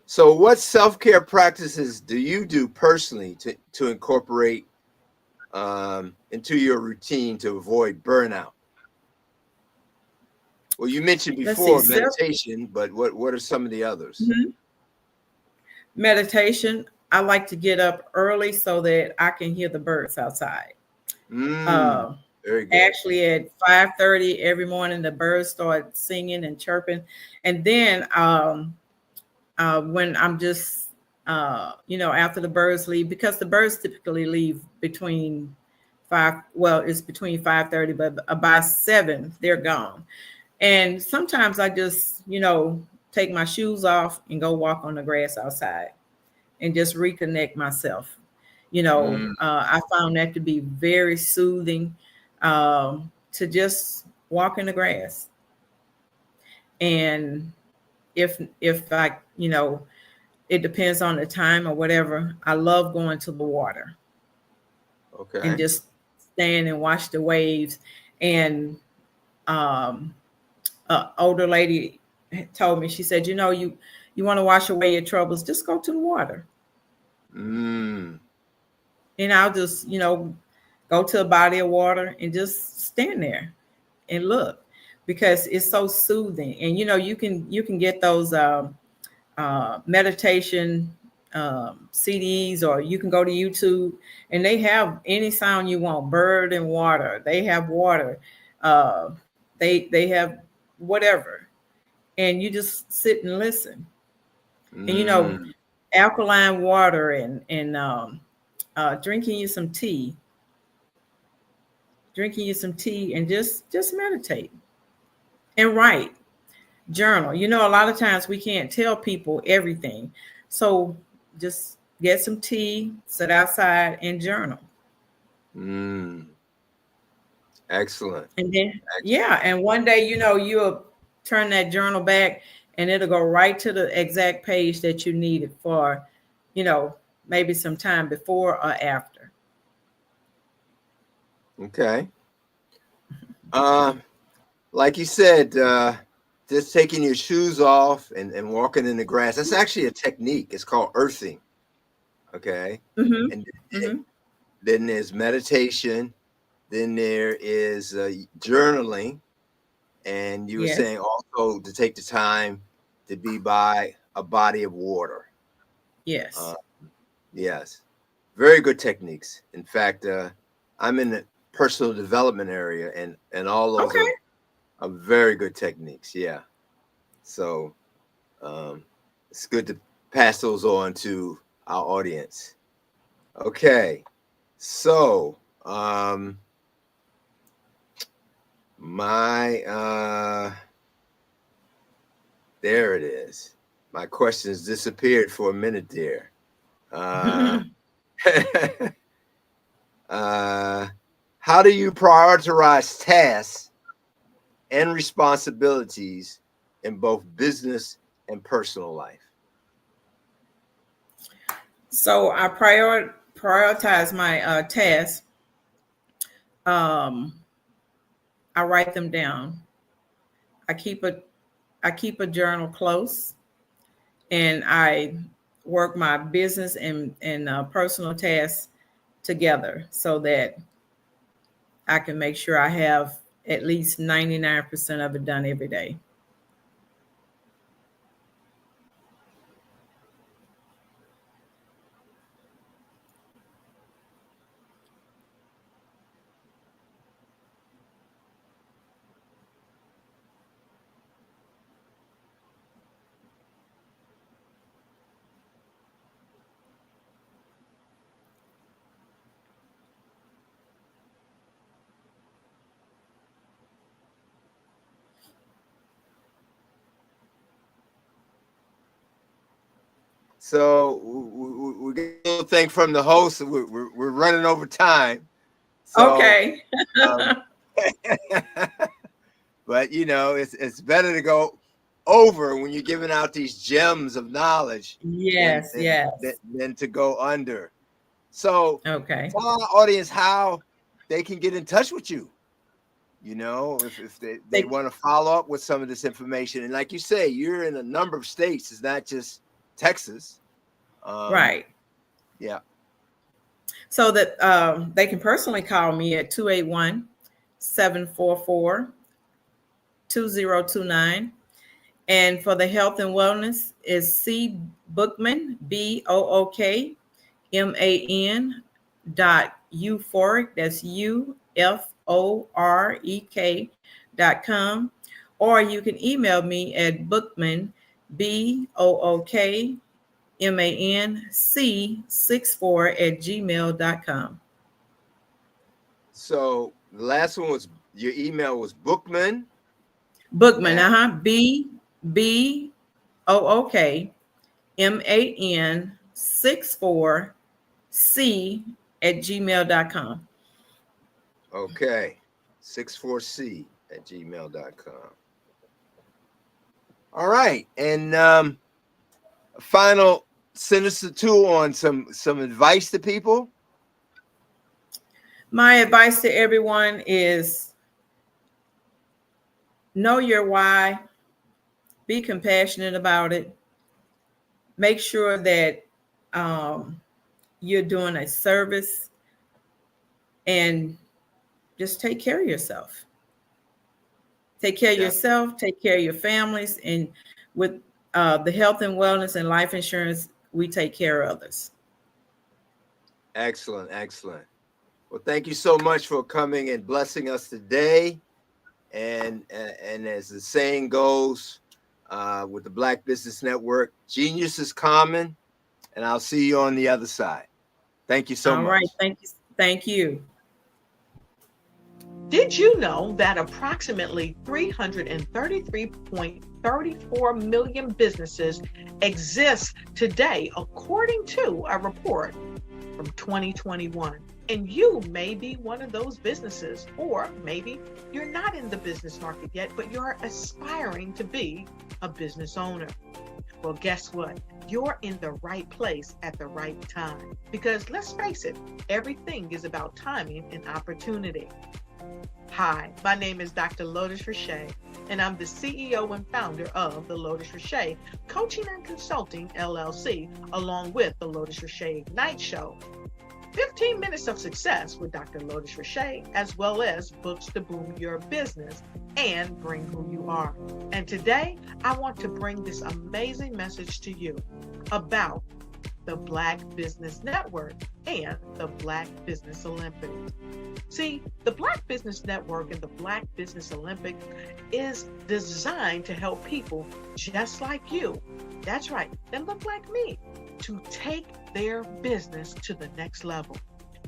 So what self-care practices do you do personally to incorporate into your routine to avoid burnout? Well, you mentioned before meditation, but what are some of the others? Mm-hmm. Meditation. I like to get up early so that I can hear the birds outside. Very good. Actually, at 5:30 every morning, the birds start singing and chirping, and then when I'm just after the birds leave, because the birds typically leave between 5:30, but by 7 they're gone. And sometimes I just take my shoes off and go walk on the grass outside and just reconnect myself. I found that to be very soothing, to just walk in the grass. And if I, it depends on the time or whatever, I love going to the water. Okay. And just stand and watch the waves. And older lady told me, she said, you want to wash away your troubles, just go to the water. And I'll just, go to a body of water and just stand there and look, because it's so soothing. And, you can get those meditation CDs, or you can go to YouTube and they have any sound you want, bird and water. They have water. They have whatever. And you just sit and listen. And, alkaline water and drinking you some tea and just meditate and write, journal. A lot of times we can't tell people everything. So just get some tea, sit outside and journal. Excellent. And then, and one day, you'll turn that journal back and it'll go right to the exact page that you needed for, maybe some time before or after. Okay. Like you said, just taking your shoes off and walking in the grass, that's actually a technique. It's called earthing. Okay. And then there's meditation. Then there is journaling. And you were saying also to take the time to be by a body of water. Yes. Yes. Very good techniques. In fact, I'm in the personal development area, and all those are very good techniques. Yeah. So it's good to pass those on to our audience. Okay. So there it is. My questions disappeared for a minute there. How do you prioritize tasks and responsibilities in both business and personal life? So I prioritize my tasks. I write them down. I keep a journal close, and I work my business and personal tasks together so that I can make sure I have at least 99% of it done every day. So we get a little thing from the host. We're running over time. So, okay. But you know, it's better to go over when you're giving out these gems of knowledge. Yes, than to go under. So okay. Tell our audience how they can get in touch with you. You know, if they want to follow up with some of this information. And like you say, you're in a number of states. It's not just Texas. Right. Yeah. So that they can personally call me at 281-744-2029. And for the health and wellness is C Bookman, BOOKMAN .euphoric. That's UFOREK.com. Or you can email me at Bookman, BOOKMANC64 @gmail.com. So the last one was your email was Bookman. BOOKMAN 64 C @gmail.com. Okay. 64C @gmail.com. All right. And final sentence or two on some advice to people. My advice to everyone is know your why, be compassionate about it, make sure that you're doing a service, and just take care of yourself. Take care of yourself, take care of your families, and with the health and wellness and life insurance, we take care of others. Excellent, excellent. Well, thank you so much for coming and blessing us today. And as the saying goes, with the Black Business Network, genius is common, and I'll see you on the other side. Thank you so much. All right, thank you. Thank you. Did you know that approximately 333.34 million businesses exist today, according to a report from 2021? And you may be one of those businesses, or maybe you're not in the business market yet, but you're aspiring to be a business owner. Well, guess what? You're in the right place at the right time. Because let's face it, everything is about timing and opportunity. Hi, my name is Dr. Lotus Richey, and I'm the CEO and founder of the Lotus Richey Coaching and Consulting LLC, along with the Lotus Richey Ignite Show. 15 minutes of success with Dr. Lotus Richey, as well as books to boom your business and bring who you are. And today, I want to bring this amazing message to you about the Black Business Network and the Black Business Olympics. See, the Black Business Network and the Black Business Olympics is designed to help people just like you, that's right, that look like me, to take their business to the next level.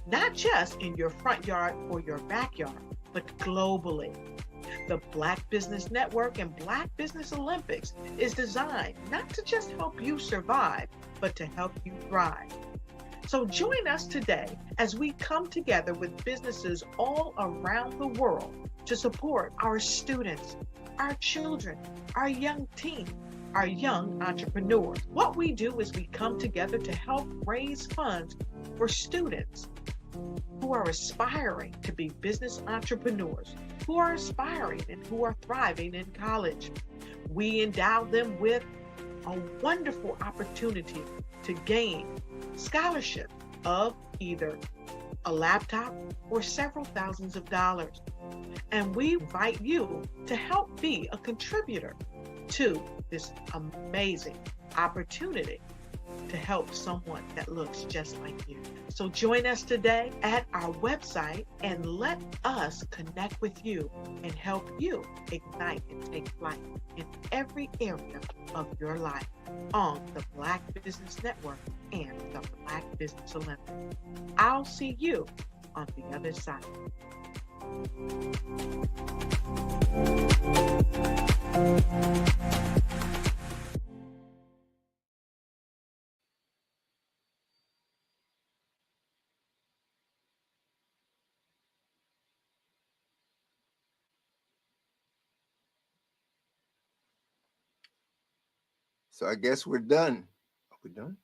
Not just in your front yard or your backyard, but globally. The Black Business Network and Black Business Olympics is designed not to just help you survive, but to help you thrive. So join us today as we come together with businesses all around the world to support our students, our children, our young teens, our young entrepreneurs. What we do is we come together to help raise funds for students who are aspiring to be business entrepreneurs, who are aspiring and who are thriving in college. We endow them with a wonderful opportunity to gain scholarship of either a laptop or several thousands of dollars. And we invite you to help be a contributor to this amazing opportunity to help someone that looks just like you. So join us today at our website and let us connect with you and help you ignite and take flight in every area of your life on the Black Business Network and the Black Business Olympics. I'll see you on the other side. So I guess we're done. Are we done?